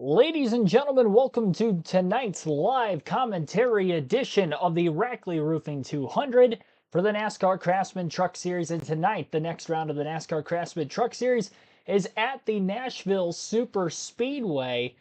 Ladies and gentlemen, welcome to tonight's live commentary edition of the Rackley Roofing 200 for the NASCAR Craftsman Truck Series. And tonight, the next round of the NASCAR Craftsman Truck Series is at the Nashville Super Speedway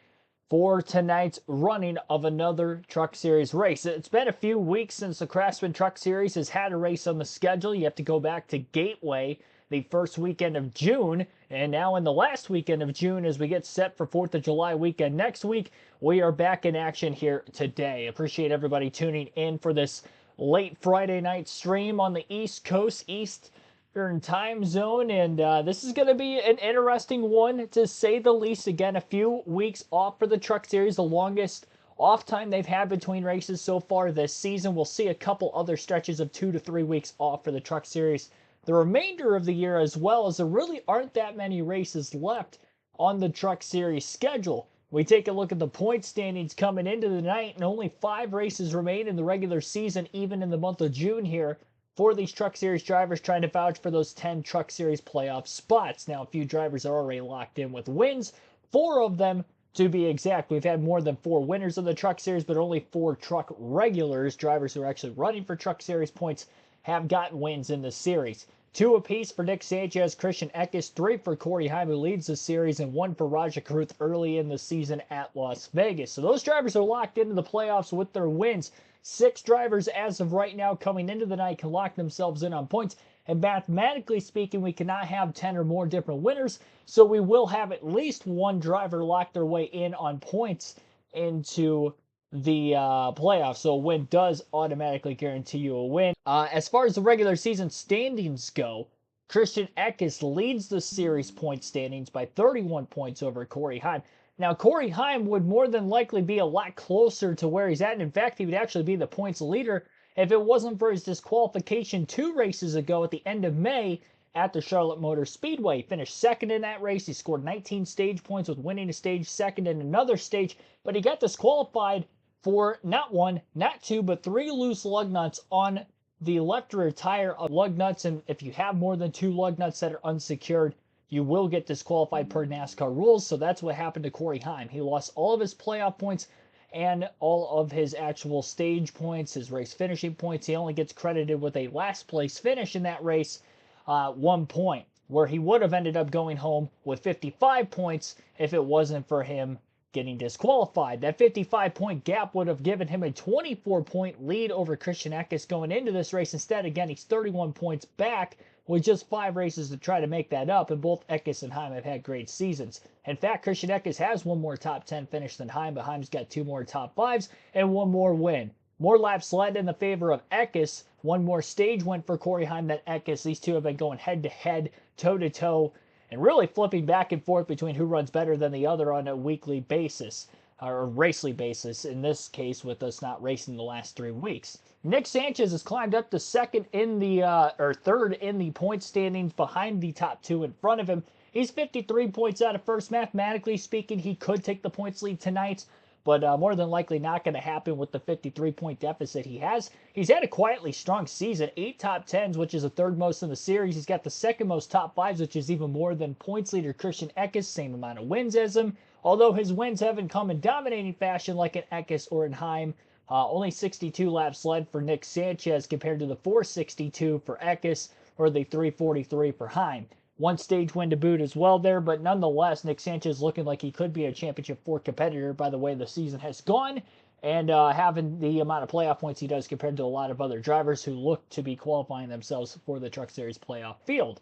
for tonight's running of another Truck Series race. It's been a few weeks since the Craftsman Truck Series has had a race on the schedule. You have to go back to Gateway the first weekend of June, and now in the last weekend of June as we get set for 4th of July weekend next week, we are back in action here today. Appreciate everybody tuning in for this late Friday night stream on the East Coast, Eastern time zone, and this is going to be an interesting one to say the least. Again, a few weeks off for the Truck Series, the longest off time they've had between races so far this season. We'll see a couple other stretches of 2 to 3 weeks off for the Truck Series the remainder of the year, as well as there really aren't that many races left on the Truck Series schedule. We take a look at the point standings coming into the night, and only 5 races remain in the regular season, even in the month of June here, for these Truck Series drivers trying to vouch for those 10 Truck Series playoff spots. Now, a few drivers are already locked in with wins, 4 of them to be exact. We've had more than 4 winners of the Truck Series, but only 4 truck regulars, drivers who are actually running for Truck Series points, have gotten wins in the series. 2 apiece for Nick Sanchez, Christian Eckes, 3 for Corey Heim, who leads the series, and 1 for Raja Caruth early in the season at Las Vegas. So those drivers are locked into the playoffs with their wins. 6 drivers as of right now coming into the night can lock themselves in on points. And mathematically speaking, we cannot have 10 or more different winners. So we will have at least 1 driver lock their way in on points into the playoffs. So a win does automatically guarantee you a win. As far as the regular season standings go, Christian Eckes leads the series point standings by 31 points over Corey Heim. Now, Corey Heim would more than likely be a lot closer to where he's at. And in fact, he would actually be the points leader if it wasn't for his disqualification 2 races ago at the end of May at the Charlotte Motor Speedway. He finished second in that race. He scored 19 stage points with winning a stage, second in another stage, but he got disqualified for not 1, not 2, but 3 loose lug nuts on the left rear tire of lug nuts. And if you have more than 2 lug nuts that are unsecured, you will get disqualified per NASCAR rules. So that's what happened to Corey Heim. He lost all of his playoff points and all of his actual stage points, his race finishing points. He only gets credited with a last place finish in that race, 1 point, where he would have ended up going home with 55 points if it wasn't for him getting disqualified. That 55-point gap would have given him a 24-point lead over Christian Eckes going into this race. Instead, again, he's 31 points back with just 5 races to try to make that up, and both Eckes and Heim have had great seasons. In fact, Christian Eckes has 1 more top 10 finish than Heim, but Heim's got 2 more top 5s and 1 more win. More laps led in the favor of Eckes, 1 more stage win for Corey Heim than Eckes. These two have been going head-to-head, toe-to-toe, and really flipping back and forth between who runs better than the other on a weekly basis, or racely basis, in this case with us not racing the last 3 weeks. Nick Sanchez has climbed up to second in the, or third in the point standings behind the top 2 in front of him. He's 53 points out of first. Mathematically speaking, he could take the points lead tonight, but more than likely not going to happen with the 53-point deficit he has. He's had a quietly strong season, 8 top 10s, which is the 3rd most in the series. He's got the 2nd most top 5s, which is even more than points leader Christian Eckes, same amount of wins as him. Although his wins haven't come in dominating fashion like in Eckes or in Heim. Only 62 laps led for Nick Sanchez compared to the 462 for Eckes or the 343 for Heim. 1 stage win to boot as well there, but nonetheless, Nick Sanchez looking like he could be a Championship 4 competitor by the way the season has gone, and having the amount of playoff points he does compared to a lot of other drivers who look to be qualifying themselves for the Truck Series playoff field.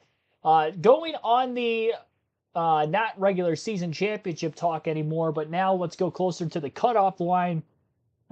Going on the not regular season championship talk anymore, but now let's go closer to the cutoff line.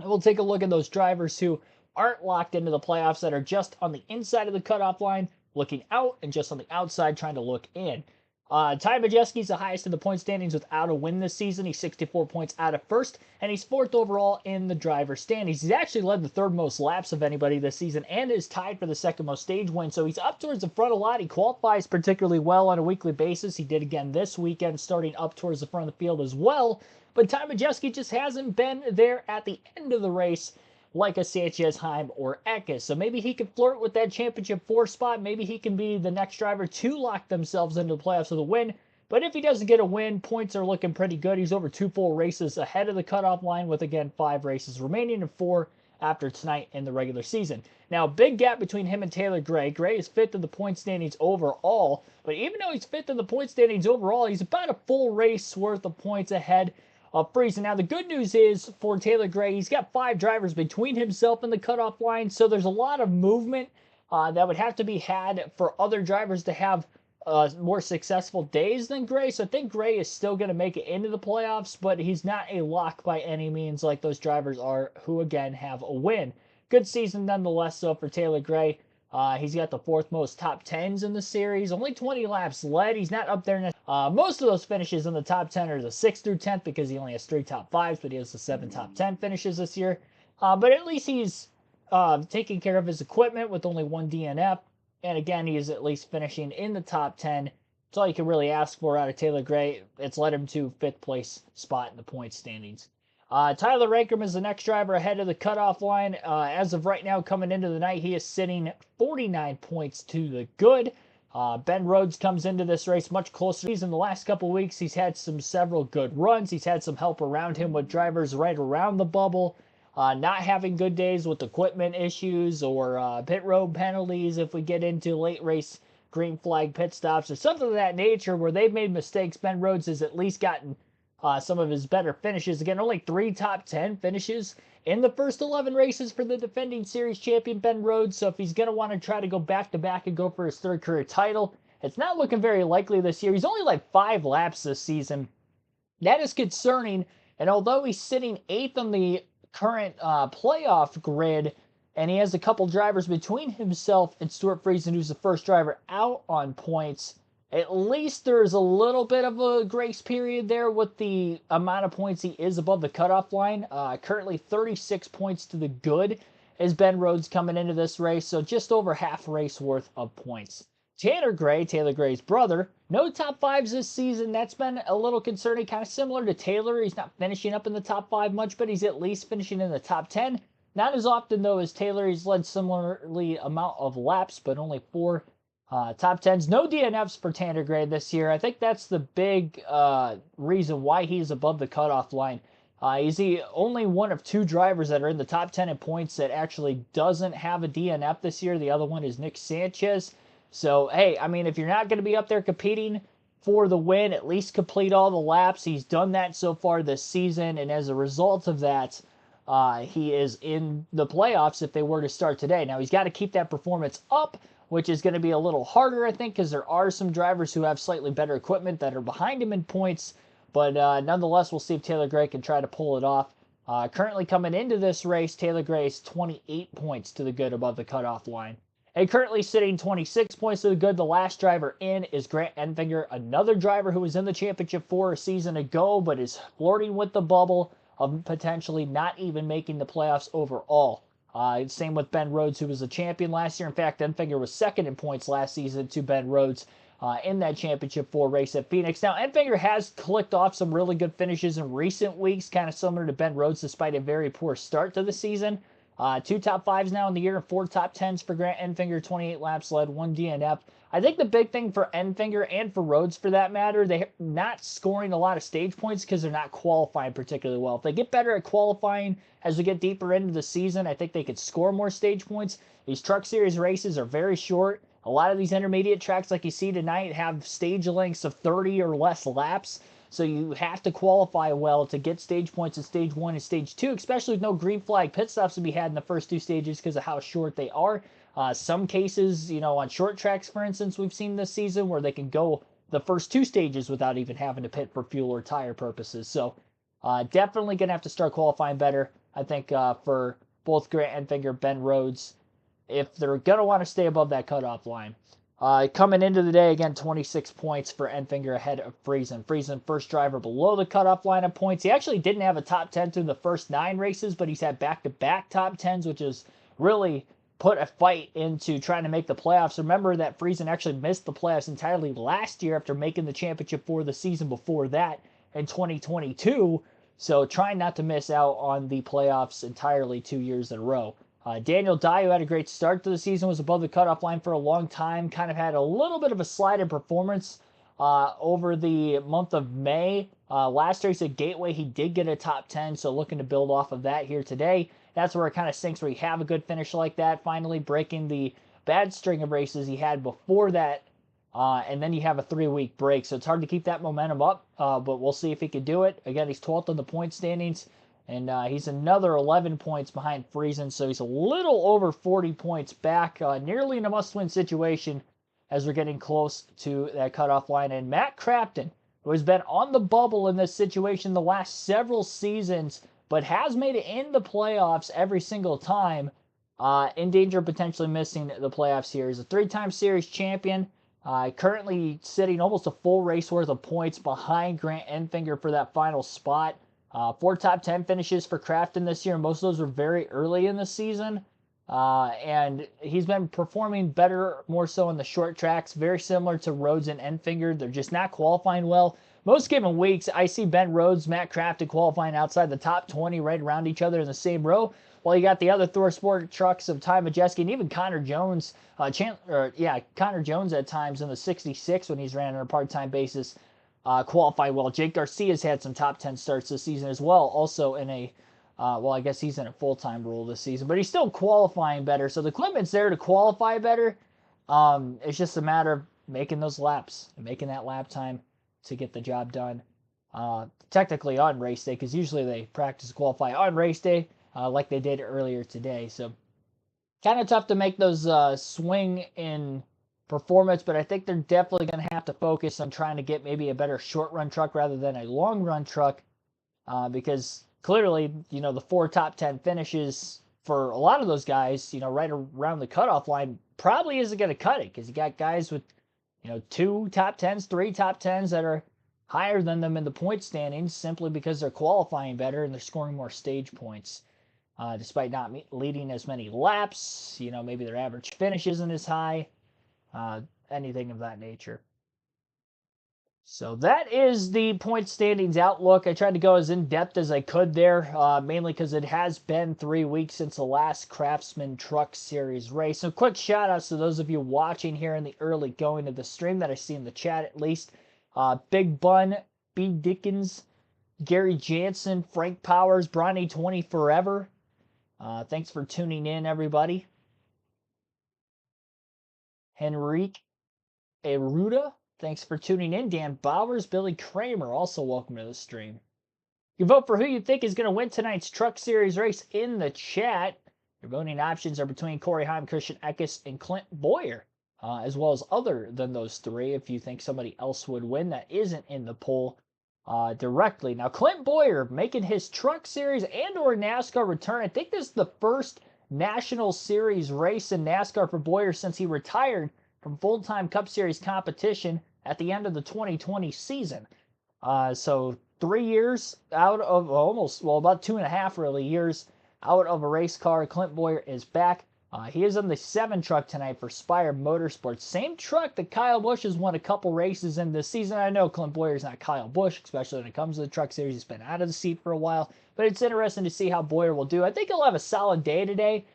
We'll take a look at those drivers who aren't locked into the playoffs, that are just on the inside of the cutoff line, looking out, and just on the outside trying to look in. Ty Majeski's the highest in the point standings without a win this season. He's 64 points out of first, and he's 4th overall in the driver standings. He's actually led the 3rd most laps of anybody this season and is tied for the 2nd most stage wins, so he's up towards the front a lot. He qualifies particularly well on a weekly basis. He did again this weekend, starting up towards the front of the field as well, but Ty Majeski just hasn't been there at the end of the race like a Sanchez, Heim, or Eckes. So maybe he could flirt with that Championship 4 spot. Maybe he can be the next driver to lock themselves into the playoffs with a win. But if he doesn't get a win, points are looking pretty good. He's over 2 full races ahead of the cutoff line with, again, 5 races remaining and 4 after tonight in the regular season. Now, big gap between him and Taylor Gray. Gray is 5th in the point standings overall, but even though he's 5th in the point standings overall, he's about a full race worth of points ahead of Friesen. Now, the good news is for Taylor Gray, he's got 5 drivers between himself and the cutoff line, so there's a lot of movement that would have to be had for other drivers to have more successful days than Gray. So I think Gray is still going to make it into the playoffs, but he's not a lock by any means like those drivers are who, again, have a win. Good season nonetheless, though, for Taylor Gray. He's got the 4th most top 10s in the series. Only 20 laps led. He's not up there. Most of those finishes in the top 10 are the 6th through 10th because he only has 3 top 5s, but he has the 7 top 10 finishes this year. But at least he's taking care of his equipment with only 1 DNF. And again, he is at least finishing in the top 10. That's all you can really ask for out of Taylor Gray. It's led him to 5th place spot in the points standings. Tyler Rankrum is the next driver ahead of the cutoff line. As of right now, coming into the night, he is sitting 49 points to the good. Ben Rhodes comes into this race much closer. In the last couple weeks, he's had several good runs. He's had some help around him with drivers right around the bubble. Not having good days with equipment issues or pit road penalties if we get into late race green flag pit stops or something of that nature where they've made mistakes. Ben Rhodes has at least gotten some of his better finishes. Again, only 3 top 10 finishes in the first 11 races for the defending series champion Ben Rhodes. So if he's going to want to try to go back-to-back and go for his 3rd career title, it's not looking very likely this year. He's only like 5 laps this season. That is concerning. And although he's sitting 8th on the current playoff grid, and he has a couple drivers between himself and Stuart Friesen, who's the first driver out on points, at least there's a little bit of a grace period there with the amount of points he is above the cutoff line. Currently 36 points to the good is Ben Rhodes coming into this race, so just over half race worth of points. Tanner Gray, Taylor Gray's brother, no top 5s this season. That's been a little concerning, kind of similar to Taylor. He's not finishing up in the top 5 much, but he's at least finishing in the top 10. Not as often, though, as Taylor. He's led similarly amount of laps, but only 4 top 10s. No DNFs for Tanner Gray this year. I think that's the big reason why he's above the cutoff line. He's the only one of 2 drivers that are in the top 10 in points that actually doesn't have a DNF this year. The other one is Nick Sanchez. So, hey, I mean, if you're not going to be up there competing for the win, at least complete all the laps. He's done that so far this season, and as a result of that, he is in the playoffs if they were to start today. Now, he's got to keep that performance up, which is going to be a little harder, I think, because there are some drivers who have slightly better equipment that are behind him in points. But nonetheless, we'll see if Taylor Gray can try to pull it off. Currently coming into this race, Taylor Gray is 28 points to the good above the cutoff line. And currently sitting 26 points to the good. The last driver in is Grant Enfinger, another driver who was in the championship 4 a season ago, but is flirting with the bubble of potentially not even making the playoffs overall. Same with Ben Rhodes, who was a champion last year. In fact, Enfinger was 2nd in points last season to Ben Rhodes in that championship 4 race at Phoenix. Now, Enfinger has clicked off some really good finishes in recent weeks, kind of similar to Ben Rhodes, despite a very poor start to the season. 2 top 5s now in the year and 4 top 10s for Grant Enfinger, 28 laps led, 1 DNF. I think the big thing for Enfinger and for Rhodes for that matter, they're not scoring a lot of stage points because they're not qualifying particularly well. If they get better at qualifying as we get deeper into the season, I think they could score more stage points. These Truck Series races are very short. A lot of these intermediate tracks like you see tonight have stage lengths of 30 or less laps. So you have to qualify well to get stage points in Stage 1 and Stage 2, especially with no green flag pit stops to be had in the first 2 stages because of how short they are. Some cases, on short tracks, for instance, we've seen this season where they can go the first 2 stages without even having to pit for fuel or tire purposes. So definitely going to have to start qualifying better, I think, for both Grant Enfinger, Ben Rhodes, if they're going to want to stay above that cutoff line. Coming into the day, again, 26 points for Enfinger ahead of Friesen. Friesen, first driver below the cutoff line of points. He actually didn't have a top 10 through the first 9 races, but he's had back-to-back top 10s, which has really put a fight into trying to make the playoffs. Remember that Friesen actually missed the playoffs entirely last year after making the championship for the season before that in 2022. So trying not to miss out on the playoffs entirely 2 years in a row. Daniel Dye, who had a great start to the season, was above the cutoff line for a long time, kind of had a little bit of a slide in performance over the month of May. Last race at Gateway, he did get a top 10, so looking to build off of that here today. That's where it kind of sinks, where you have a good finish like that, finally breaking the bad string of races he had before that, and then you have a 3-week break, so it's hard to keep that momentum up, but we'll see if he can do it. Again, he's 12th on the point standings, and he's another 11 points behind Friesen, so he's a little over 40 points back, nearly in a must-win situation as we're getting close to that cutoff line. And Matt Crafton, who has been on the bubble in this situation the last several seasons, but has made it in the playoffs every single time, in danger of potentially missing the playoffs here. He's a 3-time series champion, currently sitting almost a full race worth of points behind Grant Enfinger for that final spot. 4 top 10 finishes for Crafton this year, and most of those were very early in the season. And he's been performing better, more so in the short tracks, very similar to Rhodes and Enfinger. They're just not qualifying well. Most given weeks, I see Ben Rhodes, Matt Crafton qualifying outside the top 20, right around each other in the same row. While you got the other Thor Sport trucks of Ty Majeski and even Connor Jones, Connor Jones at times in the 66 when he's ran on a part-time basis, qualify well. Jake Garcia's had some top 10 starts this season as well, also in a well, I guess he's in a full-time role this season, but he's still qualifying better. So the equipment's there to qualify better. It's just a matter of making those laps and making that lap time to get the job done. Technically on race day, because usually they practice qualify on race day, like they did earlier today. So kind of tough to make those swing in performance, but I think they're definitely going to have to focus on trying to get maybe a better short-run truck rather than a long-run truck, because clearly, the 4 top 10 finishes for a lot of those guys, right around the cutoff line probably isn't going to cut it, because you got guys with, 2 top 10s, 3 top 10s that are higher than them in the point standings simply because they're qualifying better and they're scoring more stage points, despite not leading as many laps. Maybe their average finish isn't as high, anything of that nature. So that is the point standings outlook. I tried to go as in-depth as I could there, mainly because it has been 3 weeks since the last Craftsman Truck Series race. So quick shout-outs to those of you watching here in the early going of the stream that I see in the chat at least. Big Bun, B. Dickens, Gary Jansen, Frank Powers, Bronny 20 Forever. Thanks for tuning in, everybody. Henrique Eruda. Thanks for tuning in. Dan Bowers, Billy Kramer, also welcome to the stream. You vote for who you think is going to win tonight's Truck Series race in the chat. Your voting options are between Corey Heim, Christian Eckes, and Clint Boyer, as well as other than those 3 if you think somebody else would win that isn't in the poll directly. Now, Clint Boyer making his Truck Series and or NASCAR return. I think this is the first National Series race in NASCAR for Boyer since he retired from full-time Cup Series competition at the end of the 2020 season. So 3 years out of about 2.5 really years out of a race car. Clint Boyer is back. He is in the 7 truck tonight for Spire Motorsports. Same truck that Kyle Busch has won a couple races in this season. I know Clint Boyer is not Kyle Busch, especially when it comes to the Truck Series. He's been out of the seat for a while, but it's interesting to see how Boyer will do. I think he'll have a solid day today.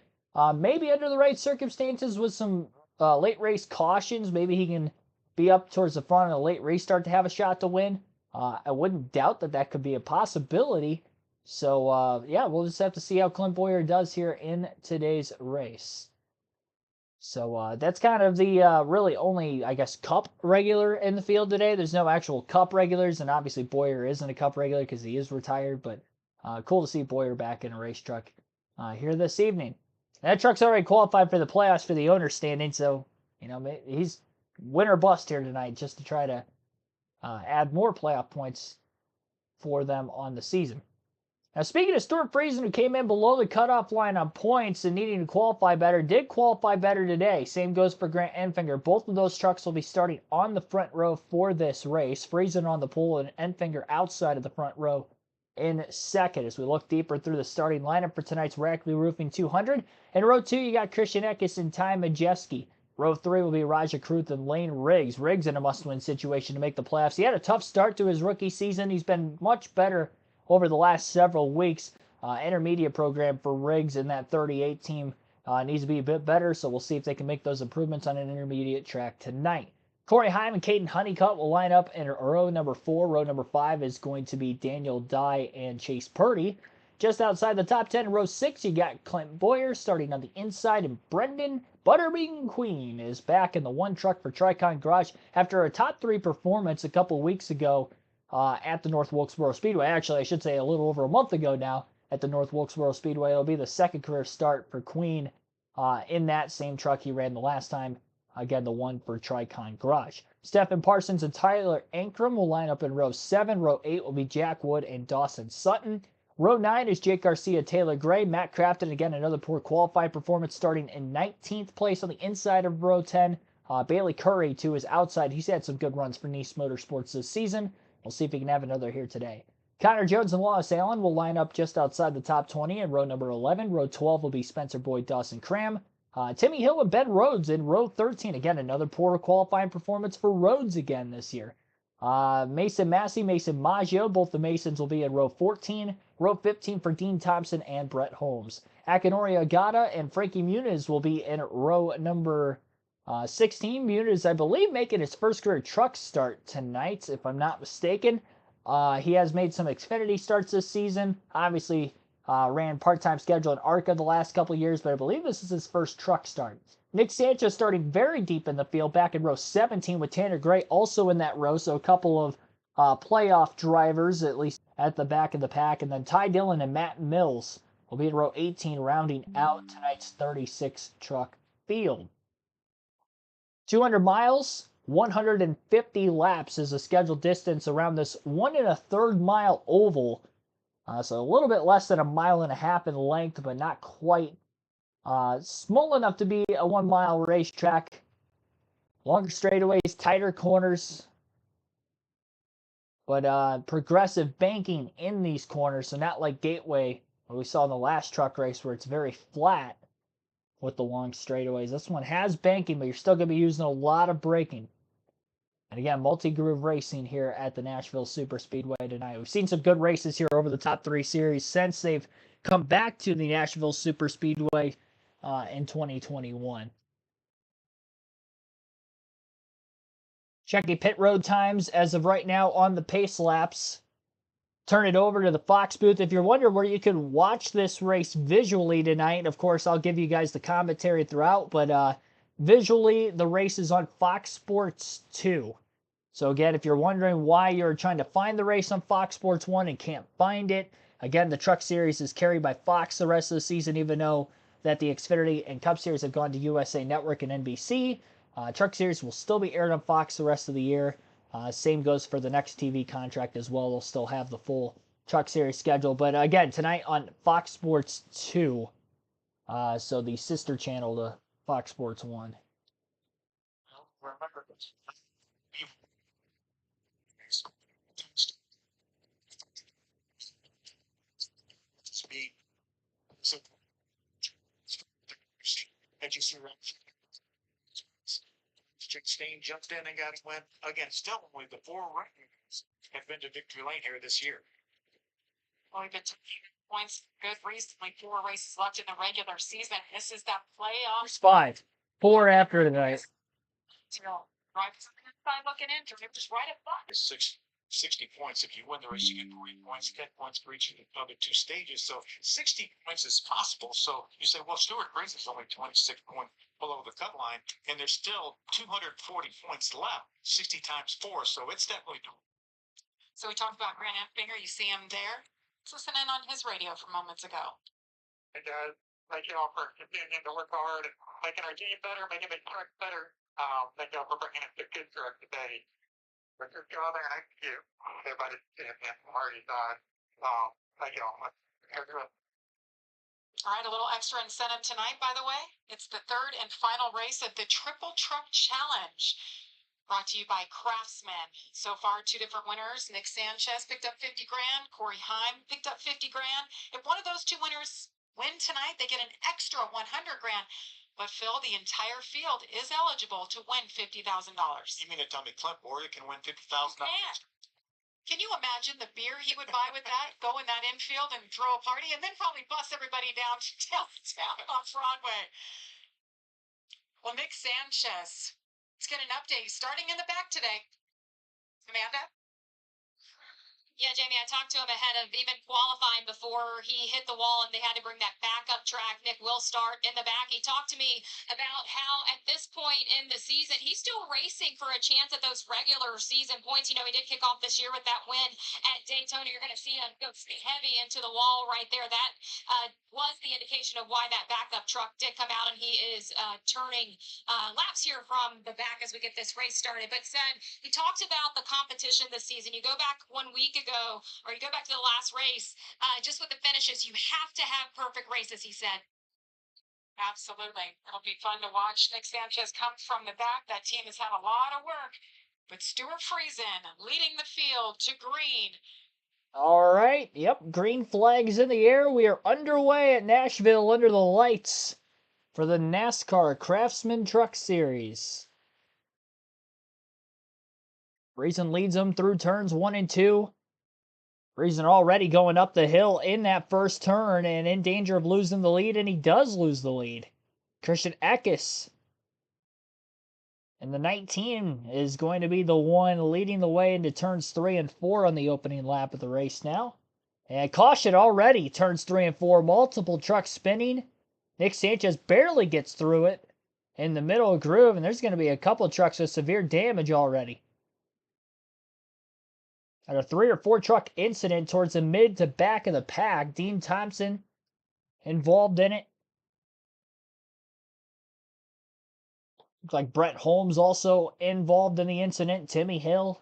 Maybe under the right circumstances with some late race cautions, maybe he can be up towards the front of the late restart to have a shot to win. I wouldn't doubt that could be a possibility. So, yeah, we'll just have to see how Clint Boyer does here in today's race. So, that's kind of the really only, I guess, Cup regular in the field today. There's no actual Cup regulars, and obviously Boyer isn't a Cup regular because he is retired, but cool to see Boyer back in a race truck here this evening. That truck's already qualified for the playoffs for the owner standing, so, he's win or bust here tonight just to try to add more playoff points for them on the season. Now, speaking of Stuart Friesen, who came in below the cutoff line on points and needing to qualify better, did qualify better today. Same goes for Grant Enfinger. Both of those trucks will be starting on the front row for this race. Friesen on the pole and Enfinger outside of the front row in second. As we look deeper through the starting lineup for tonight's Rackley Roofing 200. In row 2, you got Christian Eckes and Ty Majeski. Row 3 will be Raja Kruth and Lane Riggs. Riggs in a must-win situation to make the playoffs. He had a tough start to his rookie season. He's been much better over the last several weeks. Intermediate program for Riggs in that 38 team needs to be a bit better, so we'll see if they can make those improvements on an intermediate track tonight. Corey Heim and Caden Honeycutt will line up in row number 4. Row number 5 is going to be Daniel Dye and Chase Purdy. Just outside the top 10 in row 6, you got Clint Boyer starting on the inside, and Brendan Butterbean Queen is back in the one truck for Tricon Garage after a top 3 performance a couple weeks ago at the North Wilkesboro Speedway. Actually, I should say a little over a month ago now at the North Wilkesboro Speedway. It'll be the second career start for Queen in that same truck he ran the last time. Again, the one for Tricon Garage. Stephen Parsons and Tyler Ankrum will line up in row 7. Row 8 will be Jack Wood and Dawson Sutton. Row 9 is Jake Garcia, Taylor Gray, Matt Crafton. Again, another poor qualified performance starting in 19th place on the inside of row 10. Bailey Curry to his outside. He's had some good runs for Nice Motorsports this season. We'll see if he can have another here today. Connor Jones and Wallace Allen will line up just outside the top 20 in row number 11. Row 12 will be Spencer Boyd, Dawson Cram. Timmy Hill and Ben Rhodes in row 13. Again, another poor qualifying performance for Rhodes again this year. Mason Massey, Mason Maggio, both the Masons will be in row 14. Row 15 for Dean Thompson and Brett Holmes. Akinori Agata and Frankie Muniz will be in row number 16. Muniz, I believe, making his first career truck start tonight, if I'm not mistaken. He has made some Xfinity starts this season. Obviously, ran part-time schedule in ARCA the last couple years, but I believe this is his first truck start. Nick Sanchez starting very deep in the field, back in row 17 with Tanner Gray also in that row, so a couple of playoff drivers, at least at the back of the pack. And then Ty Dillon and Matt Mills will be in row 18, rounding out tonight's 36 truck field. 200 miles, 150 laps is the scheduled distance around this 1 1/3 mile oval. So a little bit less than 1.5 miles in length, but not quite small enough to be a 1 mile racetrack. Longer straightaways, tighter corners, but progressive banking in these corners, so not like Gateway, what we saw in the last truck race where it's very flat with the long straightaways. This one has banking, but you're still going to be using a lot of braking. And again, multi-groove racing here at the Nashville Super Speedway tonight. We've seen some good races here over the top 3 series since they've come back to the Nashville Super Speedway in 2021. Checking pit road times as of right now on the pace laps. Turn it over to the Fox booth. If you're wondering where you can watch this race visually tonight, of course, I'll give you guys the commentary throughout, but visually, the race is on Fox Sports 2. So again, if you're wondering why you're trying to find the race on Fox Sports 1 and can't find it, again, the Truck Series is carried by Fox the rest of the season, even though that the Xfinity and Cup Series have gone to USA Network and NBC. Truck Series will still be aired on Fox the rest of the year. Same goes for the next TV contract as well. They'll still have the full Truck Series schedule. But again, tonight on Fox Sports 2, so the sister channel to Fox Sports 1. Stain jumped in and got went again. Still only the 4 rankings have been to victory lane here this year. Well, we've been taking points good recently. 4 races left in the regular season. This is that playoff. There's 5. 4 after tonight. Drivers on the inside looking in. Drivers right at 5. 60 points. If you win the race, you get 40 points. 10 points for each of the other 2 stages. So 60 points is possible. So you say, well, Stuart Briggs is only 26 points below the cut line, and there's still 240 points left. 60 times 4. So it's definitely doable. So we talked about Grant Enfinger. You see him there. Let's listen in on his radio from moments ago. Hey guys, thank you all for continuing to work hard and making our team better, making the truck better. Thank you all for bringing us a good truck today. But good job and thank you. Everybody from Marty's side. Thank you all. All right, a little extra incentive tonight, by the way. It's the 3rd and final race of the Triple Truck Challenge. Brought to you by Craftsman. So far, 2 different winners. Nick Sanchez picked up 50 grand. Corey Heim picked up 50 grand. If one of those 2 winners win tonight, they get an extra 100 grand. But Phil, the entire field is eligible to win $50,000. You mean to tell me Clint Boyer can win $50,000? Can you imagine the beer he would buy with that? Go in that infield and throw a party, and then probably bus everybody down to downtown on Broadway. Well, Nick Sanchez Let's get an update. Starting in the back today. Amanda? Yeah, Jamie, I talked to him ahead of even qualifying before he hit the wall and they had to bring that backup track. Nick will start in the back. He talked to me about how at this point in the season, he's still racing for a chance at those regular season points. You know, he did kick off this year with that win at Daytona. You're going to see him go heavy into the wall right there. That was the indication of why that backup truck did come out, and he is turning laps here from the back as we get this race started. But said he talked about the competition this season. You go back 1 week ago, or you go back to the last race, just with the finishes, you have to have perfect races, he said. Absolutely. It'll be fun to watch. Nick Sanchez comes from the back. That team has had a lot of work. But Stuart Friesen leading the field to green. All right. Yep. Green flags in the air. We are underway at Nashville under the lights for the NASCAR Craftsman Truck Series. Friesen leads them through turns 1 and 2. Friesen already going up the hill in that first turn and in danger of losing the lead, and he does lose the lead. Christian Eckes and the 19 is going to be the one leading the way into turns 3 and 4 on the opening lap of the race now. And caution already, turns 3 and 4, multiple trucks spinning. Nick Sanchez barely gets through it in the middle of groove, and there's going to be a couple of trucks with severe damage already. At a 3 or 4 truck incident towards the mid to back of the pack, Dean Thompson involved in it. Looks like Brett Holmes also involved in the incident. Timmy Hill.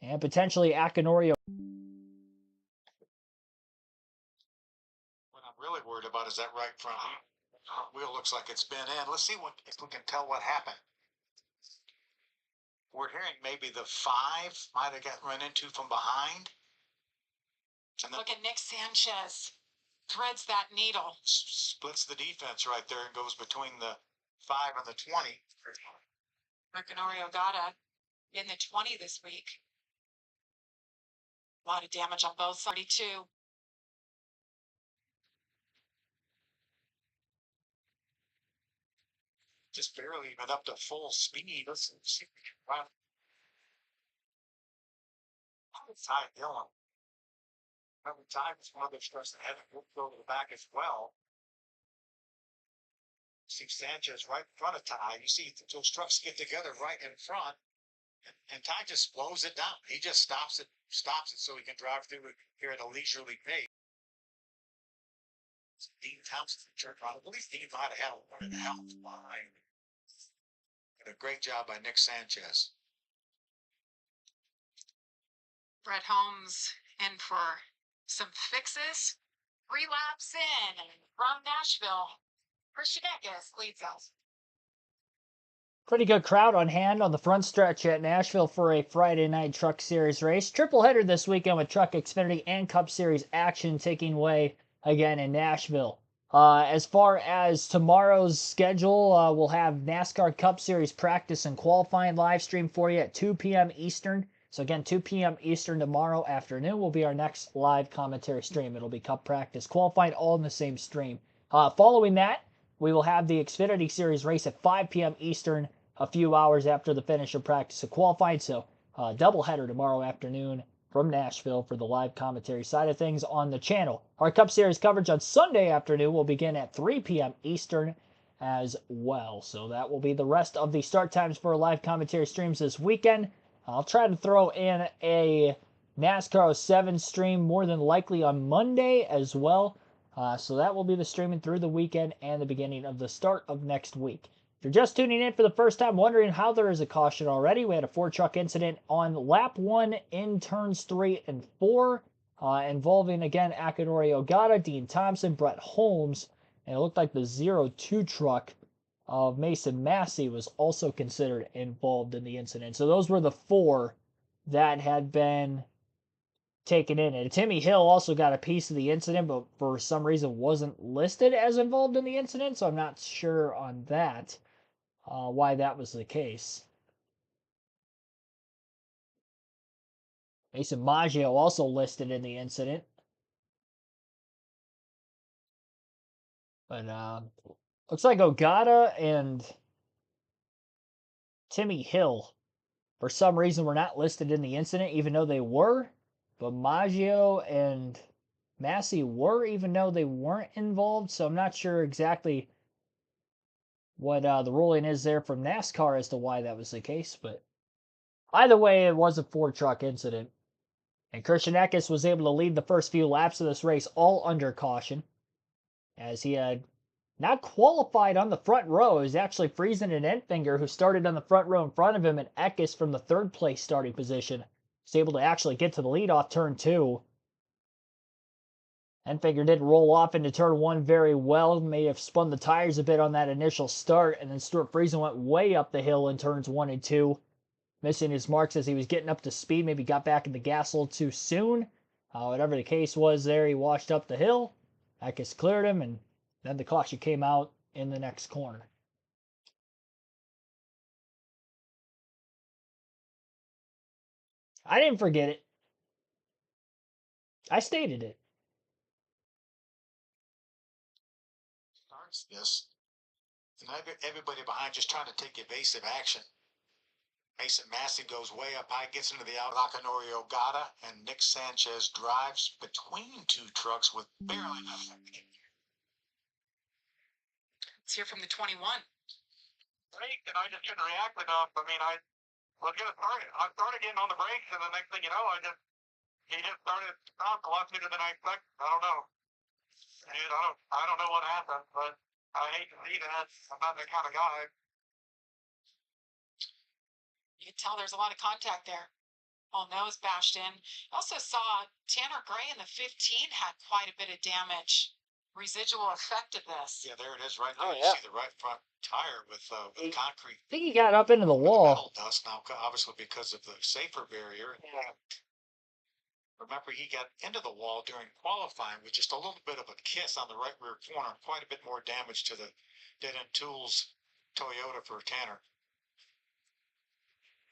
And potentially Akinorio. What I'm really worried about is that right front wheel looks like it's been in. Let's see if we can tell what happened. We're hearing maybe the 5 might have got run into from behind. And Look at Nick Sanchez. Threads that needle. Splits the defense right there and goes between the 5 and the 20. Mercanorio Gata in the 20 this week. A lot of damage on both sides. 32. Just barely even up to full speed. Let's see if we can run. Ty Dillon. Remember, Ty was one of those trucks that had to go to the back as well. See Sanchez right in front of Ty. You see those trucks get together right in front, and Ty just slows it down. He just stops it so he can drive through it here at a leisurely pace. Dean Thompson turned around. I believe Dean might have had a 1.5 behind. But a great job by Nick Sanchez. Brett Holmes in for some fixes. 3 laps in from Nashville. Christian Eckes leads us. Pretty good crowd on hand on the front stretch at Nashville for a Friday night Truck Series race. Triple header this weekend with Truck Xfinity and Cup Series action taking way again in Nashville. As far as tomorrow's schedule, we'll have NASCAR Cup Series practice and qualifying live stream for you at 2 p.m. Eastern. So again, 2 p.m. Eastern tomorrow afternoon will be our next live commentary stream. It'll be Cup practice, qualifying all in the same stream. Following that, we will have the Xfinity Series race at 5 p.m. Eastern, a few hours after the finish of practice and qualifying. So doubleheader tomorrow afternoon from Nashville for the live commentary side of things on the channel. Our Cup Series coverage on Sunday afternoon will begin at 3 p.m. Eastern as well. So that will be the rest of the start times for live commentary streams this weekend. I'll try to throw in a NASCAR 07 stream more than likely on Monday as well. So that will be the streaming through the weekend and the beginning of the start of next week. If you're just tuning in for the first time, wondering how there is a caution already, we had a 4-truck incident on lap 1 in turns 3 and 4, involving, again, Akinorio Gata, Dean Thompson, Brett Holmes, and it looked like the 02 truck of Mason Massey was also considered involved in the incident. So those were the 4 that had been taken in. And Timmy Hill also got a piece of the incident, but for some reason wasn't listed as involved in the incident, so I'm not sure on that, why that was the case. Mason Maggio also listed in the incident. But Looks like Ogata and Timmy Hill, for some reason, were not listed in the incident, even though they were. But Maggio and Massey were, even though they weren't involved. So I'm not sure exactly what the ruling is there from NASCAR as to why that was the case. But either way, it was a four-truck incident. And Christian Eckes was able to lead the first few laps of this race all under caution, as he had not qualified on the front row. It was actually Friesen and Enfinger who started on the front row in front of him, and Eckes from the third place starting position was able to actually get to the lead off turn 2. Enfinger did roll off into turn 1 very well, may have spun the tires a bit on that initial start, and then Stuart Friesen went way up the hill in turns 1 and 2, missing his marks as he was getting up to speed, maybe got back in the gas a little too soon. Whatever the case was there, he washed up the hill. Eckes cleared him, and then the caution came out in the next corner. I didn't forget it. I stated it. Yes. And everybody behind just trying to take evasive action. Mason Massey goes way up high, gets into the out. Takanori Ogata and Nick Sanchez drives between two trucks with barely enough. Let's hear from the 21. Brake, and I just couldn't react enough. I mean, I was gonna start it. I started getting on the brakes, and the next thing you know, he just started to stop a lot sooner than I expected. I don't know. Dude, I don't know what happened, but I hate to see that. I'm not that kind of guy. You can tell there's a lot of contact there. All nose bashed in. Also saw Tanner Gray in the 15 had quite a bit of damage. Residual effect of this. Yeah, there it is right there. Oh, You yeah. see the right front tire with concrete. I think he got up into the wall. Metal dust now, obviously because of the safer barrier. Yeah. Remember, he got into the wall during qualifying with just a little bit of a kiss on the right rear corner. Quite a bit more damage to the Dead End Tools Toyota for Tanner.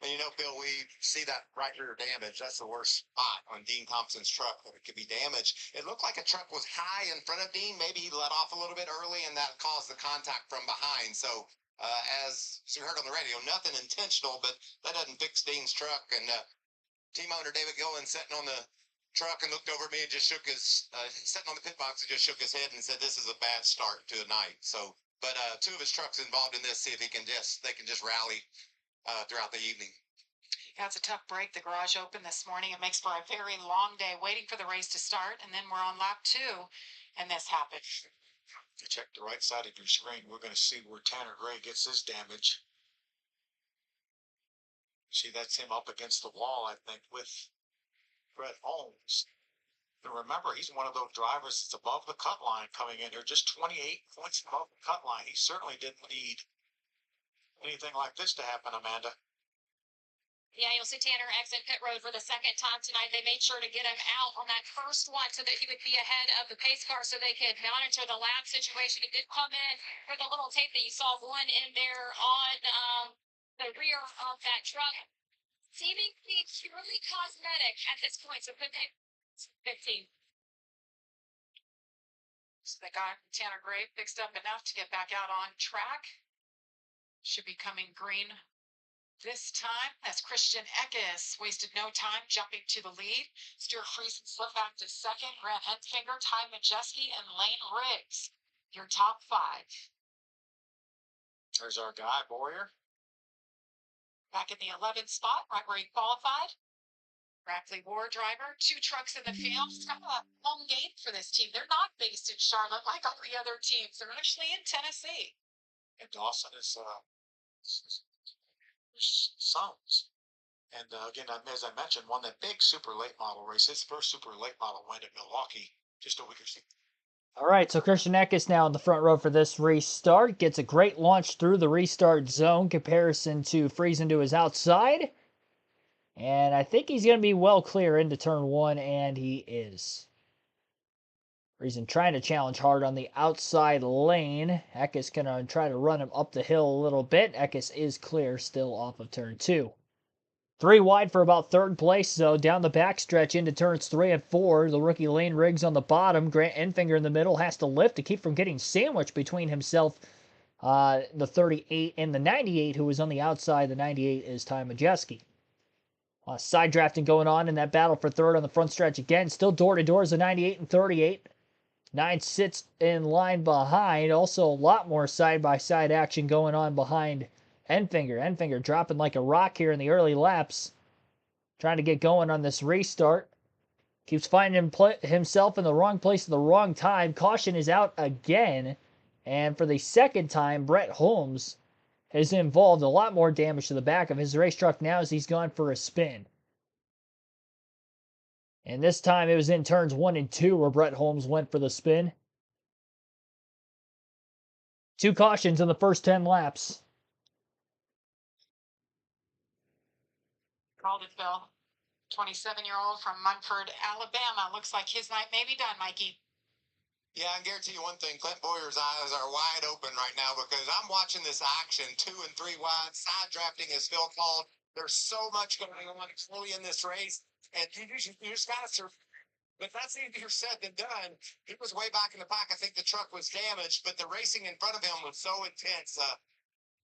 And you know, Bill, we see that right rear damage. That's the worst spot on Dean Thompson's truck that it could be damaged. It looked like a truck was high in front of Dean. Maybe he let off a little bit early, and that caused the contact from behind. So, as you heard on the radio, nothing intentional, but that doesn't fix Dean's truck. And team owner David Gillen sitting on the truck and looked over at me and just shook his, sitting on the pit box and just shook his head and said, "This is a bad start to the night." So, but two of his trucks involved in this. See if they can just rally throughout the evening. Yeah, it's a tough break. The garage opened this morning. It makes for a very long day waiting for the race to start, and then we're on lap 2, and this happened. If you check the right side of your screen, we're going to see where Tanner Gray gets his damage. See, that's him up against the wall, I think, with Brett Holmes. And remember, he's one of those drivers that's above the cut line coming in here, just 28 points above the cut line. He certainly didn't need anything like this to happen, Amanda. Yeah, you'll see Tanner exit pit road for the second time tonight. They made sure to get him out on that first one so that he would be ahead of the pace car so they could monitor the lap situation. He did come in for the little tape that you saw one in there on the rear of that truck. Seemingly purely cosmetic at this point, so could be 15. So the guy, Tanner Gray, fixed up enough to get back out on track. Should be coming green this time, as Christian Eckes wasted no time jumping to the lead. Stuart Friesen slipped back to second. Grant Enfinger, Ty Majeski, and Lane Riggs, your top 5. There's our guy, Boyer. Back in the 11th spot, right where he qualified. Rackley War driver, 2 trucks in the field. It's kind of a home game for this team. They're not based in Charlotte like all the other teams. They're actually in Tennessee. And Dawson is sons. And again, as I mentioned, won that big super late model race. His first super late model win at Milwaukee just a week or so. All right, so Christian Eckes now in the front row for this restart. Gets a great launch through the restart zone comparison to Friesen to his outside. And I think he's going to be well clear into turn 1, and he is. Friesen trying to challenge hard on the outside lane. Eckes going to try to run him up the hill a little bit. Eckes is clear still off of turn 2. 3 wide for about third place, though. Down the backstretch into turns 3 and 4. The rookie Lane Riggs on the bottom. Grant Enfinger in the middle has to lift to keep from getting sandwiched between himself the 38 and the 98, who was on the outside. The 98 is Ty Majeski. Side drafting going on in that battle for third on the front stretch again. Still door-to-door is the 98 and 38. 9 sits in line behind. Also a lot more side-by-side action going on behind Enfinger. Enfinger dropping like a rock here in the early laps. Trying to get going on this restart. Keeps finding himself in the wrong place at the wrong time. Caution is out again. And for the second time, Brett Holmes has involved a lot more damage to the back of his race truck now as he's gone for a spin. And this time it was in turns 1 and 2 where Brett Holmes went for the spin. 2 cautions in the first 10 laps. Called it, Bill. 27-year-old from Munford, Alabama. Looks like his night may be done, Mikey. Yeah, I can guarantee you one thing. Clint Boyer's eyes are wide open right now because I'm watching this action 2 and 3 wide. Side drafting, as Phil called. There's so much going on early in this race. And you just got to but that's easier said than done. He was way back in the pack. I think the truck was damaged, but the racing in front of him was so intense.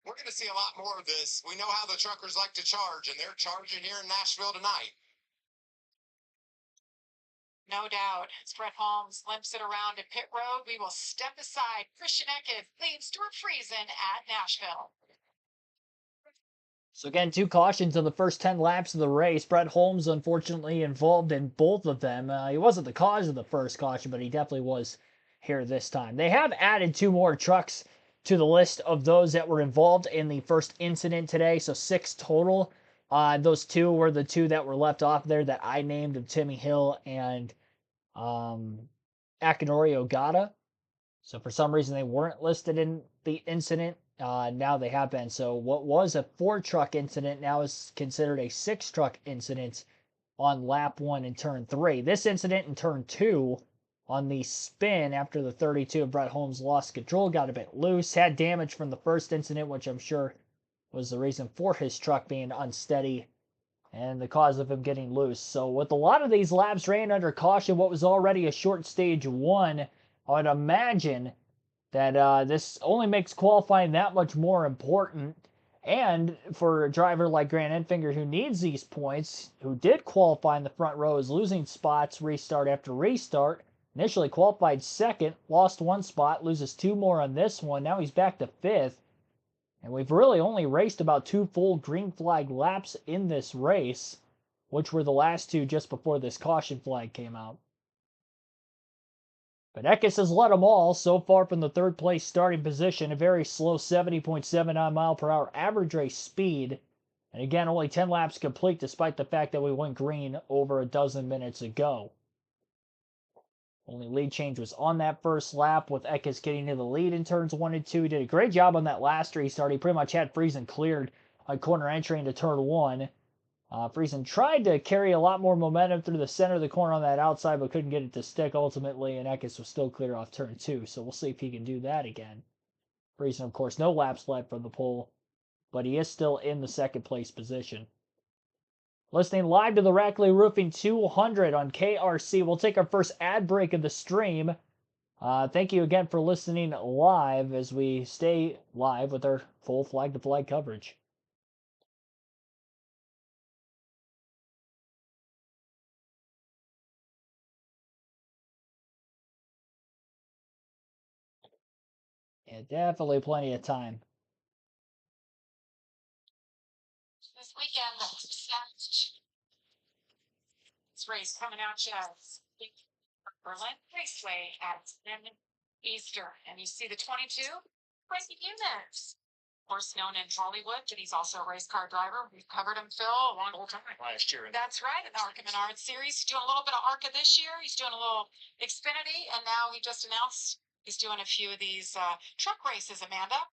We're going to see a lot more of this. We know how the truckers like to charge, and they're charging here in Nashville tonight. No doubt. As Brett Holmes limps it around to pit road, we will step aside. Christian Eckes leads Stuart Friesen at Nashville. So again, 2 cautions in the first 10 laps of the race. Brett Holmes, unfortunately, involved in both of them. He wasn't the cause of the first caution, but he definitely was here this time. They have added 2 more trucks to the list of those that were involved in the first incident today, so 6 total. Those 2 were the 2 that were left off there that I named of Timmy Hill and Akinori Ogata. So for some reason they weren't listed in the incident. Now they have been. So what was a 4-truck incident now is considered a 6-truck incident on lap 1 in turn 3. This incident in turn 2 on the spin after the 32 of Brett Holmes lost control, got a bit loose, had damage from the first incident, which I'm sure was the reason for his truck being unsteady and the cause of him getting loose. So with a lot of these laps ran under caution, what was already a short stage 1, I would imagine that this only makes qualifying that much more important. And for a driver like Grant Enfinger who needs these points, who did qualify in the front row, is losing spots restart after restart. Initially qualified 2nd, lost 1 spot, loses 2 more on this one. Now he's back to 5th. And we've really only raced about 2 full green flag laps in this race, which were the last 2 just before this caution flag came out. But Eckes has led them all so far from the 3rd place starting position, a very slow 70.79 mile per hour average race speed. And again, only 10 laps complete despite the fact that we went green over a dozen minutes ago. Only lead change was on that first lap with Eckes getting to the lead in turns 1 and 2. He did a great job on that last restart. He pretty much had Friesen cleared on corner entry into turn 1. Friesen tried to carry a lot more momentum through the center of the corner on that outside, but couldn't get it to stick ultimately, and Eckes was still clear off turn 2, so we'll see if he can do that again. Friesen, of course, no laps left from the pole, but he is still in the 2nd place position. Listening live to the Rackley Roofing 200 on KRC. We'll take our first ad break of the stream. Thank you again for listening live as we stay live with our full flag-to-flag coverage. Yeah, definitely plenty of time. This weekend, this race coming out you Berlin Raceway at 10 Eastern. And you see the 22 racing units. Of course, known in Hollywood, but he's also a race car driver. We've covered him, Phil, a long time last year. That's right, in the ARCA Menard series. He's doing a little bit of ARCA this year. He's doing a little Xfinity, and now he just announced he's doing a few of these truck races, Amanda.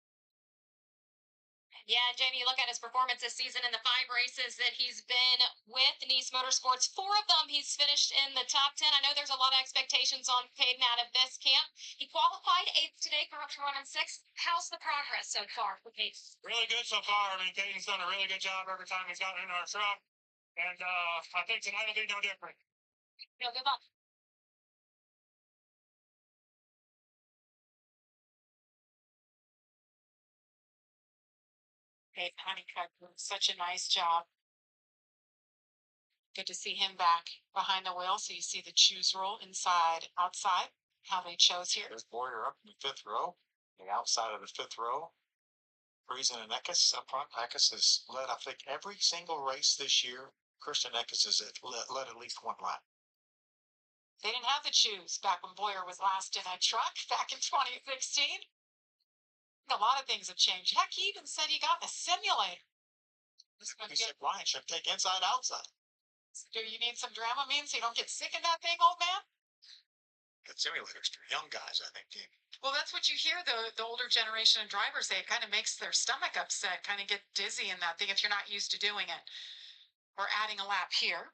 Yeah, Jamie, you look at his performance this season in the 5 races that he's been with Nice Motorsports. 4 of them he's finished in the top 10. I know there's a lot of expectations on Caden out of this camp. He qualified 8th today, corruption running 6th. How's the progress so far for Caden? Really good so far. I mean, Caden's done a really good job every time he's gotten in our truck. And I think tonight will be no different. Good luck. Hey, Honeycutt doing such a nice job. Good to see him back behind the wheel. So you see the choose roll inside, outside, how they chose here. There's Boyer up in the fifth row, the outside of the fifth row. Friesen and Eckes up front. Eckes has led, I think, every single race this year. Christian Eckes has led at least one lap. They didn't have the choose back when Boyer was last in a truck back in 2016. A lot of things have changed. Heck, he even said he got in a simulator. He said Ryan should take inside outside. Do you need some Dramamine so you don't get sick in that thing, old man? Good simulators for young guys, I think, Jamie. Well, that's what you hear the older generation of drivers say. It kind of makes their stomach upset, kind of get dizzy in that thing if you're not used to doing it. We're adding a lap here.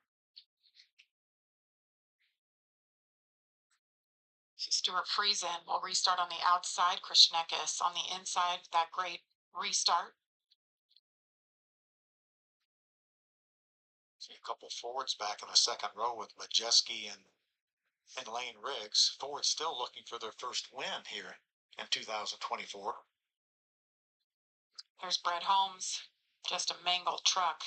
Stuart Friesen will restart on the outside. Christian Eckes on the inside. That great restart. See a couple Fords back in the second row with Majeski and Lane Riggs. Ford still looking for their first win here in 2024. There's Brett Holmes, just a mangled truck,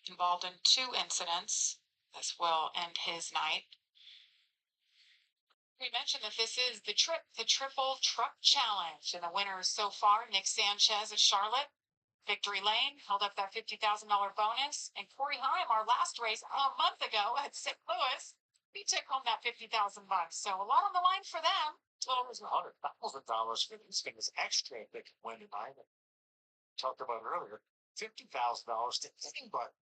involved in 2 incidents. This will end his night. We mentioned that this is the Triple Truck Challenge, and the winners so far, Nick Sanchez at Charlotte, Victory Lane held up that $50,000 bonus, and Corey Heim, our last race a month ago at St. Louis, he took home that $50,000. So a lot on the line for them. Well, it was $100,000 for these things extra if they could win tonight. Talked about earlier, $50,000 to anybody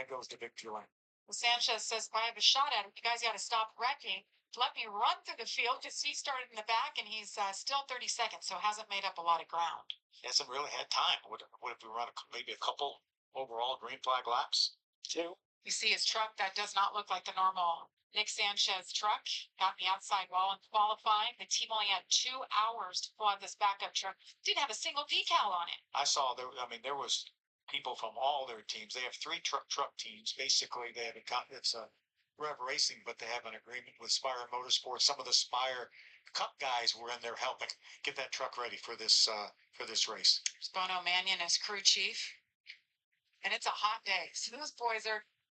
that goes to Victory Lane. Well, Sanchez says, if I have a shot at him, you guys got to stop wrecking. Let me run through the field because he started in the back and he's still 30 seconds, so hasn't made up a lot of ground. He hasn't really had time. What if we run maybe a couple overall green flag laps? 2. You see his truck, that does not look like the normal Nick Sanchez truck. Got the outside wall in qualifying. The team only had 2 hours to pull out this backup truck. Didn't have a single decal on it. I saw there. I mean, there was people from all their teams. They have 3 truck teams. Basically, they have it's a Rev Racing, but they have an agreement with Spire Motorsports. Some of the Spire Cup guys were in there helping get that truck ready for this race. Bono Mannion is crew chief, and it's a hot day. So those boys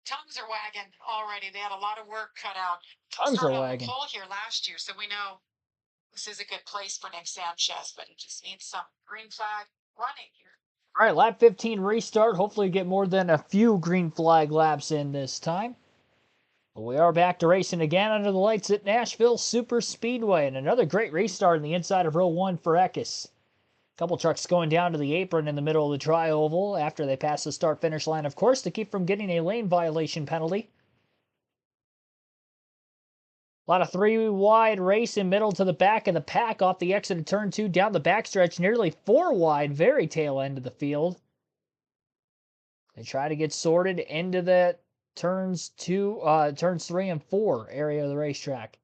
tongues are wagging already. They had a lot of work cut out. Tongues are wagging. Pole here last year, so we know this is a good place for Nick Sanchez, but he just needs some green flag running here. All right, lap 15 restart. Hopefully get more than a few green flag laps in this time. We are back to racing again under the lights at Nashville Super Speedway, and another great restart in the inside of row 1 for Eckes. A couple trucks going down to the apron in the middle of the tri-oval after they pass the start-finish line, of course, to keep from getting a lane violation penalty. A lot of 3-wide racing middle to the back of the pack off the exit of turn 2 down the backstretch, nearly 4-wide, very tail end of the field. They try to get sorted into the turns 3 and 4 area of the racetrack.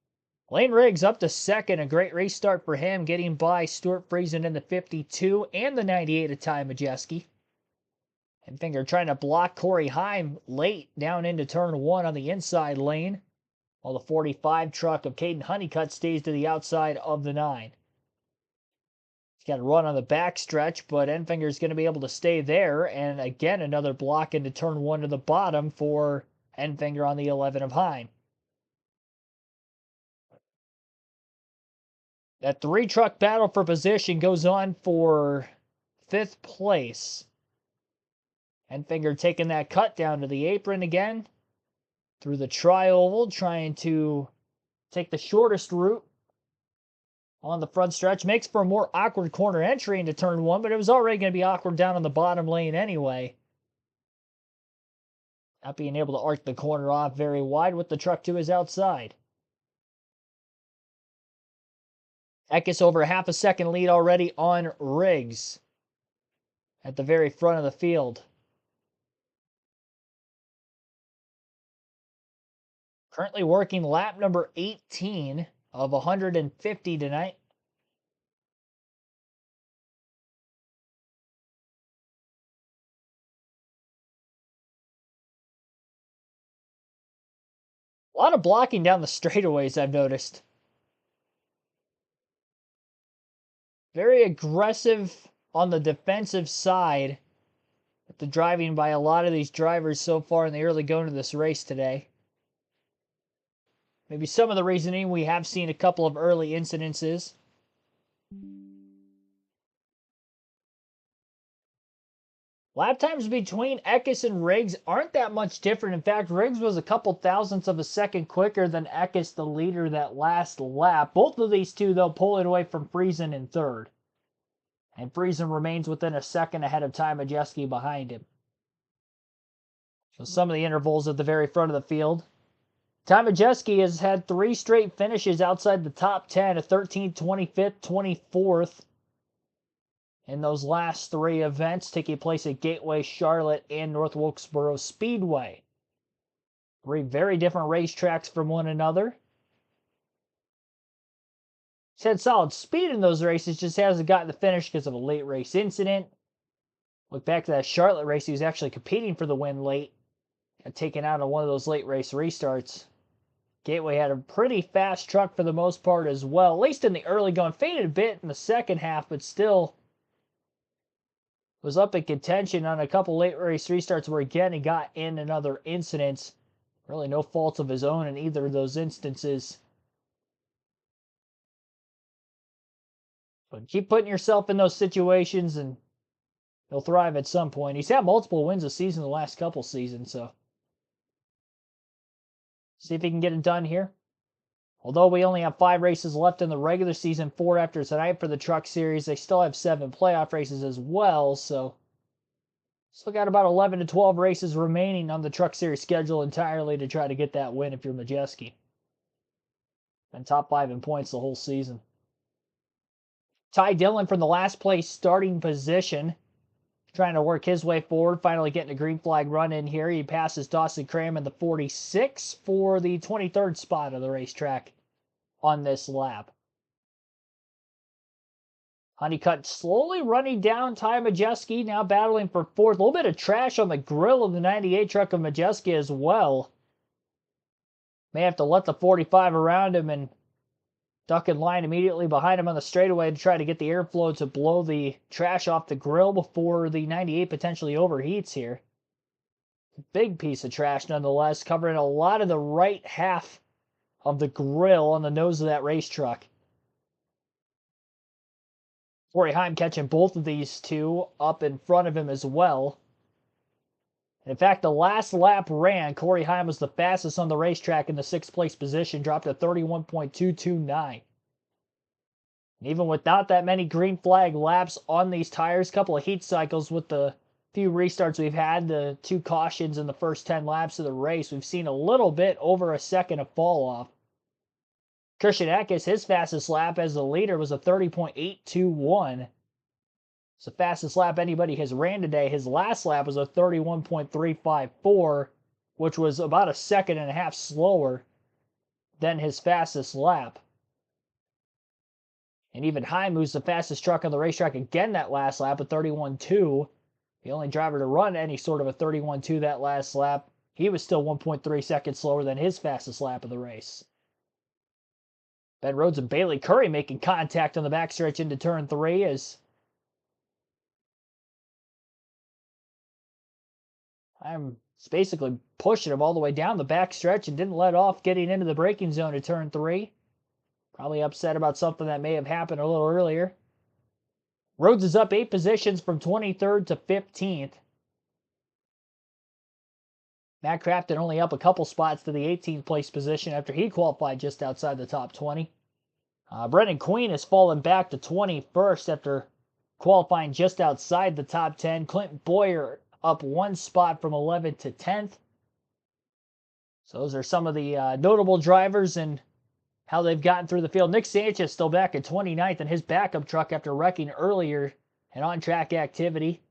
Lane Riggs up to second, a great restart for him, getting by Stuart Friesen in the 52 and the 98 of Ty Majeski. Enfinger trying to block Corey Heim late down into turn 1 on the inside lane, while the 45 truck of Caden Honeycutt stays to the outside of the 9. He's got to run on the back stretch, but Enfinger's going to be able to stay there. And again, another block into turn 1 to the bottom for Enfinger on the 11 of Heim. That 3-truck battle for position goes on for 5th place. Enfinger taking that cut down to the apron again, through the tri-oval, trying to take the shortest route on the front stretch. Makes for a more awkward corner entry into turn 1, but it was already going to be awkward down on the bottom lane anyway. Not being able to arc the corner off very wide with the truck to his outside. Eckes over half a second lead already on Riggs at the very front of the field. Currently working lap number 18 of 150 tonight. A lot of blocking down the straightaways, I've noticed. Very aggressive on the defensive side with the driving by a lot of these drivers so far in the early going of this race today. Maybe some of the reasoning, we have seen a couple of early incidences. Lap times between Eckes and Riggs aren't that much different. In fact, Riggs was a couple thousandths of a second quicker than Eckes, the leader, that last lap. Both of these two, though, pulling away from Friesen in third. And Friesen remains within a second ahead of Ty Majeski behind him. So some of the intervals at the very front of the field. Ty Majeski has had 3 straight finishes outside the top 10, a 13th, 25th, 24th. In those last 3 events taking place at Gateway, Charlotte, and North Wilkesboro Speedway. 3 very different racetracks from one another. He's had solid speed in those races, just hasn't gotten the finish because of a late race incident. Look back to that Charlotte race, he was actually competing for the win late. Got taken out on one of those late race restarts. Gateway had a pretty fast truck for the most part as well, at least in the early going. Faded a bit in the second half, but still was up in contention on a couple late race restarts where again he got in another incident. Really no fault of his own in either of those instances. But keep putting yourself in those situations and he'll thrive at some point. He's had multiple wins a season the last couple seasons, so see if he can get it done here. Although we only have 5 races left in the regular season, 4 after tonight for the Truck Series, they still have 7 playoff races as well, so still got about 11 to 12 races remaining on the Truck Series schedule entirely to try to get that win if you're Majeski. Been top 5 in points the whole season. Ty Dillon from the last place starting position, trying to work his way forward, finally getting a green flag run in here. He passes Dawson Cram in the 46 for the 23rd spot of the racetrack on this lap. Honeycutt slowly running down Ty Majeski, now battling for 4th. A little bit of trash on the grill of the 98 truck of Majeski as well. May have to let the 45 around him and duck in line immediately behind him on the straightaway to try to get the airflow to blow the trash off the grill before the 98 potentially overheats here. Big piece of trash nonetheless, covering a lot of the right half of the grill on the nose of that race truck. Corey Heim catching both of these two up in front of him as well. In fact, the last lap ran, Corey Heim was the fastest on the racetrack in the 6th place position, dropped to 31.229. And even without that many green flag laps on these tires, couple of heat cycles with the few restarts we've had, the 2 cautions in the first 10 laps of the race, we've seen a little bit over a second of fall off. Christian Eckes, his fastest lap as the leader was a 30.821. It's the fastest lap anybody has ran today. His last lap was a 31.354, which was about a second and a half slower than his fastest lap. And even Heim, who's the fastest truck on the racetrack again that last lap, a 31.2. The only driver to run any sort of a 31.2 that last lap, he was still 1.3 seconds slower than his fastest lap of the race. Ben Rhodes and Bailey Curry making contact on the backstretch into turn 3 as I'm basically pushing him all the way down the backstretch and didn't let off getting into the braking zone at turn 3. Probably upset about something that may have happened a little earlier. Rhodes is up 8 positions from 23rd to 15th. Matt Crafton only up a couple spots to the 18th place position after he qualified just outside the top 20. Brendan Queen has fallen back to 21st after qualifying just outside the top 10. Clint Boyer up 1 spot from 11th to 10th. So those are some of the notable drivers and how they've gotten through the field. Nick Sanchez still back at 29th in his backup truck after wrecking earlier in on-track activity,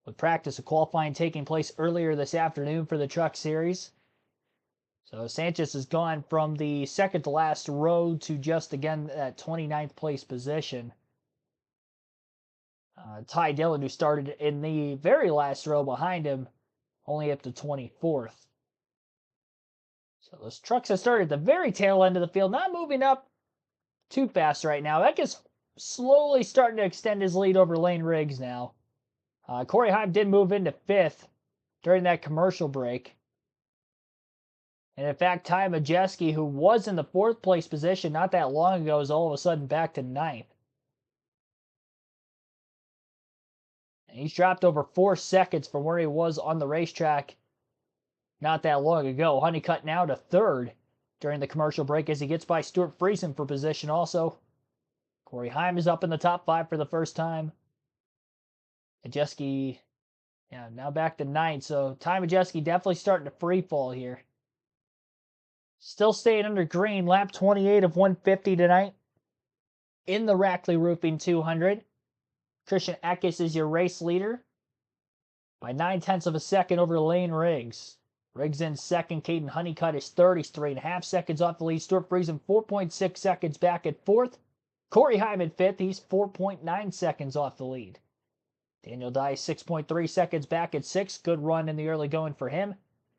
with practice and qualifying taking place earlier this afternoon for the Truck Series. So Sanchez has gone from the second to last row to just again that 29th place position. Ty Dillon, who started in the very last row behind him, only up to 24th. So those trucks have started at the very tail end of the field, not moving up too fast right now. Eckes slowly starting to extend his lead over Lane Riggs now. Corey Heim did move into 5th during that commercial break. And in fact, Ty Majeski, who was in the 4th place position not that long ago, is all of a sudden back to 9th. And he's dropped over 4 seconds from where he was on the racetrack not that long ago. Honeycutt now to 3rd during the commercial break as he gets by Stuart Friesen for position also. Corey Heim is up in the top 5 for the first time. Majeski, yeah, now back to 9th. So Ty Majeski definitely starting to free fall here. Still staying under green, lap 28 of 150 tonight in the Rackley Roofing 200. Christian Eckes is your race leader by 9/10 of a second over Lane Riggs. Riggs in 2nd. Caden Honeycutt is 3rd. He's 3.5 seconds off the lead. Stuart Friesen 4.6 seconds back at 4th. Corey Heim in 5th. He's 4.9 seconds off the lead. Daniel Dye 6.3 seconds back at 6th. Good run in the early going for him.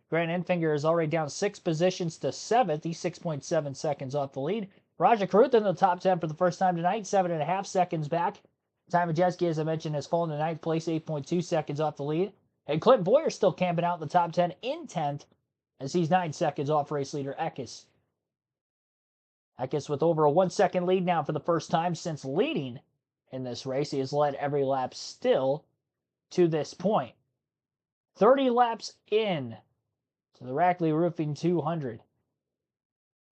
Grant Enfinger is already down 6 positions to 7th. He's 6.7 seconds off the lead. Raja Karuth in the top 10 for the first time tonight, 7.5 seconds back. Ty Majeski, as I mentioned, has fallen to 9th place, 8.2 seconds off the lead. And Clinton Boyer still camping out in the top 10 in 10th as he's 9 seconds off race leader Eckes. Eckes with over a 1-second lead now for the first time since leading in this race. He has led every lap still to this point. 30 laps in to the Rackley Roofing 200.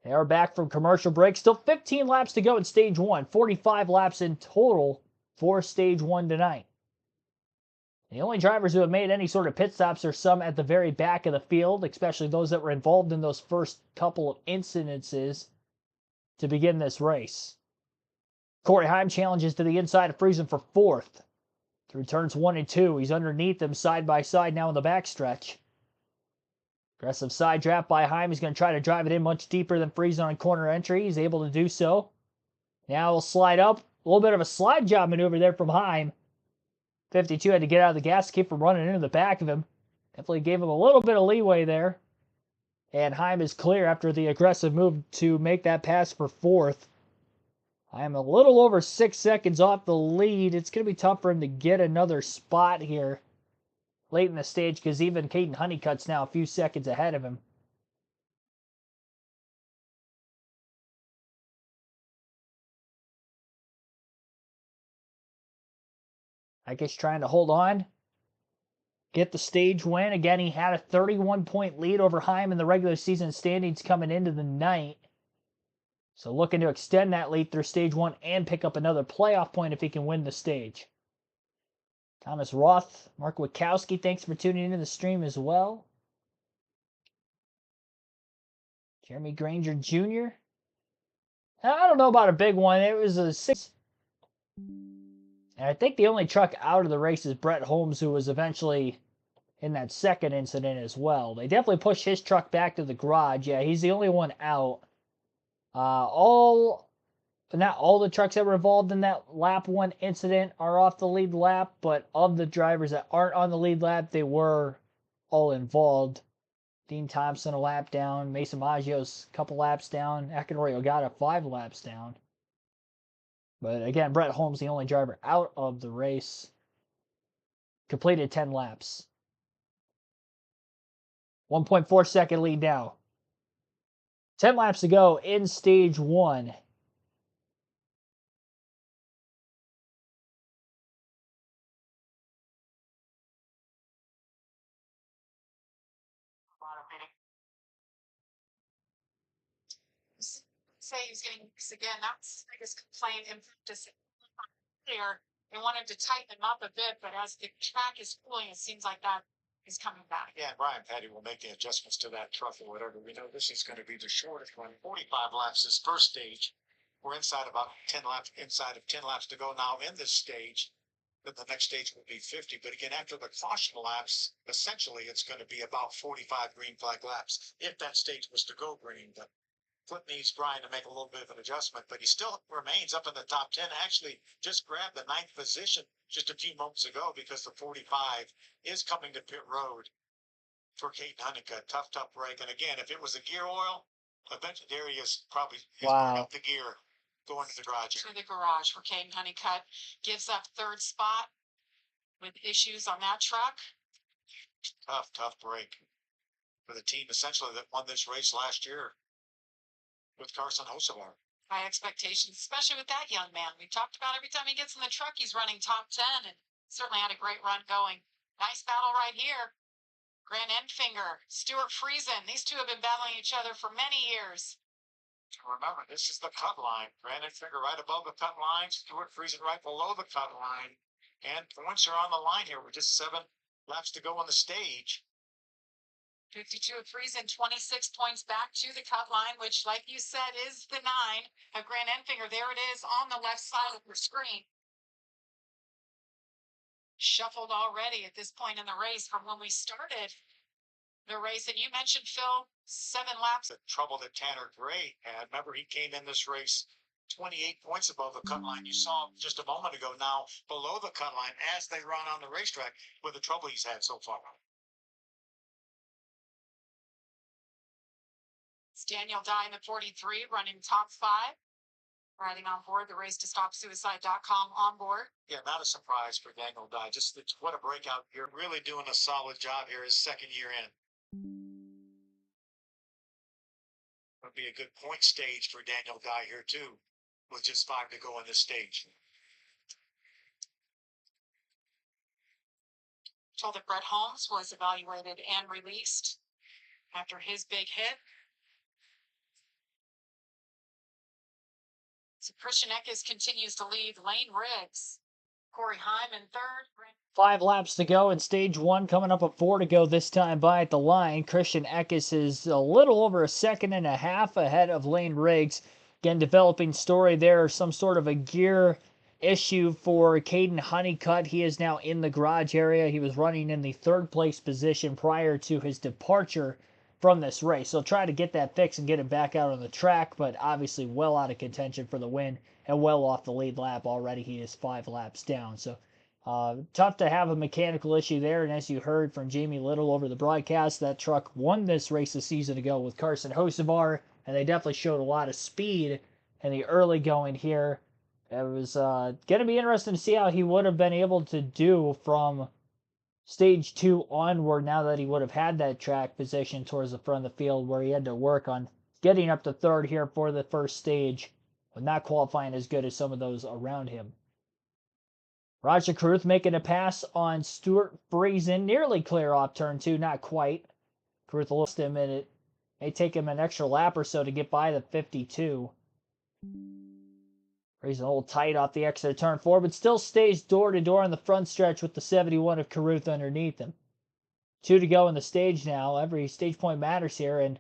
They are back from commercial break. Still 15 laps to go in stage 1. 45 laps in total for stage 1 tonight. The only drivers who have made any sort of pit stops are some at the very back of the field, especially those that were involved in those first couple of incidences to begin this race. Corey Heim challenges to the inside of Friesen for 4th. Through turns 1 and 2, he's underneath them side by side now in the backstretch. Aggressive side draft by Heim. He's going to try to drive it in much deeper than Friesen on corner entry. He's able to do so. Now he'll slide up. A little bit of a slide job maneuver there from Heim. 52 had to get out of the gas to keep from running into the back of him. Definitely gave him a little bit of leeway there. And Heim is clear after the aggressive move to make that pass for 4th. Heim a little over 6 seconds off the lead. It's going to be tough for him to get another spot here late in the stage because even Caden Honeycutt's now a few seconds ahead of him. I guess trying to hold on, get the stage win. Again, he had a 31-point lead over Heim in the regular season standings coming into the night. So looking to extend that lead through stage 1 and pick up another playoff point if he can win the stage. Thomas Roth, Mark Witkowski, thanks for tuning into the stream as well. Jeremy Granger Jr. I don't know about a big one. It was a 6. And I think the only truck out of the race is Brett Holmes, who was eventually in that second incident as well. They definitely pushed his truck back to the garage. Yeah, he's the only one out. Not all the trucks that were involved in that lap 1 incident are off the lead lap, but of the drivers that aren't on the lead lap, they were all involved. Dean Thompson a lap down, Mason Maggio's a couple laps down, Akinori Ogata 5 laps down. But again, Brett Holmes, the only driver out of the race, completed 10 laps. 1.4 second lead now. 10 laps to go in stage 1. Say he was getting weeks again. That's the biggest complaint in practice. Earlier, they wanted to tighten him up a bit, but as the track is cooling, it seems like that is coming back. Yeah, Brian Petty will make the adjustments to that truck or whatever. We know this is going to be the shortest one. 45 laps this first stage. We're inside about 10 laps, inside of 10 laps to go now in this stage. Then the next stage will be 50. But again, after the caution laps, essentially it's going to be about 45 green flag laps if that stage was to go green. But Flip needs Brian to make a little bit of an adjustment, but he still remains up in the top 10. Actually, just grabbed the 9th position just a few moments ago because the 45 is coming to pit road for Caden Honeycutt. Tough break. And again, if it was a gear oil, eventually there he is probably Wow. up the gear going to the garage. To the garage for Caden Honeycutt. Gives up 3rd spot. with issues on that truck. Tough break for the team essentially that won this race last year with Carson Hocevar. High expectations, especially with that young man. We've talked about every time he gets in the truck, he's running top 10 and certainly had a great run going. Nice battle right here. Grant Enfinger, Stuart Friesen. These two have been battling each other for many years. Remember, this is the cut line. Grant Enfinger right above the cut line. Stuart Friesen right below the cut line. And points are on the line here with just 7 laps to go on the stage. 52 of Friesen, 26 points back to the cut line, which, like you said, is the 9 of Grant Enfinger. There it is on the left side of your screen. Shuffled already at this point in the race from when we started the race. And you mentioned, Phil, 7 laps. The trouble that Tanner Gray had. Remember, he came in this race 28 points above the cut line. You saw just a moment ago now below the cut line as they run on the racetrack with the trouble he's had so far. It's Daniel Dye in the 43 running top 5. Riding on board the race-to-stop-suicide.com on board. Yeah, not a surprise for Daniel Dye. Just what a breakout year. Really doing a solid job here his second year in. Would be a good point stage for Daniel Dye here too, with just 5 to go on this stage. Told that Brett Holmes was evaluated and released after his big hit. So Christian Eckes continues to lead. Lane Riggs, Corey Heim in 3rd. 5 laps to go in stage 1, coming up at 4 to go this time by at the line. Christian Eckes is a little over a second and a half ahead of Lane Riggs. Again, developing story there, some sort of a gear issue for Caden Honeycutt. He is now in the garage area. He was running in the 3rd place position prior to his departure from this race. So try to get that fixed and get him back out on the track, but obviously well out of contention for the win and well off the lead lap already. He is 5 laps down. So tough to have a mechanical issue there. And as you heard from Jamie Little over the broadcast, that truck won this race a season ago with Carson Hocevar, and they definitely showed a lot of speed in the early going here. It was going to be interesting to see how he would have been able to do from stage 2 onward now that he would have had that track position towards the front of the field, where he had to work on getting up to 3rd here for the first stage, but not qualifying as good as some of those around him. Roger Carruth making a pass on Stuart Friesen, nearly clear off turn 2, not quite. Carruth lost him, and it may take him an extra lap or so to get by the 52. Friesen a little tight off the exit of turn 4, but still stays door-to-door on the front stretch with the 71 of Carruth underneath him. 2 to go in the stage now. Every stage point matters here, and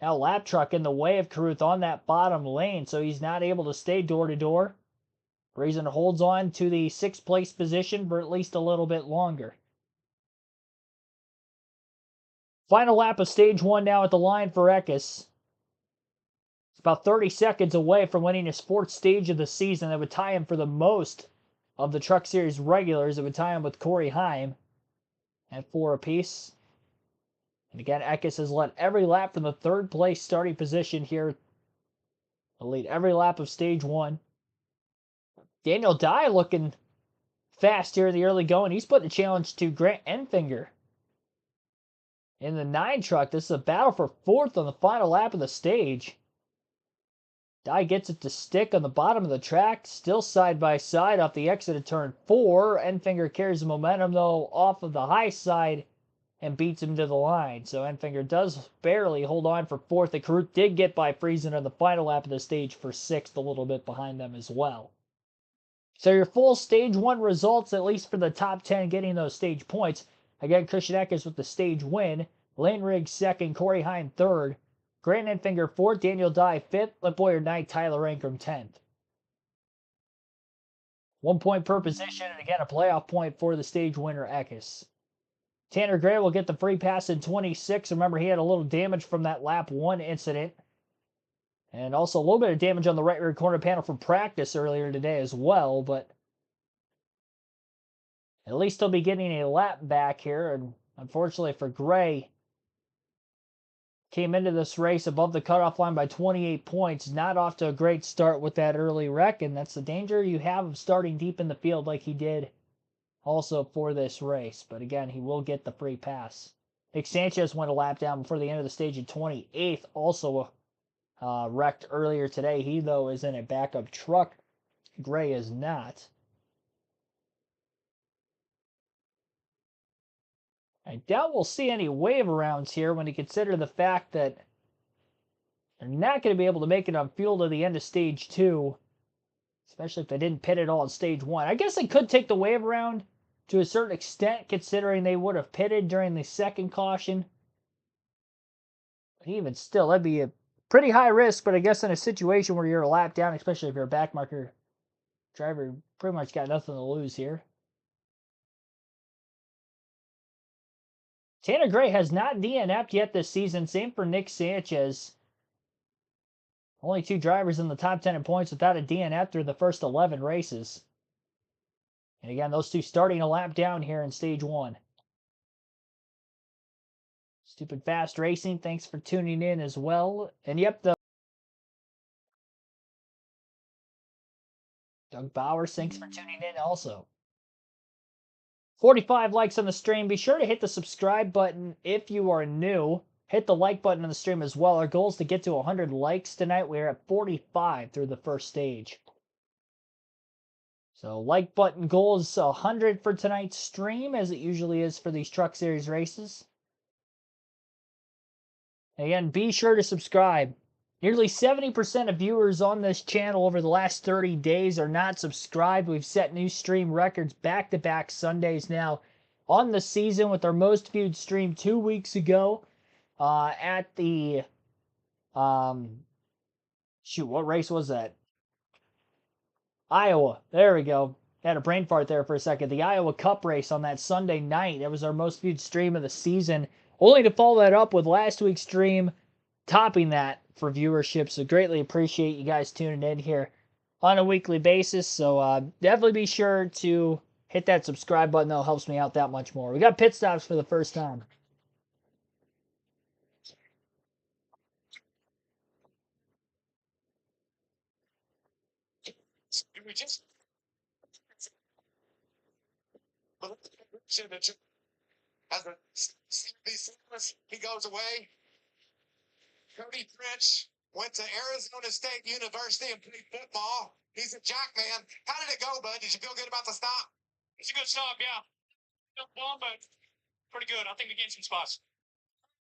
now lap truck in the way of Carruth on that bottom lane, so he's not able to stay door-to-door. Friesen holds on to the 6th place position for at least a little bit longer. Final lap of stage 1 now at the line for Eckes. It's about 30 seconds away from winning his 4th stage of the season. That would tie him for the most of the Truck Series regulars. It would tie him with Corey Heim at 4 apiece. And again, Eckes has led every lap from the 3rd place starting position here. He'll lead every lap of stage 1. Daniel Dye looking fast here in the early going. He's putting a challenge to Grant Enfinger in the 9 truck. This is a battle for 4th on the final lap of the stage. Dye gets it to stick on the bottom of the track, still side by side off the exit of turn 4. Enfinger carries the momentum, though, off of the high side and beats him to the line. So Enfinger does barely hold on for 4th. The Carruth did get by Friesen on the final lap of the stage for 6th, a little bit behind them as well. So your full stage 1 results, at least for the top 10 getting those stage points. Again, Christian Eckes with the stage win. Lane Riggs 2nd, Corey Heim 3rd. Grant Enfinger 4th, Daniel Dye 5th, Clint Boyer 9th, Tyler Ankrum 10th. 1 point per position, and again, a playoff point for the stage winner, Eckes. Tanner Gray will get the free pass in 26. Remember, he had a little damage from that lap 1 incident. And also a little bit of damage on the right rear corner panel from practice earlier today as well, but at least he'll be getting a lap back here. And unfortunately for Gray, came into this race above the cutoff line by 28 points. Not off to a great start with that early wreck, and that's the danger you have of starting deep in the field like he did also for this race. But again, he will get the free pass. Nick Sanchez went a lap down before the end of the stage in 28th. Also wrecked earlier today. He, though, is in a backup truck. Gray is not. I doubt we'll see any wave arounds here when you consider the fact that they're not going to be able to make enough fuel to the end of stage 2, especially if they didn't pit it all in stage 1. I guess they could take the wave around to a certain extent, considering they would have pitted during the second caution. But even still, that'd be a pretty high risk, but I guess in a situation where you're a lap down, especially if you're a backmarker driver, pretty much got nothing to lose here. Tanner Gray has not DNF'd yet this season. Same for Nick Sanchez. Only 2 drivers in the top 10 in points without a DNF through the first 11 races. And again, those 2 starting a lap down here in stage 1. Stupid Fast Racing, thanks for tuning in as well. And yep, Doug Bowers, thanks for tuning in also. 45 likes on the stream. Be sure to hit the subscribe button if you are new. Hit the like button on the stream as well. Our goal is to get to 100 likes tonight. We're at 45 through the first stage. So like button goal is 100 for tonight's stream, as it usually is for these Truck Series races. Again, be sure to subscribe. Nearly 70% of viewers on this channel over the last 30 days are not subscribed. We've set new stream records back-to-back Sundays now on the season, with our most viewed stream 2 weeks ago at the, shoot, what race was that? Iowa. There we go. Had a brain fart there for a second. The Iowa Cup race on that Sunday night. That was our most viewed stream of the season. Only to follow that up with last week's stream topping that for viewership. So greatly appreciate you guys tuning in here on a weekly basis. So definitely be sure to hit that subscribe button. That helps me out that much more. We got pit stops for the first time. We just as a he goes away. Cody French went to Arizona State University and played football. He's a jack man. How did it go, bud? Did you feel good about the stop? It's a good stop, yeah. No ball, but pretty good. I think we gained some spots.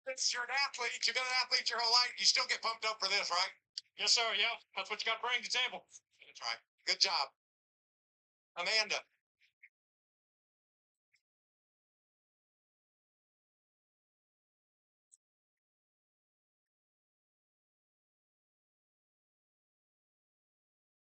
You're an athlete. You've been an athlete your whole life. You still get pumped up for this, right? Yes, sir. Yeah, that's what you got to bring to the table. That's right. Good job. Amanda.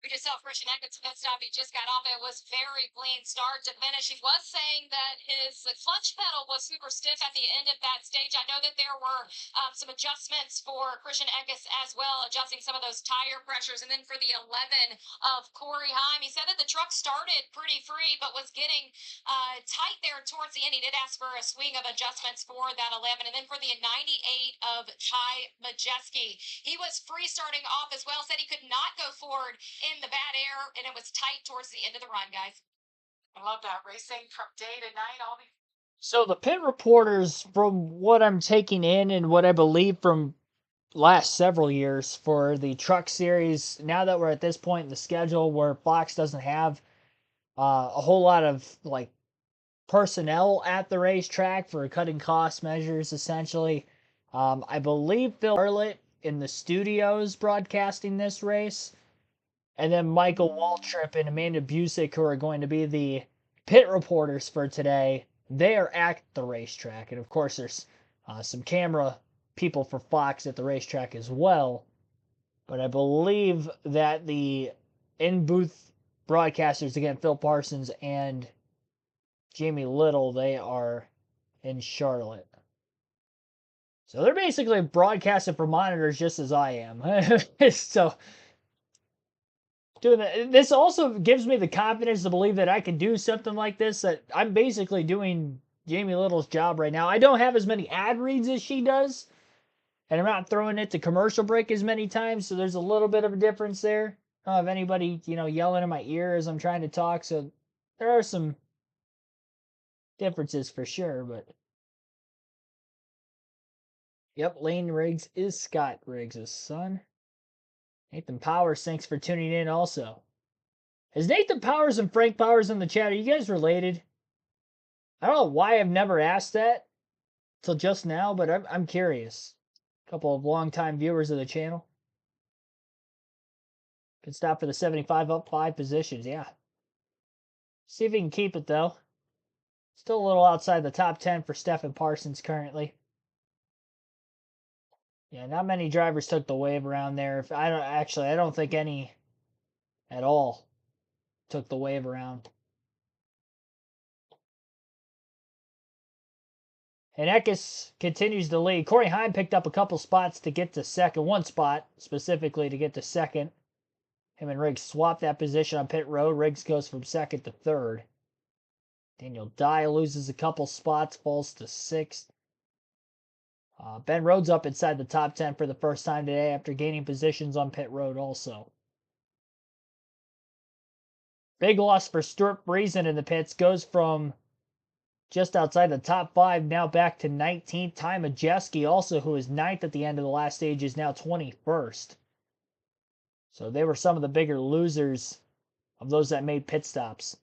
We just saw Christian Eckes pit stop. He just got off. It was very clean start to finish. He was saying that his clutch pedal was super stiff at the end of that stage. I know that there were some adjustments for Christian Eckes as well, adjusting some of those tire pressures. And then for the 11 of Corey Heim, he said that the truck started pretty free, but was getting tight there towards the end. He did ask for a swing of adjustments for that 11. And then for the 98 of Ty Majeski, he was free starting off as well, said he could not go forward in the bad air, and it was tight towards the end of the run, guys. I love that. Racing from day to night. So the pit reporters, from what I'm taking in and what I believe from last several years for the Truck Series, now that we're at this point in the schedule where Fox doesn't have a whole lot of like personnel at the racetrack for cutting cost measures, essentially, I believe Phil Bartlett in the studios broadcasting this race. And then Michael Waltrip and Amanda Busick, who are going to be the pit reporters for today, they are at the racetrack. And of course, there's some camera people for Fox at the racetrack as well. But I believe that the in-booth broadcasters, again, Phil Parsons and Jamie Little, they are in Charlotte. So they're basically broadcasting for monitors just as I am. So doing that. This also gives me the confidence to believe that I can do something like this, that I'm basically doing Jamie Little's job right now. I don't have as many ad reads as she does, and I'm not throwing it to commercial break as many times, so there's a little bit of a difference there. I don't have anybody, yelling in my ear as I'm trying to talk, so there are some differences for sure, but yep, Lane Riggs is Scott Riggs' son. Nathan Powers, thanks for tuning in also. Is Nathan Powers and Frank Powers in the chat? Are you guys related? I don't know why I've never asked that till just now, but I'm curious. A couple of longtime viewers of the channel. Good stop for the 75 up 5 positions, yeah. See if he can keep it though. Still a little outside the top 10 for Stephen Parsons currently. Yeah, not many drivers took the wave around there. If I don't think any at all took the wave around. And Eckes continues to lead. Corey Heim picked up a couple spots to get to second. One spot specifically to get to second. Him and Riggs swap that position on pit road. Riggs goes from second to third. Daniel Dye loses a couple spots, falls to sixth. Ben Rhodes up inside the top 10 for the first time today after gaining positions on pit road also. Big loss for Stuart Friesen in the pits. Goes from just outside the top 5 now back to 19th. Ty Majeski also, who is 9th at the end of the last stage, is now 21st. So they were some of the bigger losers of those that made pit stops.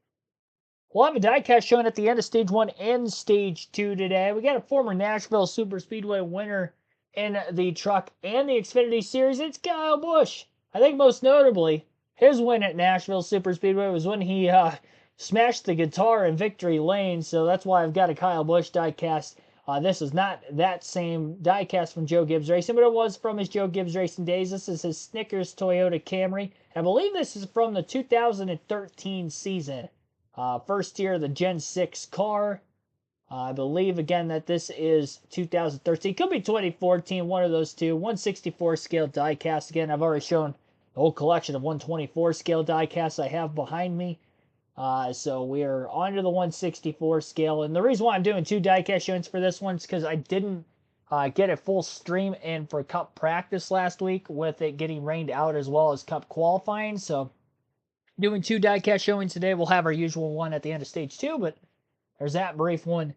We'll have a diecast showing at the end of Stage 1 and Stage 2 today. We got a former Nashville Super Speedway winner in the truck and the Xfinity Series. It's Kyle Busch. I think most notably, his win at Nashville Super Speedway was when he smashed the guitar in Victory Lane, so that's why I've got a Kyle Busch diecast. This is not that same diecast from Joe Gibbs Racing, but it was from his Joe Gibbs Racing days. This is his Snickers Toyota Camry. I believe this is from the 2013 season. First year of the Gen 6 car. I believe, again, that this is 2013. Could be 2014, one of those two. 164 scale diecast. Again, I've already shown the whole collection of 124 scale diecasts I have behind me. So we're on to the 164 scale. And the reason why I'm doing 2 diecast showings for this one is because I didn't get a full stream in for Cup practice last week with it getting rained out as well as Cup qualifying. So doing 2 diecast showings today. We'll have our usual one at the end of Stage 2, but there's that brief one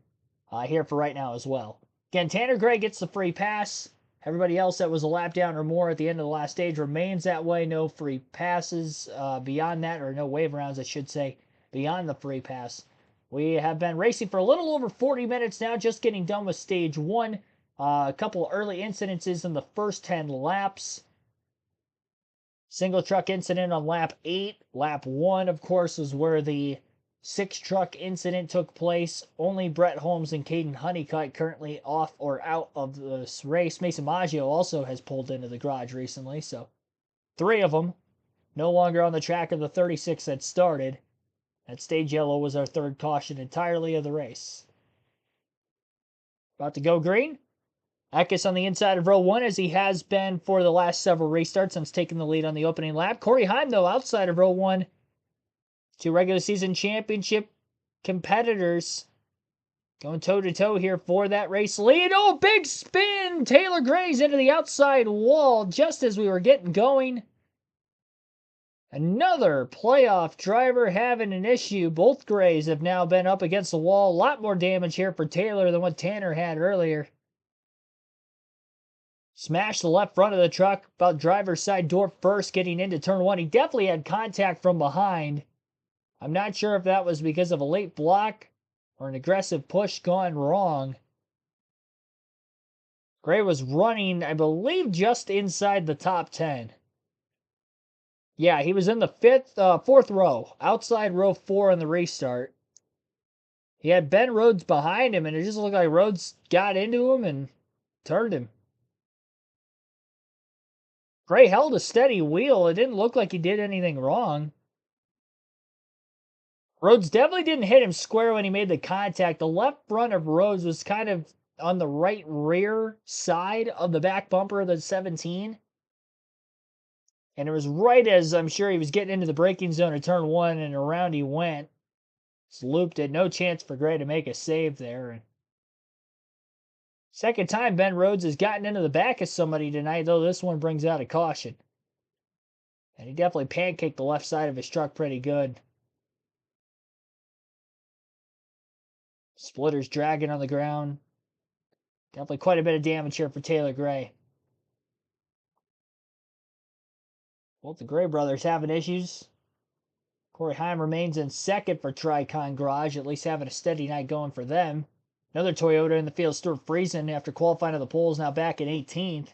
here for right now as well. Again, Tanner Gray gets the free pass. Everybody else that was a lap down or more at the end of the last stage remains that way. No free passes beyond that, or no wave rounds, I should say, beyond the free pass. We have been racing for a little over 40 minutes now, just getting done with Stage 1. A couple early incidences in the first 10 laps. Single truck incident on lap 8. Lap 1, of course, is where the 6 truck incident took place. Only Brett Holmes and Caden Honeycutt currently off or out of this race. Mason Maggio also has pulled into the garage recently, so 3 of them no longer on the track of the 36 that started. That stage yellow was our 3rd caution entirely of the race. About to go green. Eckes on the inside of row 1, as he has been for the last several restarts since taking the lead on the opening lap. Corey Heim, though, outside of row 1. 2 regular season championship competitors going toe-to-toe here for that race lead. Oh, big spin! Taylor Gray's into the outside wall just as we were getting going. Another playoff driver having an issue. Both Grays have now been up against the wall. A lot more damage here for Taylor than what Tanner had earlier. Smashed the left front of the truck, about driver's side door first, getting into turn 1. He definitely had contact from behind. I'm not sure if that was because of a late block or an aggressive push gone wrong. Gray was running, I believe, just inside the top 10. Yeah, he was in the 4th row, outside row 4 in the restart. He had Ben Rhodes behind him, and it just looked like Rhodes got into him and turned him. Gray held a steady wheel. It didn't look like he did anything wrong. Rhodes definitely didn't hit him square when he made the contact. The left front of Rhodes was kind of on the right rear side of the back bumper of the 17. And it was right as I'm sure he was getting into the braking zone of turn 1, and around he went. Just looped it. No chance for Gray to make a save there. Second time Ben Rhodes has gotten into the back of somebody tonight, though this one brings out a caution. And he definitely pancaked the left side of his truck pretty good. Splitter's dragging on the ground. Definitely quite a bit of damage here for Taylor Gray. Both the Gray brothers having issues. Corey Heim remains in second for Tricon Garage, at least having a steady night going for them. Another Toyota in the field, Stuart Friesen, after qualifying to the poles, now back in 18th.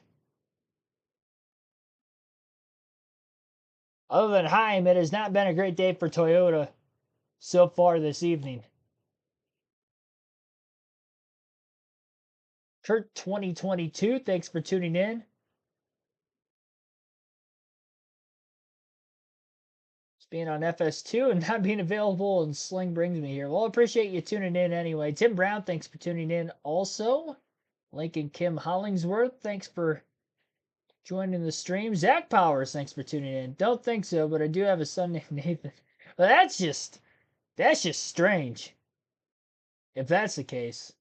Other than Heim, it has not been a great day for Toyota so far this evening. Kurt 2022, thanks for tuning in. Just being on FS2 and not being available, and Sling brings me here. Well, I appreciate you tuning in anyway. Tim Brown, thanks for tuning in also. Lincoln Kim Hollingsworth, thanks for joining the stream. Zach Powers, thanks for tuning in. Don't think so, but I do have a son named Nathan. But that's just strange. If that's the case.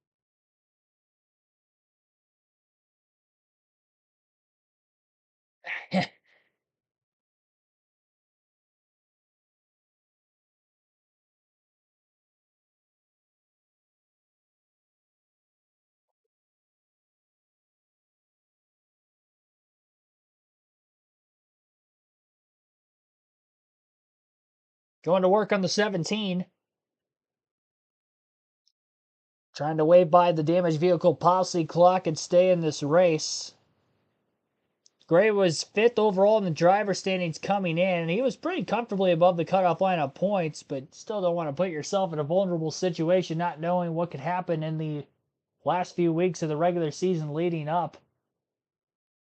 Going to work on the 17. Trying to wave by the damaged vehicle policy clock and stay in this race. Gray was 5th overall in the driver standings coming in, and he was pretty comfortably above the cutoff line of points, but still don't want to put yourself in a vulnerable situation not knowing what could happen in the last few weeks of the regular season leading up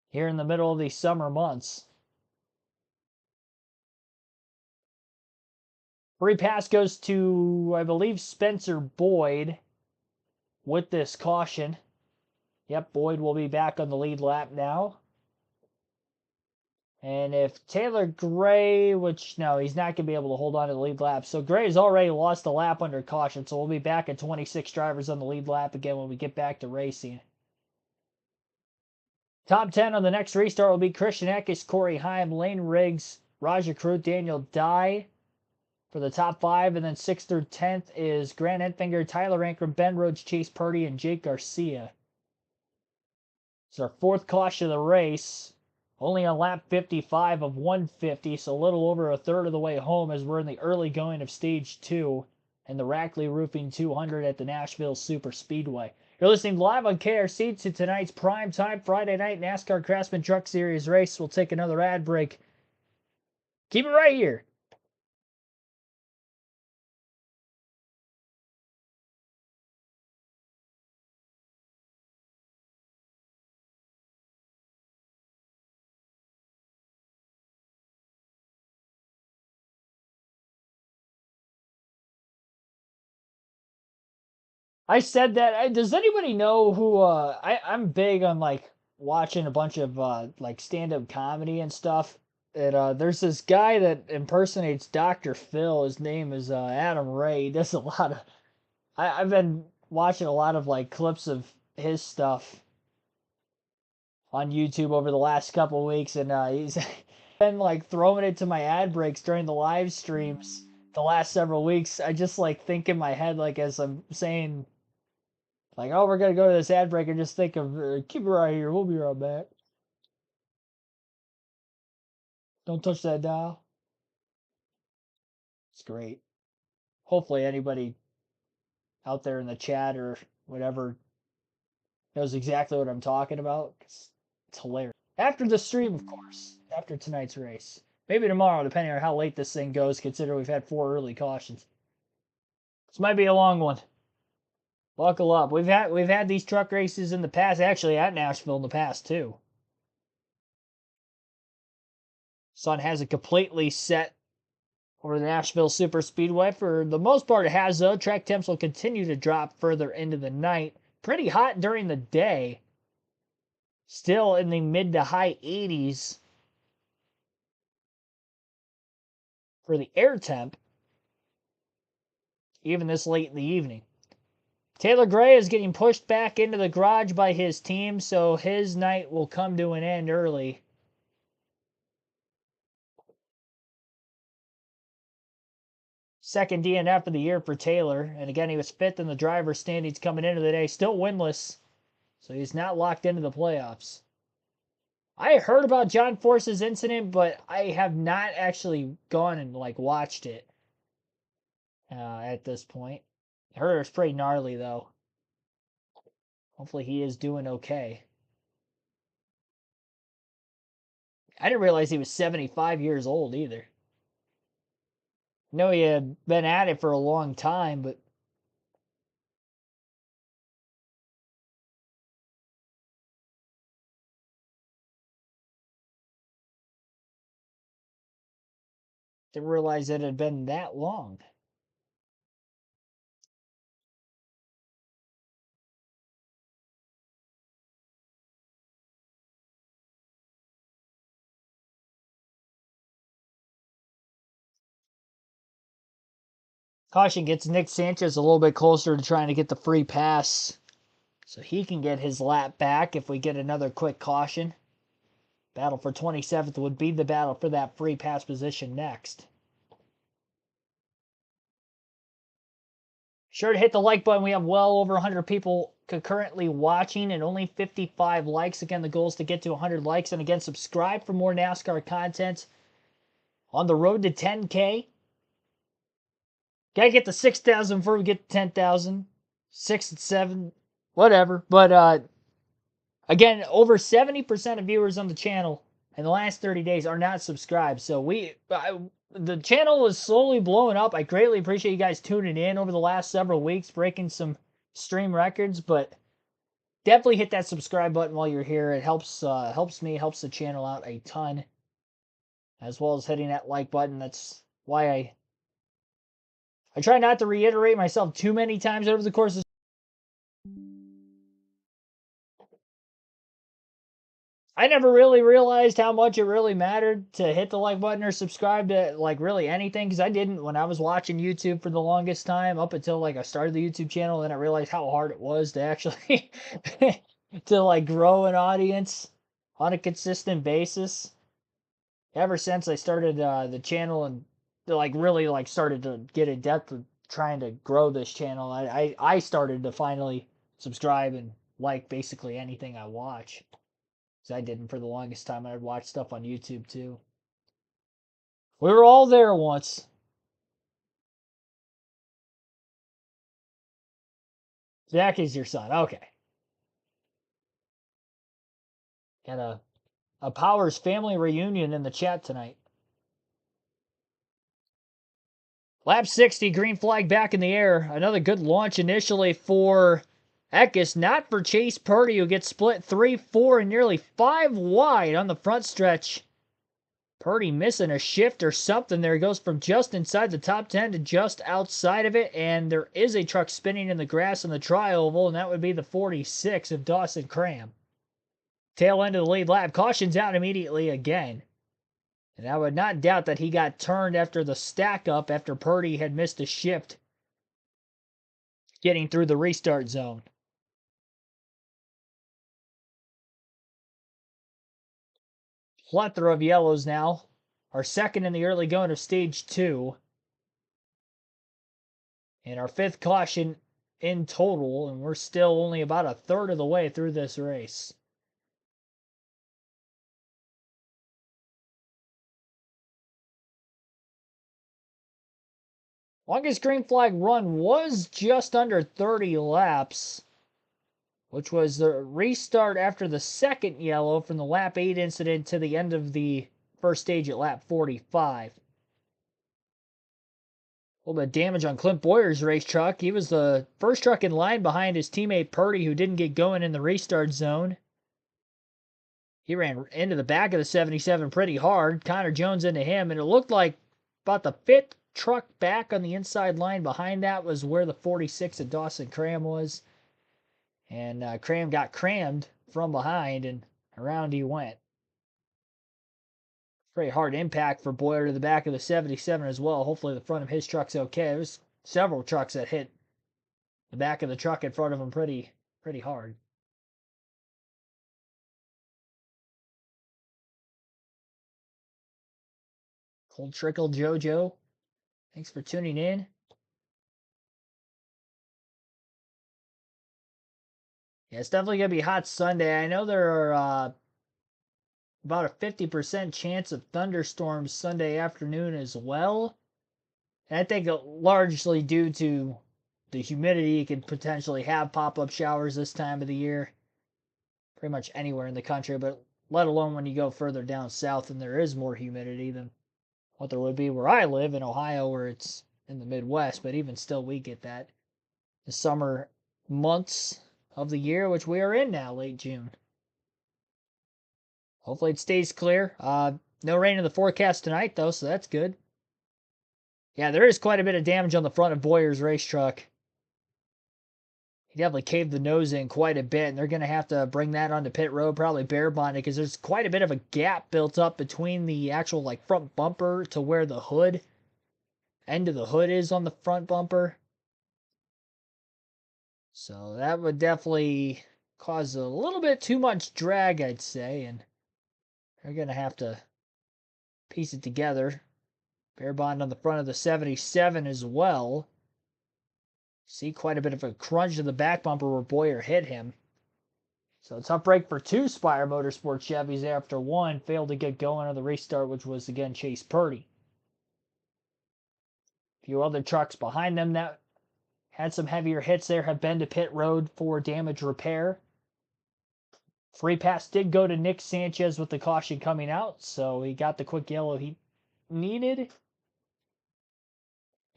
here in the middle of these summer months. Free pass goes to, I believe, Spencer Boyd with this caution. Yep, Boyd will be back on the lead lap now. And if Taylor Gray, which no, he's not going to be able to hold on to the lead lap. So Gray's already lost a lap under caution. So we'll be back at 26 drivers on the lead lap again when we get back to racing. Top 10 on the next restart will be Christian Eckes, Corey Heim, Lane Riggs, Raja Krut, Daniel Dye for the top 5. And then 6th through 10th is Grant Entfinger, Tyler Ankrum, Ben Rhodes, Chase Purdy, and Jake Garcia. It's our 4th caution of the race. Only on lap 55 of 150, so a little over a third of the way home as we're in the early going of Stage 2 and the Rackley Roofing 200 at the Nashville Super Speedway. You're listening live on KRC to tonight's prime time Friday night NASCAR Craftsman Truck Series race. We'll take another ad break. Keep it right here. I said that. Does anybody know who? I'm big on like watching a bunch of like stand-up comedy and stuff. And there's this guy that impersonates Dr. Phil. His name is Adam Ray. He does a lot of. I've been watching a lot of like clips of his stuff on YouTube over the last couple weeks, and he's been like throwing it to my ad breaks during the live streams the last several weeks. I just like think in my head like as I'm saying. Like, oh, we're going to go to this ad break and just think of, keep it right here. We'll be right back. Don't touch that dial. It's great. Hopefully anybody out there in the chat or whatever knows exactly what I'm talking about. It's hilarious. After the stream, of course. After tonight's race. Maybe tomorrow, depending on how late this thing goes, considering we've had 4 early cautions. This might be a long one. Buckle up. We've had these truck races in the past, actually at Nashville in the past too. Sun hasn't completely set over the Nashville Super Speedway. For the most part, it has, though. Track temps will continue to drop further into the night. Pretty hot during the day. Still in the mid to high 80s for the air temp, even this late in the evening. Taylor Gray is getting pushed back into the garage by his team, so his night will come to an end early. Second DNF of the year for Taylor. And again, he was 5th in the driver's standings coming into the day. Still winless. So he's not locked into the playoffs. I heard about John Force's incident, but I have not actually gone and watched it at this point. I heard it's pretty gnarly though. Hopefully he is doing okay. I didn't realize he was 75 years old either. I know he had been at it for a long time, but didn't realize it had been that long. Caution gets Nick Sanchez a little bit closer to trying to get the free pass so he can get his lap back if we get another quick caution. Battle for 27th would be the battle for that free pass position next. Sure to hit the like button. We have well over 100 people concurrently watching and only 55 likes. Again, the goal is to get to 100 likes. And again, subscribe for more NASCAR content. On the road to 10K. Gotta get to 6,000 before we get to 10,000. 6 and 7, whatever. But again, over 70% of viewers on the channel in the last 30 days are not subscribed. So the channel is slowly blowing up. I greatly appreciate you guys tuning in over the last several weeks, breaking some stream records. But definitely hit that subscribe button while you're here. It helps me, helps the channel out a ton. As well as hitting that like button. That's why I try not to reiterate myself too many times over the course of I never really realized how much it really mattered to hit the like button or subscribe to really anything, because I didn't when I was watching YouTube for the longest time up until I started the YouTube channel. Then I realized how hard it was to actually to grow an audience on a consistent basis. Ever since I started the channel and really started to get in depth with trying to grow this channel, I started to finally subscribe and like basically anything I watch. I didn't for the longest time. I'd watch stuff on YouTube too. We were all there once. Zach is your son. Okay. Got a Powers family reunion in the chat tonight. Lap 60, green flag back in the air. Another good launch initially for Eckes, not for Chase Purdy, who gets split 3, 4, and nearly 5 wide on the front stretch. Purdy missing a shift or something there. He goes from just inside the top 10 to just outside of it, and there is a truck spinning in the grass in the tri-oval, and that would be the 46 of Dawson Cram. Tail end of the lead lap. Cautions out immediately again. And I would not doubt that he got turned after the stack up after Purdy had missed a shift getting through the restart zone. Plethora of yellows now. Our second in the early going of stage 2. And our 5th caution in total, and we're still only about a third of the way through this race. Longest green flag run was just under 30 laps, which was the restart after the second yellow from the lap 8 incident to the end of the first stage at lap 45. A little bit of damage on Clint Boyer's race truck. He was the first truck in line behind his teammate Purdy, who didn't get going in the restart zone. He ran into the back of the 77 pretty hard. Connor Jones into him, and it looked like about the 5th truck back on the inside line behind that was where the 46 of Dawson Cram was. And Cram got crammed from behind, and around he went. Very hard impact for Boyer to the back of the 77 as well. Hopefully the front of his truck's okay. There's several trucks that hit the back of the truck in front of him pretty hard. Cold Trickle JoJo Thanks for tuning in. Yeah, it's definitely going to be hot Sunday. I know there are about a 50% chance of thunderstorms Sunday afternoon as well. And I think largely due to the humidity, you could potentially have pop-up showers this time of the year. Pretty much anywhere in the country, but let alone when you go further down south and there is more humidity than what there would be where I live in Ohio, where it's in the Midwest. But even still, we get that. The summer months of the year, which we are in now, late June. Hopefully it stays clear. No rain in the forecast tonight, though, so that's good. Yeah, there is quite a bit of damage on the front of Boyer's race truck. He definitely caved the nose in quite a bit, and they're going to have to bring that onto pit road, probably bare bond it, because there's quite a bit of a gap built up between the actual like front bumper to where the hood, end of the hood is on the front bumper. So that would definitely cause a little bit too much drag, I'd say, and they're going to have to piece it together. Bare bond on the front of the 77 as well. See quite a bit of a crunch to the back bumper where Boyer hit him. So tough break for two Spire Motorsports Chevys after one failed to get going on the restart, which was again Chase Purdy. A few other trucks behind them that had some heavier hits there have been to pit road for damage repair. Free pass did go to Nick Sanchez with the caution coming out, so he got the quick yellow he needed.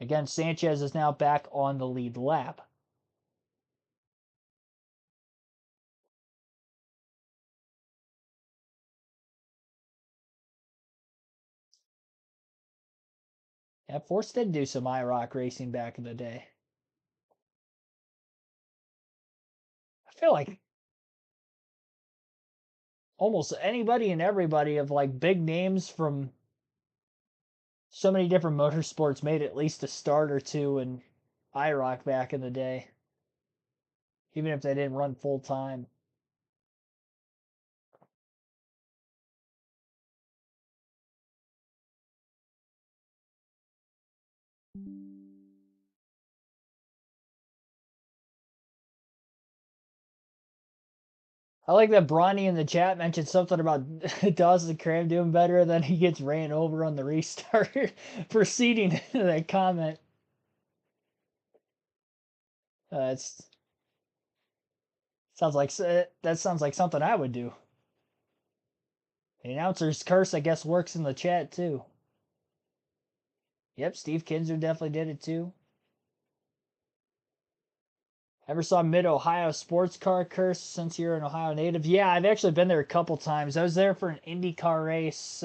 Again, Sanchez is now back on the lead lap. Yeah, Force did do some IROC racing back in the day. I feel like almost anybody and everybody of like big names from so many different motorsports made at least a start or two in IROC back in the day, even if they didn't run full time. I like that Bronny in the chat mentioned something about Dawson Cram doing better, and then he gets ran over on the restart, proceeding that comment. It's that sounds like something I would do. The announcer's curse, I guess, works in the chat too. Yep, Steve Kinzer definitely did it too. Ever saw Mid-Ohio Sports Car Curse since you're an Ohio native? Yeah, I've actually been there a couple times. I was there for an IndyCar race,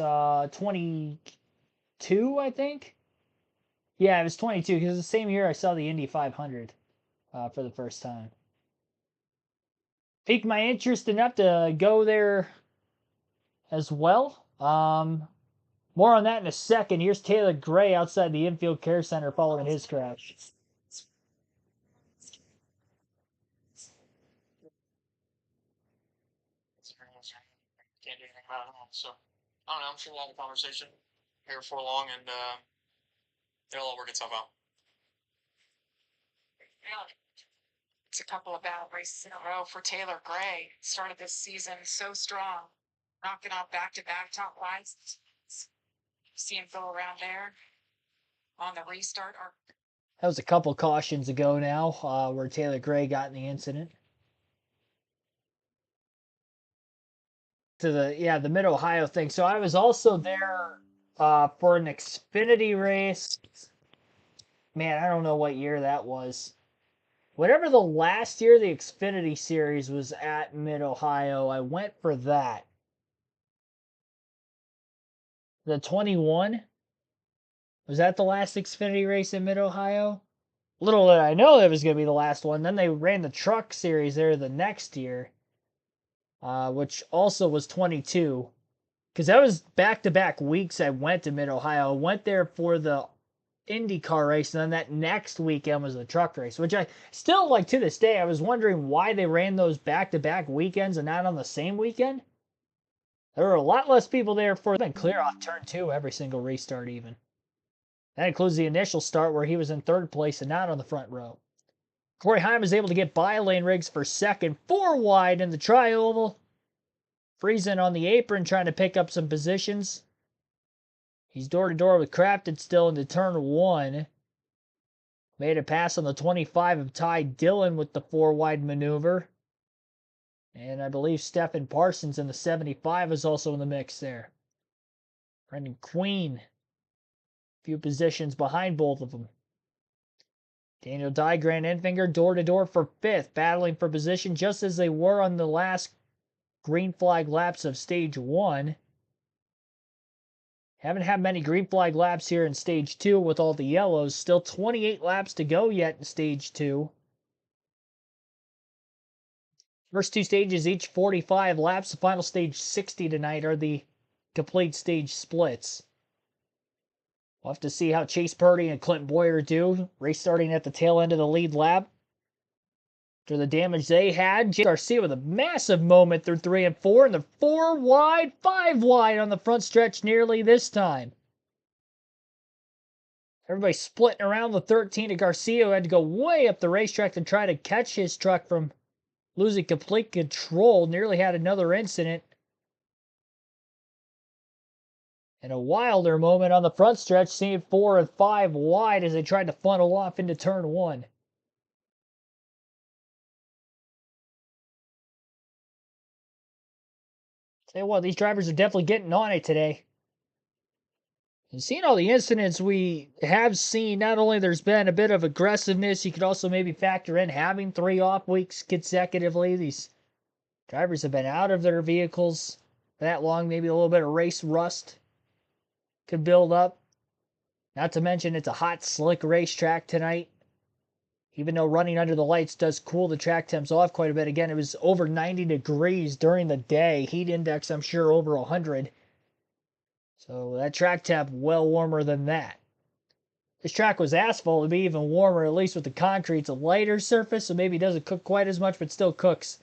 22, I think. Yeah, it was 22 because the same year I saw the Indy 500 for the first time. Piqued my interest enough to go there as well. More on that in a second. Here's Taylor Gray outside the infield care center following his crash. Can't do anything about it. So I don't know. I'm sure we'll have a conversation here before long, and it'll all work itself out. It's a couple of bad races in a row for Taylor Gray. Started this season so strong, knocking out back-to-back top fives. See him go around there on the restart. That was a couple cautions ago now, where Taylor Gray got in the incident. To the Mid-Ohio thing. So I was also there for an Xfinity race. Man, I don't know what year that was. Whatever the last year the Xfinity Series was at Mid-Ohio, I went for that. The 21? Was that the last Xfinity race in Mid-Ohio? Little did I know it was going to be the last one. Then they ran the Truck Series there the next year, which also was 22. Because that was back-to-back weeks I went to Mid-Ohio. I went there for the IndyCar race, and then that next weekend was the truck race, which I still, like, to this day, I was wondering why they ran those back-to-back weekends and not on the same weekend. There were a lot less people there for than clear off turn 2 every single restart even. That includes the initial start where he was in third place and not on the front row. Corey Heim is able to get by Lane Riggs for second. 4 wide in the tri-oval. Friesen on the apron trying to pick up some positions. He's door-to-door with Craftsman still into turn 1. Made a pass on the 25 of Ty Dillon with the 4 wide maneuver. And I believe Stephen Parsons in the 75 is also in the mix there. Brendan Queen, a few positions behind both of them. Daniel Dye, Grant Enfinger, door-to-door for 5th, battling for position just as they were on the last green flag laps of Stage 1. Haven't had many green flag laps here in Stage 2 with all the yellows. Still 28 laps to go yet in Stage 2. First 2 stages, each 45 laps. The final stage, 60 tonight, are the complete stage splits. We'll have to see how Chase Purdy and Clinton Boyer do. Race starting at the tail end of the lead lap. After the damage they had, Jake Garcia with a massive moment through 3 and 4, and they're 4 wide, 5 wide on the front stretch nearly this time. Everybody splitting around the 13 of Garcia, who had to go way up the racetrack to try to catch his truck from losing complete control. Nearly had another incident. And a wilder moment on the front stretch, seeing 4 and 5 wide as they tried to funnel off into turn 1. Tell you what, these drivers are definitely getting on it today. And seeing all the incidents we have seen, not only there's been a bit of aggressiveness, you could also maybe factor in having 3 off weeks consecutively. These drivers have been out of their vehicles that long, maybe a little bit of race rust could build up. Not to mention it's a hot, slick racetrack tonight. Even though running under the lights does cool the track temps off quite a bit. Again, it was over 90 degrees during the day. Heat index, I'm sure, over 100. So that track temp, well warmer than that. This track was asphalt, it'd be even warmer, at least with the concrete. It's a lighter surface, so maybe it doesn't cook quite as much, but still cooks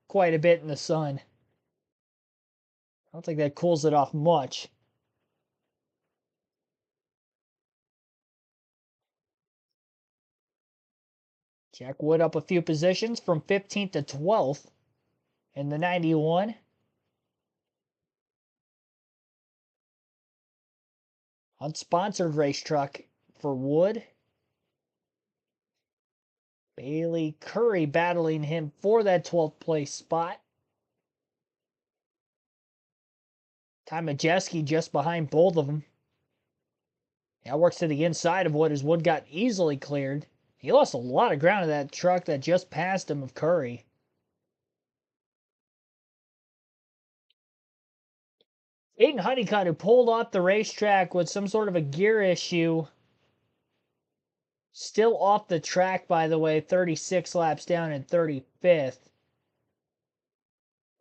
quite a bit in the sun. I don't think that cools it off much. Jack Wood up a few positions from 15th to 12th in the 91. Unsponsored race truck for Wood. Bailey Curry battling him for that 12th place spot. Ty Majeski just behind both of them. Now works to the inside of Wood as Wood got easily cleared. He lost a lot of ground in that truck that just passed him of Curry. Aiden Honeycutt, who pulled off the racetrack with some sort of a gear issue. Still off the track, by the way, 36 laps down in 35th.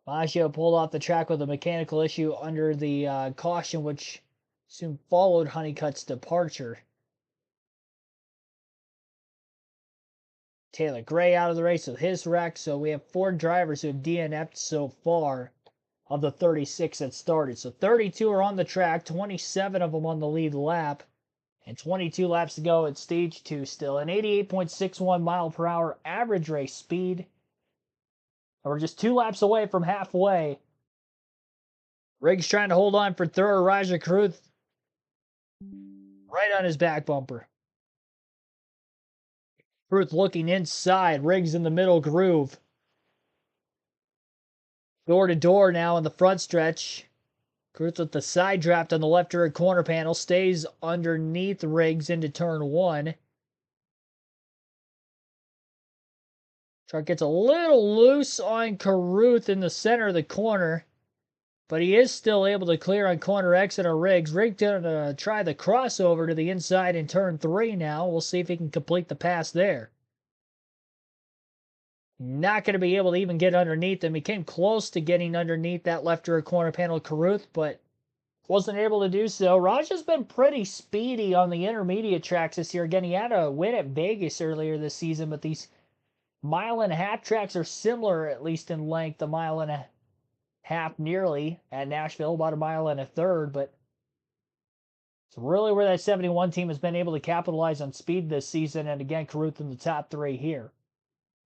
Maggio pulled off the track with a mechanical issue under the caution, which soon followed Honeycutt's departure. Taylor Gray out of the race with his wreck, so we have 4 drivers who have DNF'd so far of the 36 that started. So 32 are on the track, 27 of them on the lead lap, and 22 laps to go at Stage 2 still. An 88.61 mile per hour average race speed. And we're just 2 laps away from halfway. Riggs trying to hold on for third. Raja Kruth right on his back bumper. Kruth looking inside. Riggs in the middle groove. Door to door now in the front stretch. Kruth with the side draft on the left rear corner panel. Stays underneath Riggs into turn 1. Truck gets a little loose on Carruth in the center of the corner, but he is still able to clear on corner exit of Riggs. Riggs going to try the crossover to the inside in turn 3 now. We'll see if he can complete the pass there. Not going to be able to even get underneath him. He came close to getting underneath that left rear corner panel of Carruth, but wasn't able to do so. Raja's been pretty speedy on the intermediate tracks this year. Again, he had a win at Vegas earlier this season, but these 1.5 mile tracks are similar, at least in length, 1.5 miles nearly at Nashville, about 1.33 miles, but It's really where that 71 team has been able to capitalize on speed this season, and again, Carruth in the top 3 here.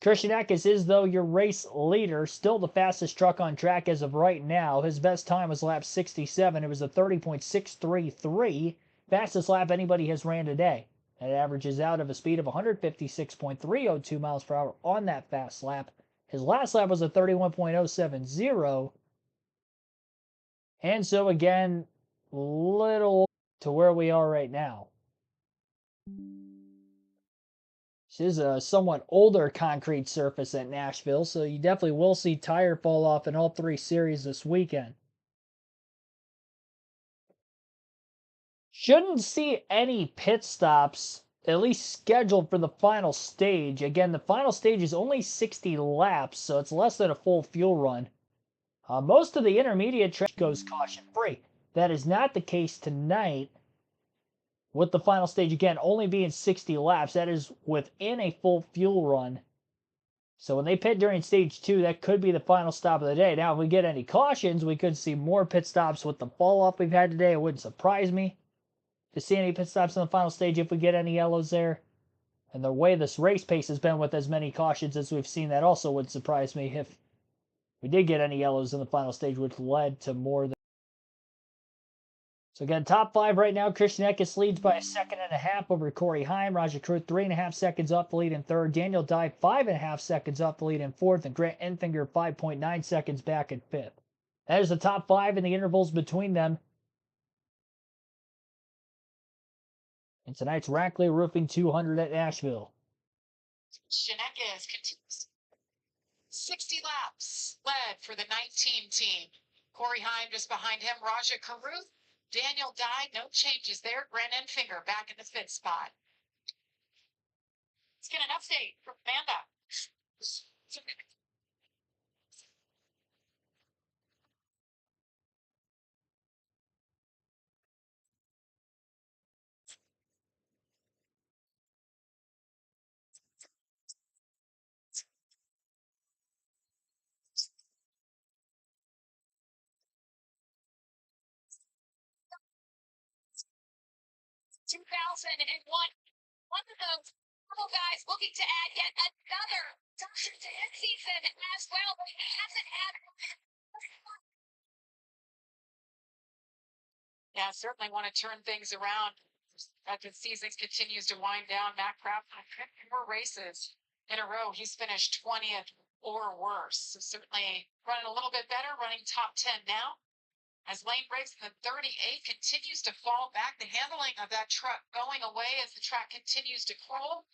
Christian Eckes is, though, your race leader, still the fastest truck on track as of right now. His best time was lap 67. It was a 30.633, fastest lap anybody has ran today. And it averages out of a speed of 156.302 miles per hour on that fast lap. His last lap was a 31.070. And so, again, little to where we are right now. This is a somewhat older concrete surface at Nashville, so you definitely will see tire fall off in all 3 series this weekend. Shouldn't see any pit stops, at least scheduled for the final stage. Again, the final stage is only 60 laps, so it's less than a full fuel run. Most of the intermediate track goes caution-free. That is not the case tonight, with the final stage, again, only being 60 laps. That is within a full fuel run. So when they pit during stage 2, that could be the final stop of the day. Now, if we get any cautions, we could see more pit stops with the fall off we've had today. It wouldn't surprise me to see any pit stops in the final stage if we get any yellows there. And the way this race pace has been with as many cautions as we've seen, that also would surprise me if we did get any yellows in the final stage, which led to more than. So again, top 5 right now. Christian Eckes leads by 1.5 seconds over Corey Heim. Roger Carruth 3.5 seconds off the lead in third. Daniel Dye 5.5 seconds off the lead in fourth. And Grant Enfinger 5.9 seconds back in fifth. That is the top 5 and the intervals between them in tonight's Rackley Roofing 200 at Nashville. Shinekis continues 60 laps led for the 19 team. Corey Heim just behind him. Raja Carruth. Daniel Dye, no changes there. Grant Enfinger back in the 5th spot. Let's get an update from Amanda. 2001. One of those little guys looking to add yet another touchdown to his season as well, but he hasn't had. Yeah, certainly want to turn things around as the season continues to wind down. Matt Craftsman, 4 races in a row. He's finished 20th or worse. So certainly running a little bit better, running top 10 now. As Lane Briggs in the 38 continues to fall back, the handling of that truck going away as the track continues to crawl,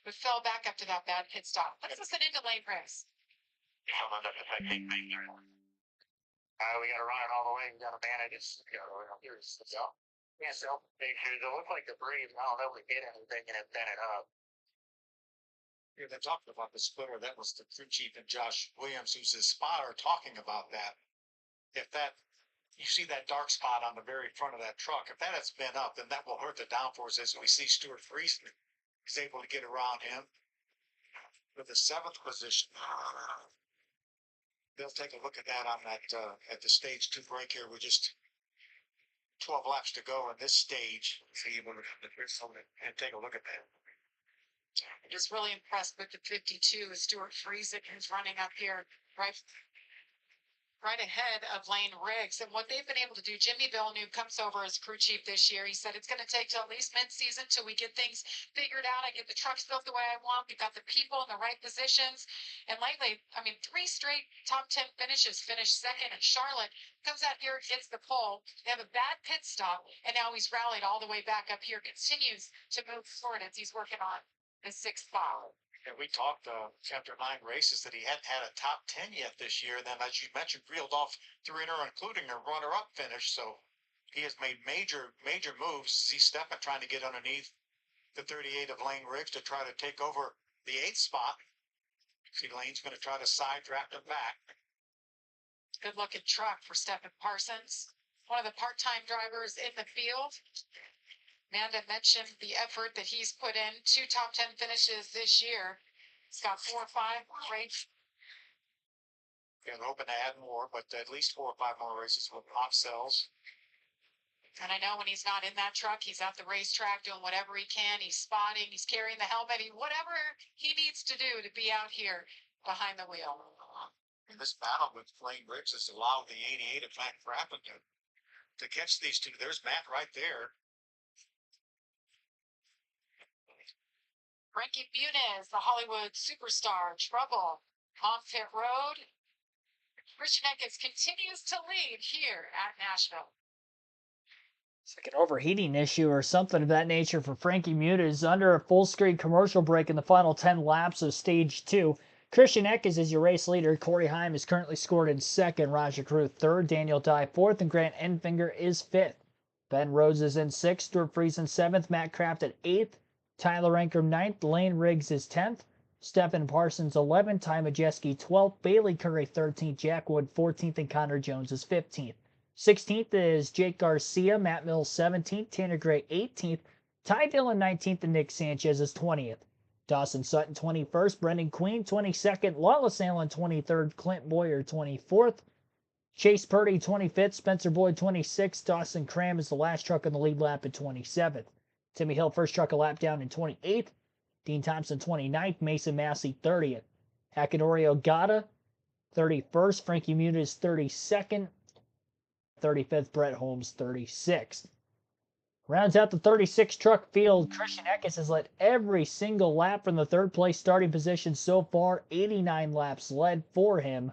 but fell back up to that bad pit stop. Let's listen into Lane Briggs. We got to run it all the way. We got to manage it. Here's the job. Yeah, so pictures. It looked like debris. I don't know if we hit anything and it bent it up. Yeah, they talked about the splitter. That was the crew chief and Josh Williams, who's his spotter, talking about that. If that, you see that dark spot on the very front of that truck, if that has been up, then that will hurt the downforce as we see Stuart Friesen is able to get around him with the 7th position. They'll take a look at that on that at the stage 2 break here. We're just 12 laps to go in this stage. So you want to take a look at that. I'm just really impressed with the 52, Stuart Friesen, who's running up here right ahead of Lane Riggs. And what they've been able to do, Jimmy Villeneuve comes over as crew chief this year. He said it's going to take till at least mid-season till we get things figured out. I get the trucks built the way I want. We've got the people in the right positions. And lately, 3 straight top 10 finishes. Finished second in Charlotte. Comes out here, gets the pole. They have a bad pit stop, and now he's rallied all the way back up here. Continues to move forward as he's working on the 6th spot. And we talked after 9 races that he hadn't had a top 10 yet this year. And then, as you mentioned, reeled off 3 in a row, including a runner-up finish. So he has made major moves. He's stepping, trying to get underneath the 38 of Lane Riggs to try to take over the 8th spot. See, Lane's going to try to side draft him back. Good looking truck for Stephen Parsons, one of the part-time drivers in the field. Amanda mentioned the effort that he's put in. 2 top 10 finishes this year. He's got 4 or 5 races. And hoping to add more, but at least 4 or 5 more races with hot cells. And I know when he's not in that truck, he's at the racetrack doing whatever he can. He's spotting, he's carrying the helmet, whatever he needs to do to be out here behind the wheel. And this battle with Flame Briggs has allowed the 88 of Matt Crappen to catch these two. There's Matt right there. Frankie Muniz, the Hollywood superstar, trouble on pit road. Christian Eckes continues to lead here at Nashville. It's like an overheating issue or something of that nature for Frankie Muniz. Under a full-screen commercial break in the final 10 laps of Stage 2. Christian Eckes is your race leader. Corey Heim is currently scored in second. Roger Crew third. Daniel Dye fourth. And Grant Enfinger is fifth. Ben Rhodes is in sixth. Stuart Friesen seventh. Matt Craft at eighth. Tyler Anker ninth. Lane Riggs is 10th. Stephen Parsons 11th. Ty Majeski 12th. Bailey Curry 13th. Jack Wood 14th. And Connor Jones is 15th. 16th is Jake Garcia. Matt Mills 17th. Tanner Gray 18th. Ty Dillon 19th. And Nick Sanchez is 20th. Dawson Sutton 21st. Brendan Queen 22nd. Lawless Allen 23rd. Clint Boyer 24th. Chase Purdy 25th. Spencer Boyd 26th. Dawson Cram is the last truck on the lead lap at 27th. Timmy Hill first truck a lap down in 28th. Dean Thompson 29th. Mason Massey 30th. Akinori Ogata 31st. Frankie Muniz 32nd. 35th. Brett Holmes 36th. Rounds out the 36 truck field. Christian Eckes has led every single lap from the third place starting position so far. 89 laps led for him.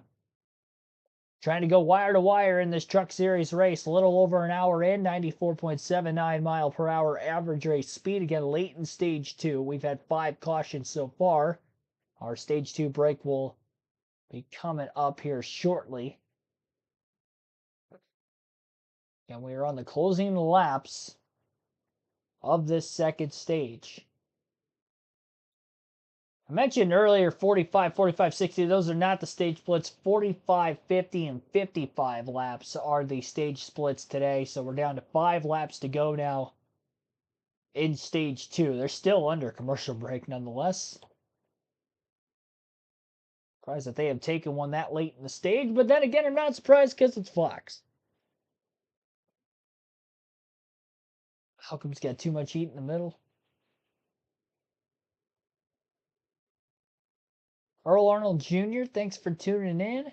Trying to go wire to wire in this Truck Series race. A little over an hour in. 94.79 mile per hour average race speed. Again, late in Stage 2. We've had 5 cautions so far. Our Stage 2 break will be coming up here shortly. And we are on the closing laps of this second stage. I mentioned earlier 45, 45, 60. Those are not the stage splits. 45, 50, and 55 laps are the stage splits today. So we're down to 5 laps to go now in Stage 2. They're still under commercial break nonetheless. Surprised that they have taken one that late in the stage. But then again, I'm not surprised because it's Fox. Malcolm's got too much heat in the middle. Earl Arnold Jr., thanks for tuning in.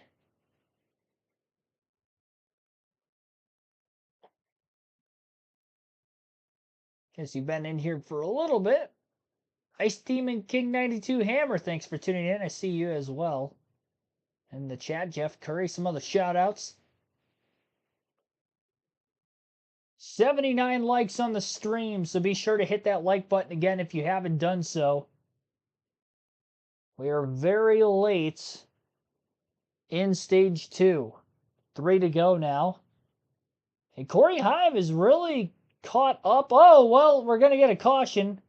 Guess you've been in here for a little bit. Ice Demon King 92 Hammer, thanks for tuning in. I see you as well. In the chat, Jeff Curry, some other shout outs. 79 likes on the stream, so be sure to hit that like button again if you haven't done so. We are very late in Stage 2. 3 to go now. And Corey Hive is really caught up. Oh, well, we're going to get a caution.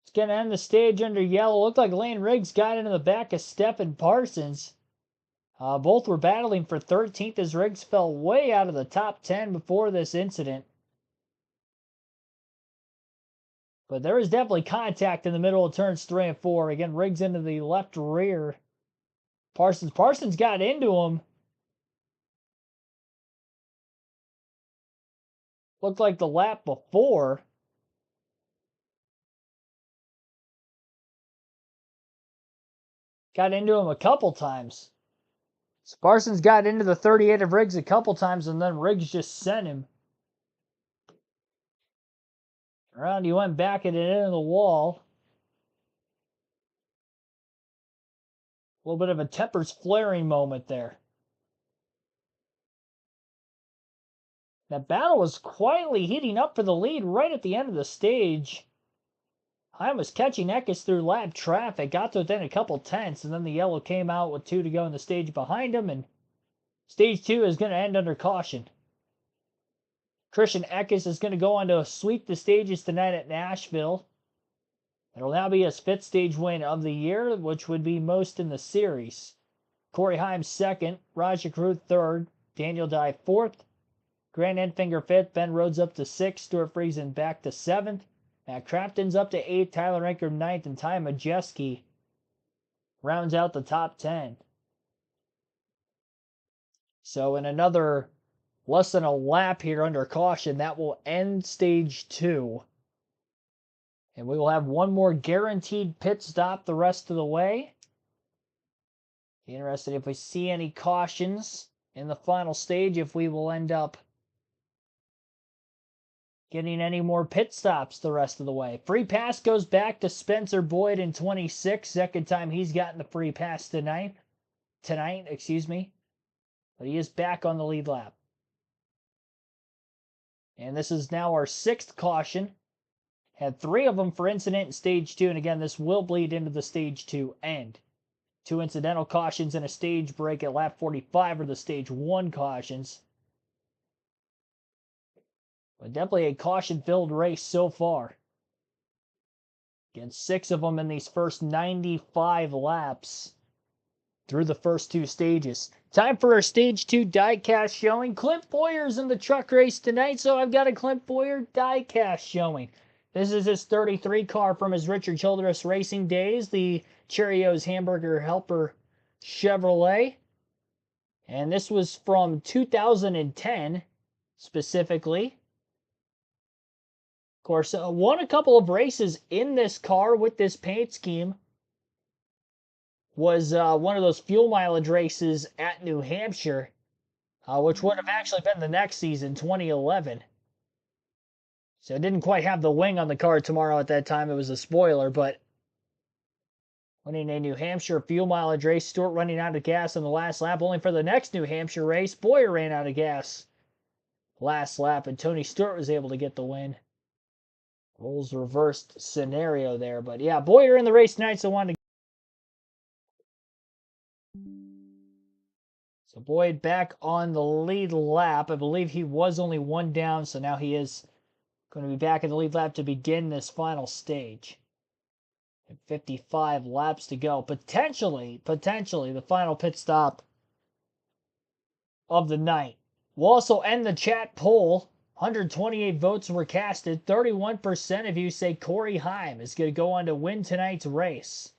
It's going to end the stage under yellow. Looked like Lane Riggs got into the back of Stephen Parsons. Both were battling for 13th as Riggs fell way out of the top 10 before this incident. But there is definitely contact in the middle of turns 3 and 4. Again, Riggs into the left rear. Parsons got into him. Looked like the lap before. Got into him a couple times. So Parsons got into the 38 of Riggs a couple times, and then Riggs just sent him. Around he went back at it into the wall. A little bit of a tempers flaring moment there. That battle was quietly heating up for the lead right at the end of the stage. I was catching Eckes through lap traffic, got to within a couple tenths, and then the yellow came out with 2 to go in the stage behind him, and Stage 2 is going to end under caution. Christian Eckes is going to go on to sweep the stages tonight at Nashville. It'll now be his 5th stage win of the year, which would be most in the series. Corey Heim 2nd, Roger Crew 3rd, Daniel Dye 4th, Grant Enfinger 5th, Ben Rhodes up to 6th, Stuart Friesen back to 7th, Matt Crafton's up to 8th, Tyler Anker 9th, and Ty Majeski rounds out the top 10. So in another less than a lap here under caution. That will end stage 2. And we will have one more guaranteed pit stop the rest of the way. Interested if we see any cautions in the final stage, if we will end up getting any more pit stops the rest of the way. Free pass goes back to Spencer Boyd in 26. Second time he's gotten the free pass tonight. Excuse me. But he is back on the lead lap. And this is now our 6th caution. Had 3 of them for incident in stage 2. And again, this will bleed into the stage 2 end. 2 incidental cautions and a stage break at lap 45 are the stage 1 cautions. But definitely a caution-filled race so far. Again, 6 of them in these first 95 laps through the first 2 stages. Time for our stage 2 diecast showing. Clint Boyer's in the truck race tonight, so I've got a Clint Boyer diecast showing. This is his 33 car from his Richard Childress racing days, the Cheerios Hamburger Helper Chevrolet. And this was from 2010 specifically. Of course, won a couple of races in this car with this paint scheme. Was one of those fuel mileage races at New Hampshire, which would have actually been the next season, 2011. So it didn't quite have the wing on the car tomorrow at that time. It was a spoiler, but winning a New Hampshire fuel mileage race, Stewart running out of gas on the last lap, only for the next New Hampshire race, Boyer ran out of gas last lap, and Tony Stewart was able to get the win. Roles reversed scenario there, but yeah, Boyer in the race tonight, so wanted to. So Boyd back on the lead lap. I believe he was only 1 down, so now he is going to be back in the lead lap to begin this final stage. And 55 laps to go. Potentially the final pit stop of the night. We'll also end the chat poll. 128 votes were casted. 31% of you say Corey Heim is going to go on to win tonight's race.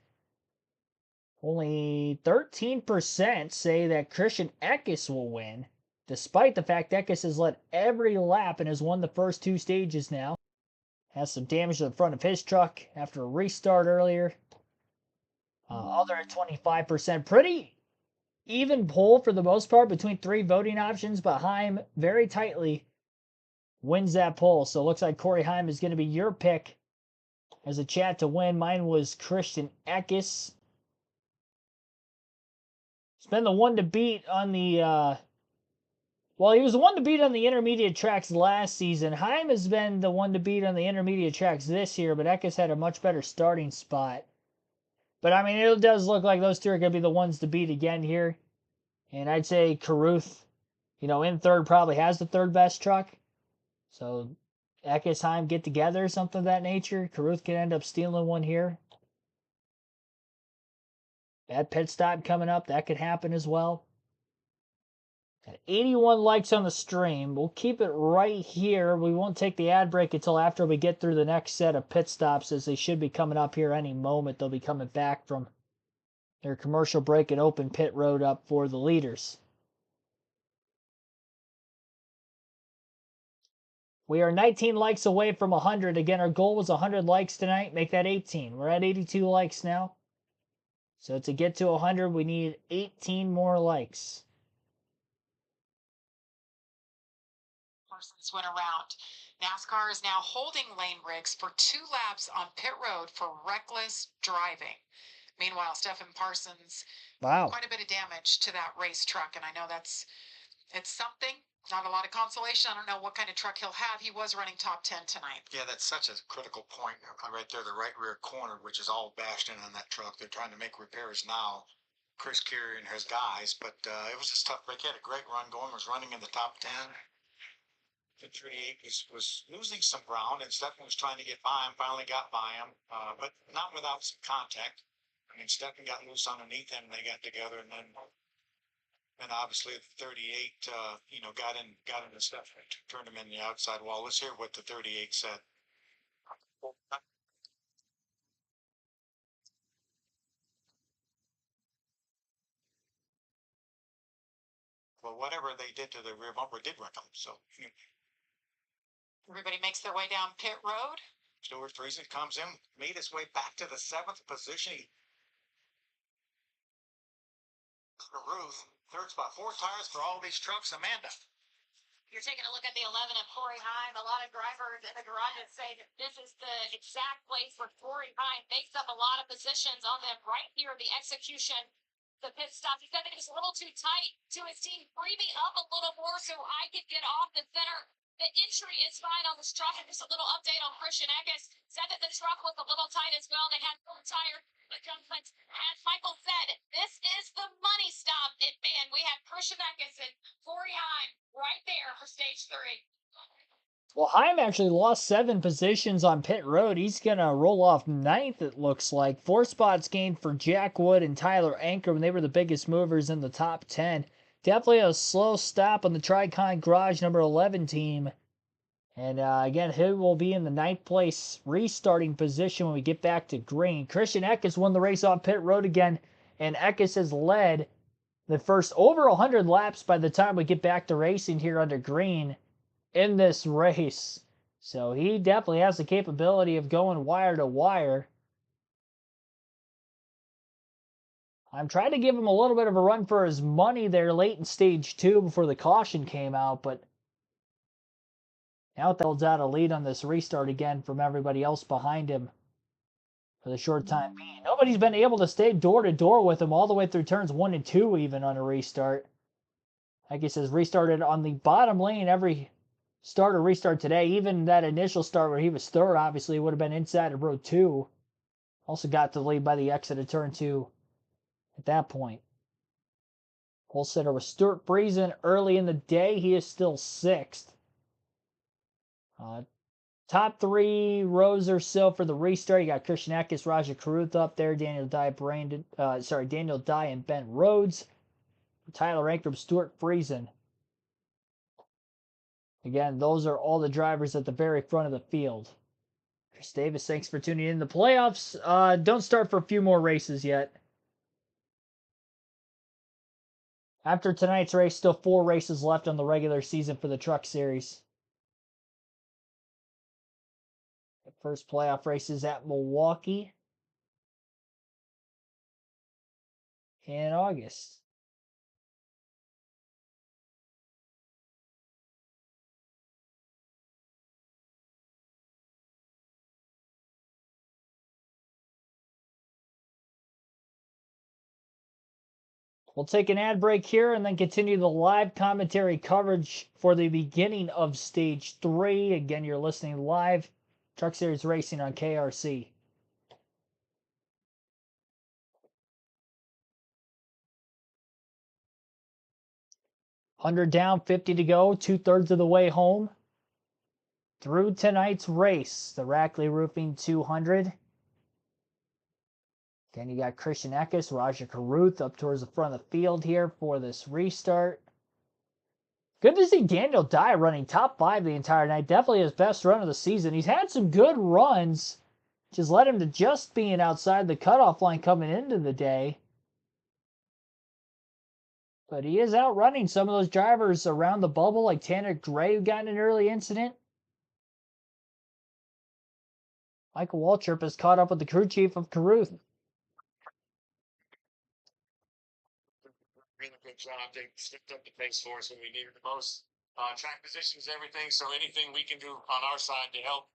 Only 13% say that Christian Eckes will win, despite the fact Eckes has led every lap and has won the first 2 stages now. Has some damage to the front of his truck after a restart earlier. Other at 25%. Pretty even poll for the most part between 3 voting options, but Heim very tightly wins that poll. So it looks like Corey Heim is going to be your pick as a chat to win. Mine was Christian Eckes. He's been the one to beat on the, well, he was the one to beat on the intermediate tracks last season. Heim has been the one to beat on the intermediate tracks this year, but Eckes had a much better starting spot. But, I mean, it does look like those 2 are going to be the ones to beat again here. And I'd say Carruth, in third probably has the 3rd best truck. So Eckes, Heim get together, something of that nature. Carruth could end up stealing one here. That pit stop coming up, that could happen as well. Got 81 likes on the stream. We'll keep it right here. We won't take the ad break until after we get through the next set of pit stops, as they should be coming up here any moment. They'll be coming back from their commercial break and open pit road up for the leaders. We are 19 likes away from 100. Again, our goal was 100 likes tonight. Make that 18. We're at 82 likes now. So to get to 100, we need 18 more likes. Parsons went around. NASCAR is now holding lane rigs for 2 laps on pit road for reckless driving. Meanwhile, Stephen Parsons, Wow. quite a bit of damage to that race truck, and I know it's something. Not a lot of consolation. I don't know what kind of truck he'll have. He was running top 10 tonight. Yeah, that's such a critical point right there, the right rear corner, which is all bashed in on that truck. They're trying to make repairs now. Chris Carey and his guys, but it was just tough break. He had a great run going, was running in the top 10. The 38 was losing some ground, and Stephen was trying to get by him, finally got by him, but not without some contact. I mean, Stephen got loose underneath him, and they got together, and then obviously the 38, got in the stuff, turned him in the outside wall. Let's hear what the 38 said. but whatever they did to the rear bumper did wreck them. So Everybody makes their way down pit road. Stuart Friesen comes in, made his way back to the 7th position. Ruth, third spot, 4 tires for all these trucks. Amanda. You're taking a look at the 11 of Corey Heim. A lot of drivers in the garages say that this is the exact place where Corey Heim makes up a lot of positions on them right here. The execution, the pit stop. He said that it was a little too tight to his team. Free me up a little more so I could get off the center. The entry is fine on this truck. And just a little update on Christian Eckes. Said that the truck was a little tight as well. They had no tire adjustments. As Michael said, this is the money stop. And we had Christian Eckes and Corey Heim right there for stage 3. Well, Heim actually lost 7 positions on pit road. He's going to roll off 9th, it looks like. 4 spots gained for Jack Wood and Tyler Ankrum. They were the biggest movers in the top 10. Definitely a slow stop on the Tricon Garage number 11 team. And again, he will be in the 9th place restarting position when we get back to green. Christian Eckes won the race off pit road again. And Eckes has led the first over 100 laps by the time we get back to racing here under green in this race. So he definitely has the capability of going wire to wire. I'm trying to give him a little bit of a run for his money there late in stage 2 before the caution came out, but now it holds out a lead on this restart again from everybody else behind him for the short time being. Nobody's been able to stay door to door with him all the way through turns 1 and 2 even on a restart. Like he says, restarted on the bottom lane every start or restart today. Even that initial start where he was third obviously would have been inside of row 2. Also got the lead by the exit of turn 2 at that point. Pole sitter was Stuart Friesen early in the day. He is still 6th. Top 3 rows or so for the restart. You got Christian Eckes, Raja Caruth up there, Daniel Dye, Daniel Dye and Ben Rhodes. Tyler Ankrum, Stuart Friesen. Again, those are all the drivers at the very front of the field. Chris Davis, thanks for tuning in. The playoffs don't start for a few more races yet. After tonight's race, still 4 races left on the regular season for the Truck Series. The first playoff race is at Milwaukee in August. We'll take an ad break here and then continue the live commentary coverage for the beginning of Stage 3. Again, you're listening live. Truck Series Racing on KRC. $100 down, 50 to go, 2/3 of the way home. Through tonight's race, the Rackley Roofing 200. Again, you got Christian Eckes, Raja Caruth up towards the front of the field here for this restart. Good to see Daniel Dye running top 5 the entire night. Definitely his best run of the season. He's had some good runs, which has led him to just being outside the cutoff line coming into the day. But he is outrunning some of those drivers around the bubble, like Tanner Gray, who got in an early incident. Michael Waltrip has caught up with the crew chief of Caruth. Really good job. They stepped up the pace for us when we needed the most. Track positions, everything. So anything we can do on our side to help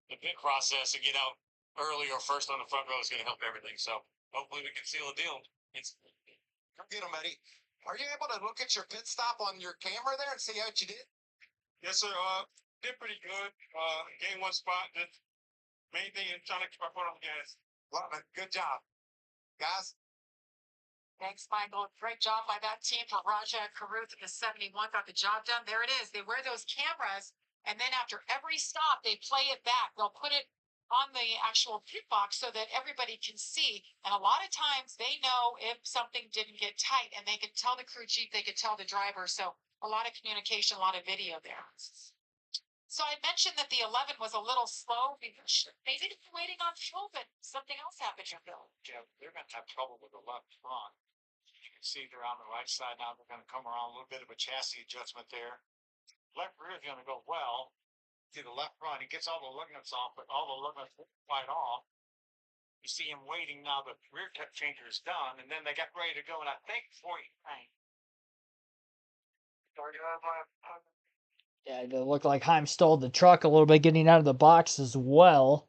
the pit process and get out early or first on the front row is going to help everything. So hopefully we can seal a deal. Come get him, Eddie. Are you able to look at your pit stop on your camera there and see what you did? Yes, sir. Did pretty good. Gained 1 spot. The main thing is trying to keep our foot on the gas. Love it. Good job. Guys, Thanks, Michael. Great job by that team for Raja Caruth at the 71. Got the job done. There it is. They wear those cameras, and then after every stop, they play it back. They'll put it on the actual pit box so that everybody can see. And a lot of times they know if something didn't get tight, and they can tell the crew chief, they can tell the driver. So a lot of communication, a lot of video there. So I mentioned that the 11 was a little slow because they didn't be waiting on fuel, but something else happened, Bill. Yeah, they're going to have trouble with the left front. can see they're on the right side now. They're going to come around a little bit of a chassis adjustment there. Left rear is going to go well. To the left front, he gets all the lug nuts off, but all the lug nuts quite off. You see him waiting now. The rear tech changer is done, and then they got ready to go. And I think before he Yeah, it looked like Heim stalled the truck a little bit getting out of the box as well.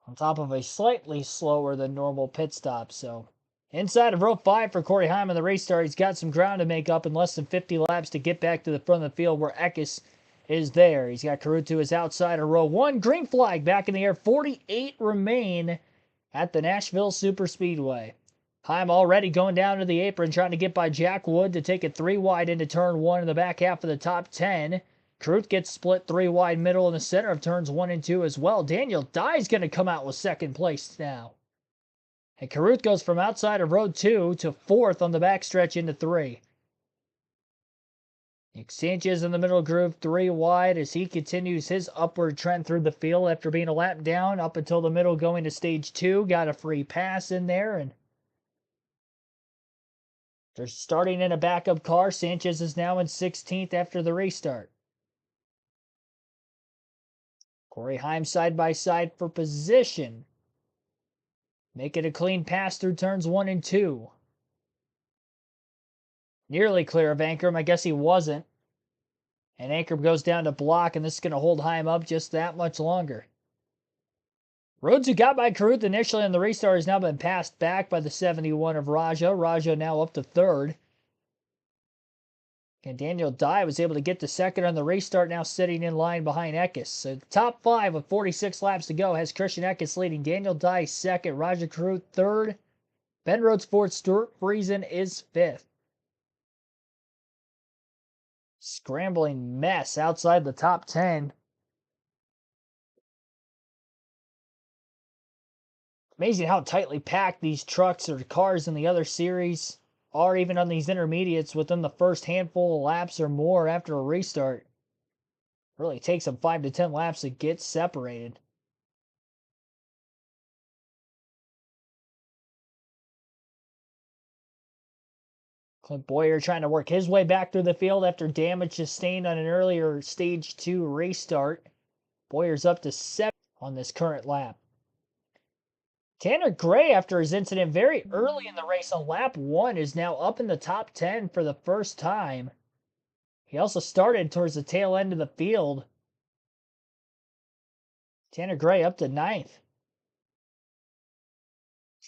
On top of a slightly slower than normal pit stop. So inside of row 5 for Corey Heim in the race start. He's got some ground to make up in less than 50 laps to get back to the front of the field where Eckes is there. He's got Carruth to his outside of row 1. Green flag back in the air. 48 remain at the Nashville Superspeedway. Heim already going down to the apron trying to get by Jack Wood to take it 3 wide into turn 1 in the back half of the top 10. Carruth gets split 3 wide middle in the center of turns 1 and 2 as well. Daniel Dye's going to come out with second place now. And Carruth goes from outside of row 2 to 4th on the backstretch into 3. Nick Sanchez in the middle groove 3 wide as he continues his upward trend through the field after being a lap down up until the middle going to stage 2. Got a free pass in there, and they're starting in a backup car. Sanchez is now in 16th after the restart. Corey Heim side by side for position. Make it a clean pass through turns 1 and 2. Nearly clear of Ankrum. I guess he wasn't. And Ankrum goes down to block, and this is going to hold Heim up just that much longer. Rhodes, who got by Carruth initially on the restart, has now been passed back by the 71 of Raja. Raja now up to 3rd. And Daniel Dye was able to get to 2nd on the restart, now sitting in line behind Eckes. So the top 5 with 46 laps to go has Christian Eckes leading. Daniel Dye 2nd, Raja Carruth 3rd, Ben Rhodes 4th, Stuart Friesen is 5th. Scrambling mess outside the top 10. Amazing how tightly packed these trucks or cars in the other series are, even on these intermediates, within the first handful of laps or more after a restart. It really takes them 5 to 10 laps to get separated. Clint Boyer trying to work his way back through the field after damage sustained on an earlier stage 2 restart. Boyer's up to 7th on this current lap. Tanner Gray, after his incident very early in the race on lap 1, is now up in the top 10 for the first time. He also started towards the tail end of the field. Tanner Gray up to 9th.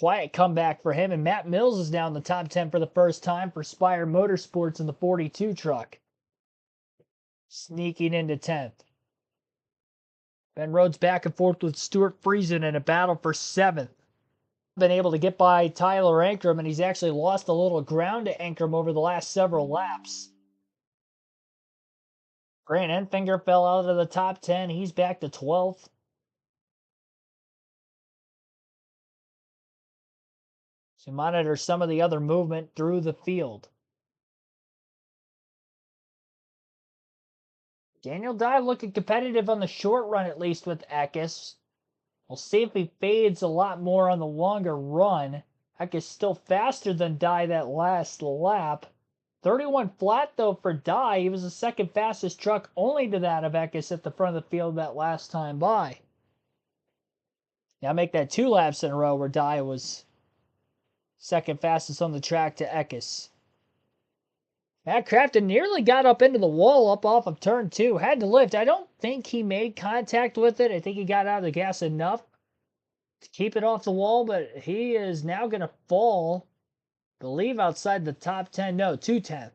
Quiet comeback for him, and Matt Mills is now in the top 10 for the first time for Spire Motorsports in the 42 truck. Sneaking into 10th. Ben Rhodes back and forth with Stuart Friesen in a battle for 7th. Been able to get by Tyler Ankrum, and he's actually lost a little ground to Ankrum over the last several laps. Grant Enfinger fell out of the top 10. He's back to 12th. So monitor some of the other movement through the field. Daniel Dye looking competitive on the short run, at least with Eckes. We'll see if he fades a lot more on the longer run. Eckes still faster than Dye that last lap. 31 flat, though, for Dye. He was the second fastest truck, only to that of Eckes at the front of the field that last time by. Now make that 2 laps in a row where Dye was second fastest on the track to Eckes. Matt Crafton nearly got up into the wall up off of turn 2. Had to lift. I don't think he made contact with it. I think he got out of the gas enough to keep it off the wall, but he is now going to fall, I believe, outside the top 10. No, 2/10.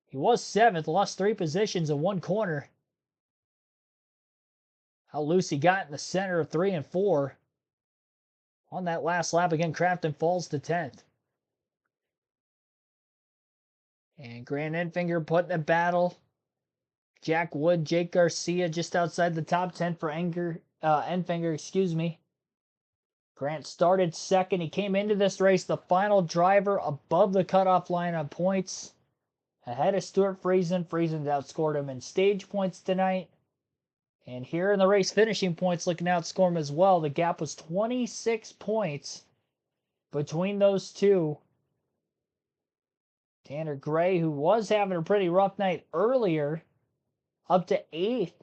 He was 7th, lost 3 positions in 1 corner. How loose he got in the center of 3 and 4. On that last lap again, Crafton falls to 10th. And Grant Enfinger put in a battle. Jack Wood, Jake Garcia just outside the top 10 for Enfinger, Grant started 2nd. He came into this race the final driver above the cutoff line on points. Ahead of Stuart Friesen. Friesen's outscored him in stage points tonight. And here in the race finishing points, looking to outscore him as well. The gap was 26 points between those two Tanner Gray, who was having a pretty rough night earlier, up to 8th.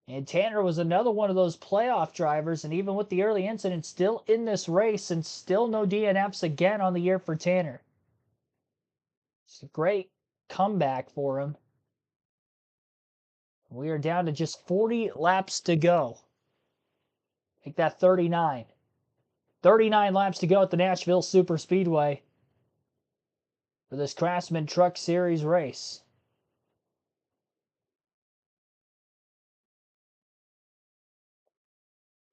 And Tanner was another one of those playoff drivers, and even with the early incident, still in this race, and still no DNFs again on the year for Tanner. It's a great comeback for him. We are down to just 40 laps to go. Make that 39. 39 laps to go at the Nashville Superspeedway for this Craftsman Truck Series race.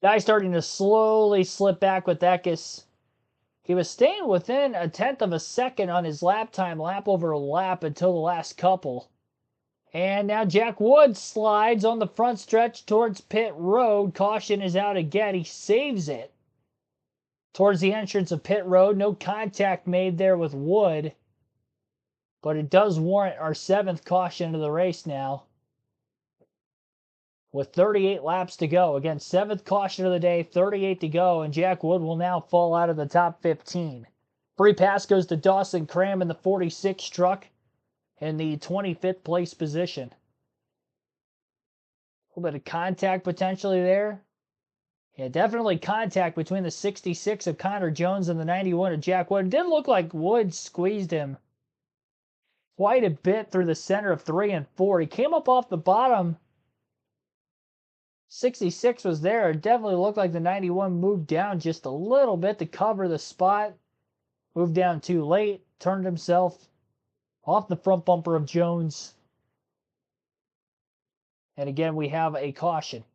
Guy starting to slowly slip back with Eckes. He was staying within 1/10 of a second on his lap time, lap over lap, until the last couple. And now Jack Wood slides on the front stretch towards pit road. Caution is out again. He saves it towards the entrance of pit road. No contact made there with Wood, but it does warrant our 7th caution of the race now, with 38 laps to go. Again, 7th caution of the day, 38 to go, and Jack Wood will now fall out of the top 15. Free pass goes to Dawson Cram in the 46 truck in the 25th place position. A little bit of contact potentially there. Yeah, definitely contact between the 66 of Connor Jones and the 91 of Jack Wood. It didn't look like Wood squeezed him quite a bit through the center of 3 and 4. He came up off the bottom. 66 was there. It definitely looked like the 91 moved down just a little bit to cover the spot. Moved down too late. Turned himself off the front bumper of Jones. And again, we have a caution.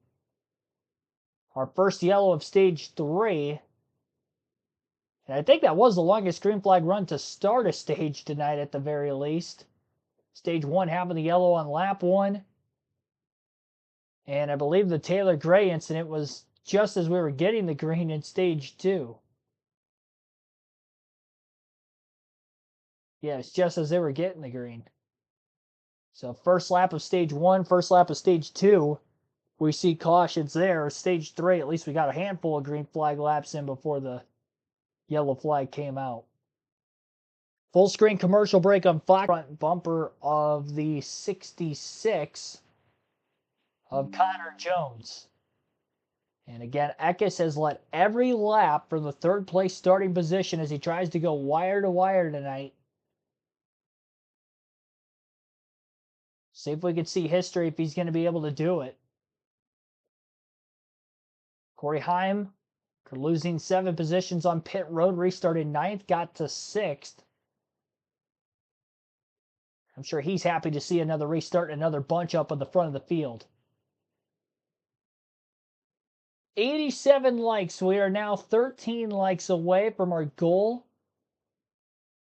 Our first yellow of stage 3. And I think that was the longest green flag run to start a stage tonight at the very least. Stage 1 having the yellow on lap 1. And I believe the Taylor Gray incident was just as we were getting the green in stage 2. Yeah, it's just as they were getting the green. So first lap of stage 1, first lap of stage 2, we see cautions there. Stage 3, at least we got a handful of green flag laps in before the yellow flag came out. Full screen commercial break on Fox. Front bumper of the 66 of Connor Jones. And again, Eckes has led every lap from the 3rd place starting position as he tries to go wire to wire tonight. See if we can see history if he's going to be able to do it. Corey Heim, losing 7 positions on pit road, restarted 9th, got to 6th. I'm sure he's happy to see another restart, another bunch up on the front of the field. 87 likes. We are now 13 likes away from our goal.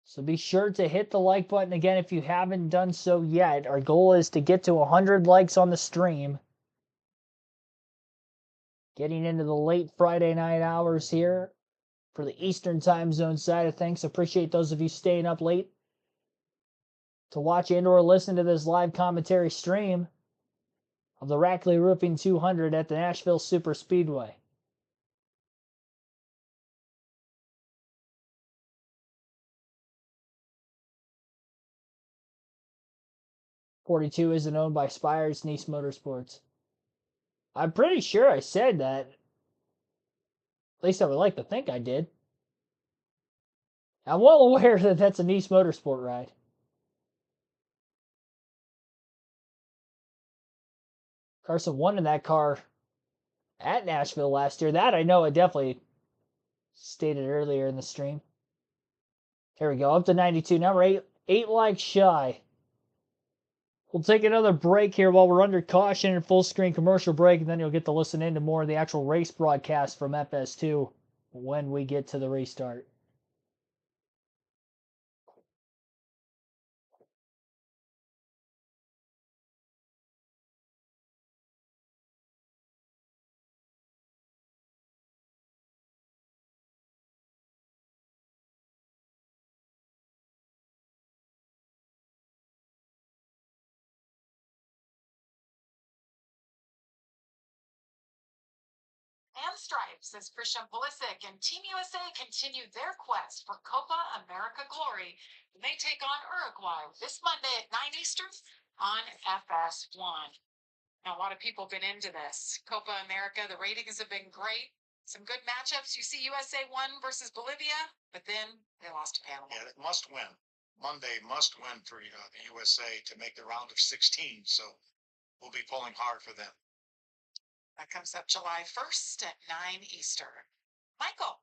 So be sure to hit the like button again if you haven't done so yet. Our goal is to get to 100 likes on the stream. Getting into the late Friday night hours here for the Eastern time zone side of things. Appreciate those of you staying up late to watch and or listen to this live commentary stream of the Rackley Roofing 200 at the Nashville Superspeedway. .42 isn't owned by Spires Nice Motorsports. I'm pretty sure I said that. At least I would like to think I did. I'm well aware that that's a Nice Motorsport ride. Carson won in that car at Nashville last year. That I know I definitely stated earlier in the stream. Here we go, up to 92. Now we're 8 likes shy. We'll take another break here while we're under caution and full screen commercial break, and then you'll get to listen into more of the actual race broadcast from FS2 when we get to the restart. and stripes as Christian Pulisic and Team USA continue their quest for Copa America glory when they take on Uruguay this Monday at 9 Eastern on FS1. Now, a lot of people have been into this. Copa America, the ratings have been great. Some good matchups. You see USA won versus Bolivia, but then they lost to Panama. Yeah, it must win. Monday must win for the USA to make the round of 16. So we'll be pulling hard for them. That comes up July 1st at 9 Eastern. Michael.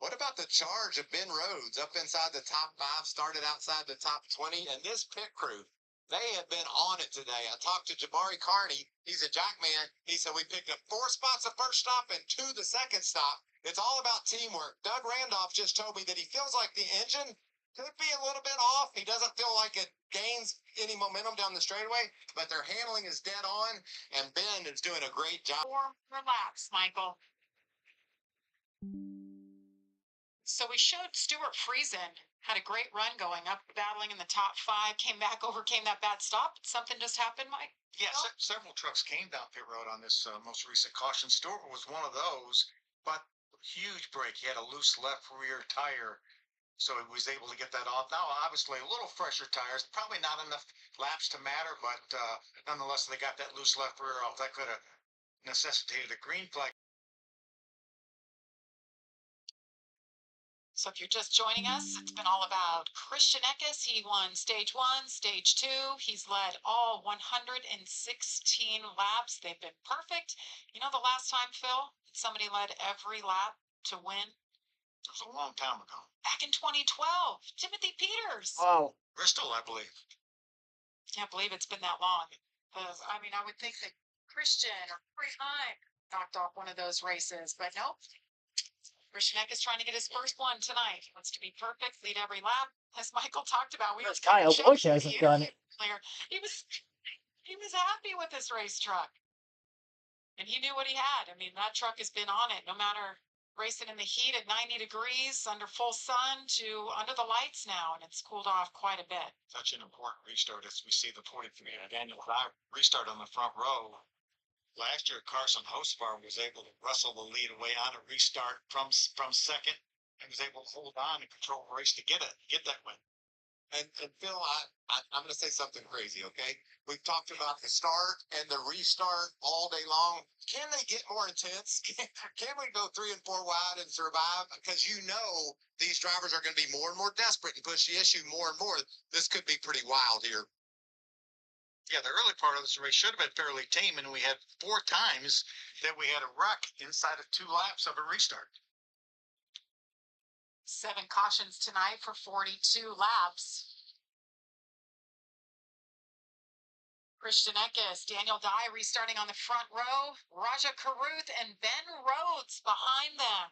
What about the charge of Ben Rhodes up inside the top 5, started outside the top 20, and this pit crew? They have been on it today. I talked to Jabari Carney. He's a jack man. He said we picked up 4 spots the first stop and 2 the second stop. It's all about teamwork. Doug Randolph just told me that he feels like the engine could be a little bit off. He doesn't feel like it gains any momentum down the straightaway, but their handling is dead on, and Ben is doing a great job. 4 laps, Michael. So we showed Stuart Friesen had a great run going up, battling in the top 5, came back, overcame that bad stop. Something just happened, Mike? Yes, several trucks came down pit road on this most recent caution. Stewart was one of those, but huge break. He had a loose left rear tire, so he was able to get that off. Now, obviously, a little fresher tires, probably not enough laps to matter, but nonetheless, they got that loose left rear off. That could have necessitated a green flag. So if you're just joining us, it's been all about Christian Eckes. He won stage 1, stage 2. He's led all 116 laps. They've been perfect. You know, the last time, Phil, somebody led every lap to win? It was a long time ago. Back in 2012, Timothy Peters. Wow. Bristol, I believe. Can't believe it's been that long. I mean, I would think that Christian or Corey Heim knocked off one of those races, but nope. Christian Eckes is trying to get his first one tonight. He wants to be perfect, lead every lap. As Michael talked about, Kyle Busch hasn't done it. He was happy with this race truck. And he knew what he had. I mean, that truck has been on it, no matter racing in the heat at 90 degrees, under full sun, to under the lights now, and it's cooled off quite a bit. Such an important restart as we see the 43 Daniel Dye restart on the front row. Last year, Carson Hosbar was able to wrestle the lead away on a restart from second, and was able to hold on and control the race to get that win. And Phil, I'm going to say something crazy, okay? We've talked about the start and the restart all day long. Can they get more intense? Can we go 3 and 4 wide and survive? Because you know these drivers are going to be more and more desperate and push the issue more and more. This could be pretty wild here. Yeah, the early part of this race should have been fairly tame, and we had 4 times that we had a wreck inside of 2 laps of a restart. 7 cautions tonight for 42 laps. Christian Eckes, Daniel Dye restarting on the front row, Raja Caruth and Ben Rhodes behind them.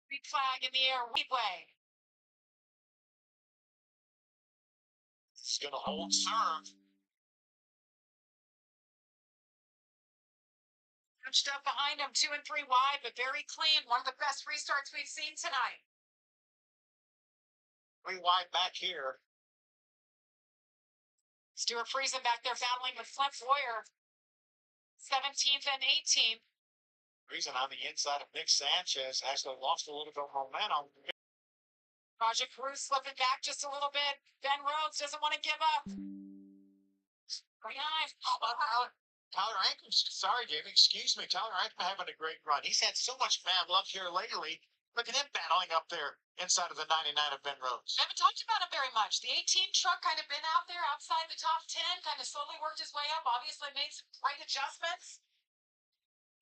Green flag in the air, Weedway. It's going to hold serve. Punched up behind him, 2 and 3 wide, but very clean. One of the best restarts we've seen tonight. 3 wide back here. Stuart Friesen back there battling with Flint Boyer. 17th and 18th. Friesen on the inside of Nick Sanchez actually lost a little bit of momentum. Raja Caruth slipping back just a little bit. Ben Rhodes doesn't want to give up. Behind. Tyler Ankrum, sorry, Jamie, excuse me. Tyler Ankrum having a great run. He's had so much bad luck here lately. Look at him battling up there inside of the 99 of Ben Rhodes. I haven't talked about him very much. The 18 truck kind of been out there outside the top 10, kind of slowly worked his way up, obviously made some great adjustments.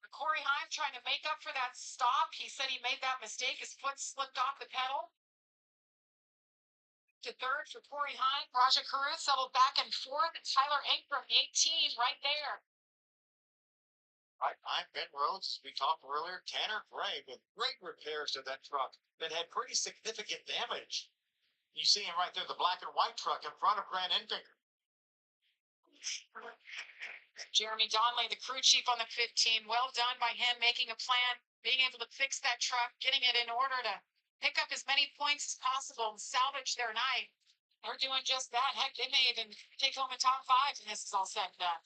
Corey Heim trying to make up for that stop. He said he made that mistake. His foot slipped off the pedal. To third for Corey Heim. Raja Caruth settled back in 4th. And Tyler Ankrum, 18, right there. Right behind Ben Rhodes, we talked earlier, Tanner Gray with great repairs to that truck that had pretty significant damage. You see him right there, the black and white truck in front of Grant Enfinger. Jeremy Donnelly, the crew chief on the 15. Well done by him, making a plan, being able to fix that truck, getting it in order to pick up as many points as possible and salvage their night. They're doing just that. Heck, they may even take home a top 5 and this is all said and done.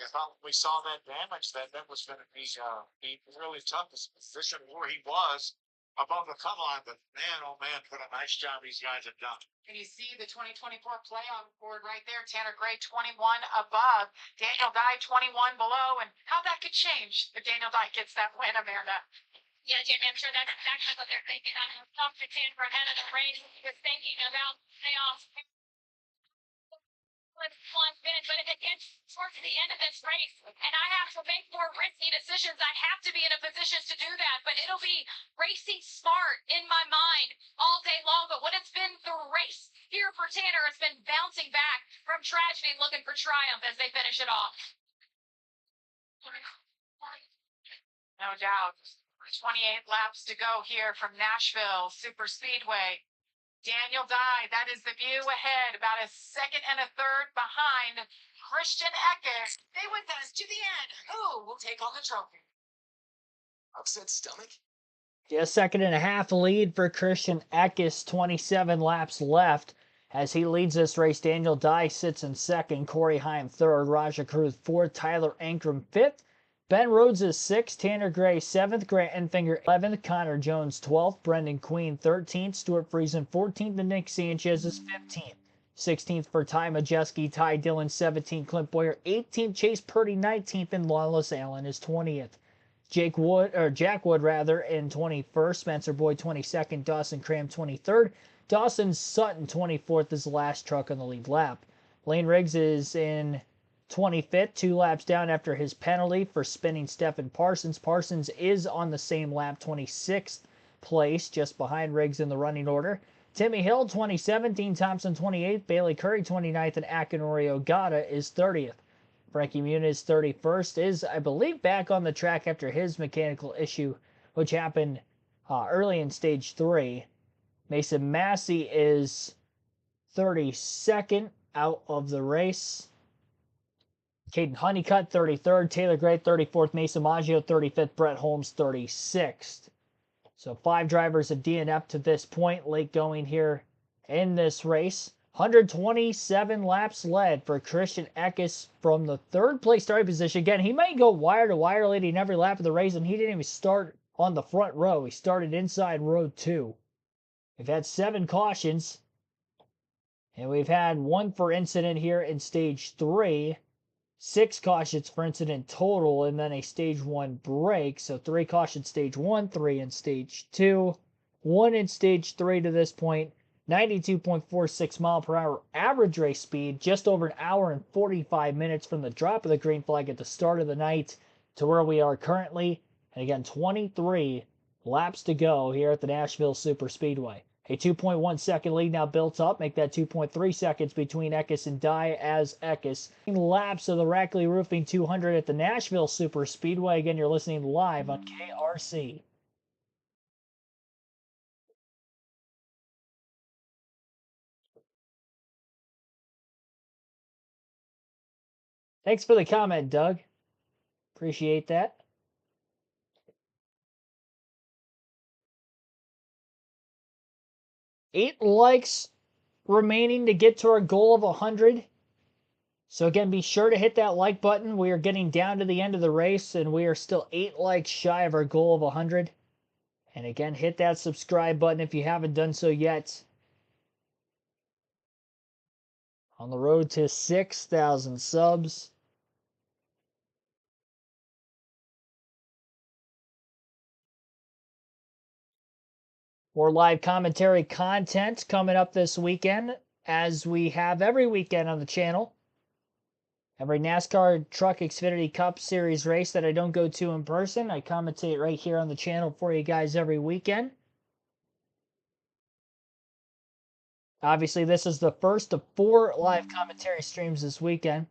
I thought we saw that damage, that was going to be really tough. This position where he was above the cut line, but man, oh man, what a nice job these guys have done. And you see the 2024 playoff board right there. Tanner Gray 21 above, Daniel Dye 21 below, and how that could change if Daniel Dye gets that win, Amanda. Yeah, Jamie, I'm sure that's exactly what they're thinking. I talked to Tanner ahead of the race. He was thinking about playoffs. One win, but if it gets towards the end of this race and I have to make more risky decisions, I have to be in a position to do that. But it'll be racing smart in my mind all day long. But what it's been the race here for Tanner has been bouncing back from tragedy, looking for triumph as they finish it off. No doubt. 28 laps to go here from Nashville Super Speedway. Daniel Dye, that is the view ahead, about a second and a third behind Christian Eckes. Stay with us to the end. Who will take on the trophy? Upset stomach? Yeah, second and a half lead for Christian Eckes, 27 laps left. As he leads this race, Daniel Dye sits in second, Corey Heim third, Raja Cruz fourth, Tyler Ankrum fifth, Ben Rhodes is 6th, Tanner Gray 7th, Grant Enfinger 11th, Connor Jones 12th, Brendan Queen 13th, Stuart Friesen 14th, and Nick Sanchez is 15th. 16th for Ty Majeski, Ty Dillon 17th, Clint Boyer 18th, Chase Purdy 19th, and Lawless Allen is 20th. Jack Wood in 21st, Spencer Boyd 22nd, Dawson Cram 23rd, Dawson Sutton 24th is the last truck on the lead lap. Lane Riggs is in 25th, 2 laps down after his penalty for spinning Stephen Parsons. Parsons is on the same lap, 26th place, just behind Riggs in the running order. Timmy Hill, 27th, Dean Thompson, 28th, Bailey Curry, 29th, and Akinori Ogata is 30th. Frankie Muniz, 31st, is, I believe, back on the track after his mechanical issue, which happened early in Stage 3. Mason Massey is 32nd out of the race. Caden Honeycutt, 33rd. Taylor Gray, 34th. Mason Maggio, 35th. Brett Holmes, 36th. So 5 drivers have DNF to this point. Late going here in this race. 127 laps led for Christian Eckes from the 3rd place starting position. Again, he may go wire to wire leading every lap of the race, and he didn't even start on the front row. He started inside row 2. We've had 7 cautions, and we've had 1 for incident here in Stage 3. 6 cautions for incident total, and then a Stage 1 break. So 3 cautions Stage 1, 3 in Stage 2, 1 in Stage 3 to this point. 92.46 mile per hour average race speed, just over an hour and 45 minutes from the drop of the green flag at the start of the night to where we are currently. And again, 23 laps to go here at the Nashville Super Speedway. A 2.1 second lead now built up. Make that 2.3 seconds between Eckes and Dye as Eckes. Laps of the Rackley Roofing 200 at the Nashville Super Speedway. Again, you're listening live on KRC. Thanks for the comment, Doug. Appreciate that. Eight likes remaining to get to our goal of 100. So again, be sure to hit that like button. We are getting down to the end of the race, and we are still 8 likes shy of our goal of 100. And again, hit that subscribe button if you haven't done so yet. On the road to 6,000 subs. More live commentary content coming up this weekend, as we have every weekend on the channel. Every NASCAR Truck Xfinity Cup Series race that I don't go to in person, I commentate right here on the channel for you guys every weekend. Obviously, this is the first of 4 live commentary streams this weekend.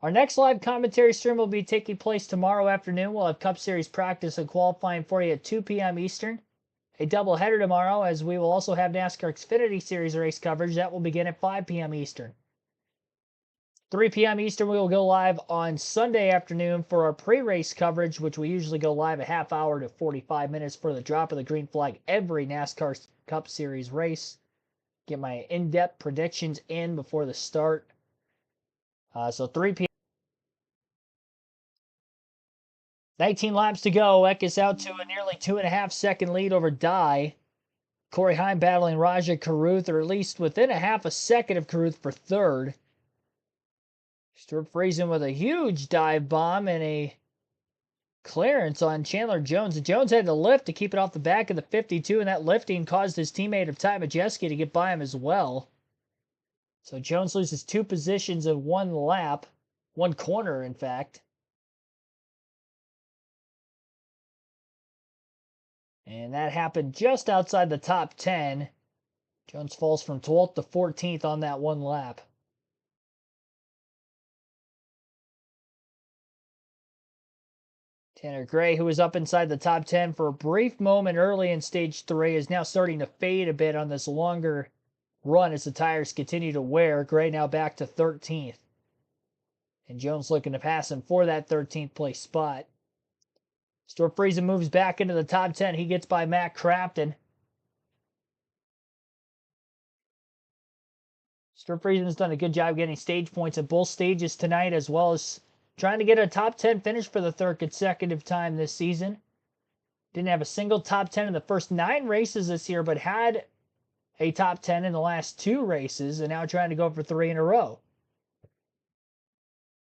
Our next live commentary stream will be taking place tomorrow afternoon. We'll have Cup Series practice and qualifying for you at 2 p.m. Eastern. A doubleheader tomorrow, as we will also have NASCAR Xfinity Series race coverage. That will begin at 5 p.m. Eastern. 3 p.m. Eastern, we will go live on Sunday afternoon for our pre-race coverage, which we usually go live a half hour to 45 minutes for the drop of the green flag every NASCAR Cup Series race. Get my in-depth predictions in before the start. So 3 p.m. 19 laps to go. Eckes out to a nearly 2.5 second lead over Dye. Corey Heim battling Raja Caruth, or at least within a half a second of Caruth for third. Stuart Friesen with a huge dive bomb and a clearance on Chandler Jones. Jones had to lift to keep it off the back of the 52, and that lifting caused his teammate of Ty Majeski to get by him as well. So Jones loses 2 positions in 1 lap, 1 corner, in fact. And that happened just outside the top 10. Jones falls from 12th to 14th on that 1 lap. Tanner Gray, who was up inside the top 10 for a brief moment early in stage 3, is now starting to fade a bit on this longer run as the tires continue to wear. Gray now back to 13th. And Jones looking to pass him for that 13th place spot. Stuart Friesen moves back into the top 10. He gets by Matt Crafton. Stuart Friesen's done a good job getting stage points at both stages tonight, as well as trying to get a top 10 finish for the 3rd consecutive time this season. Didn't have a single top 10 in the first 9 races this year, but had a top 10 in the last 2 races, and now trying to go for 3 in a row.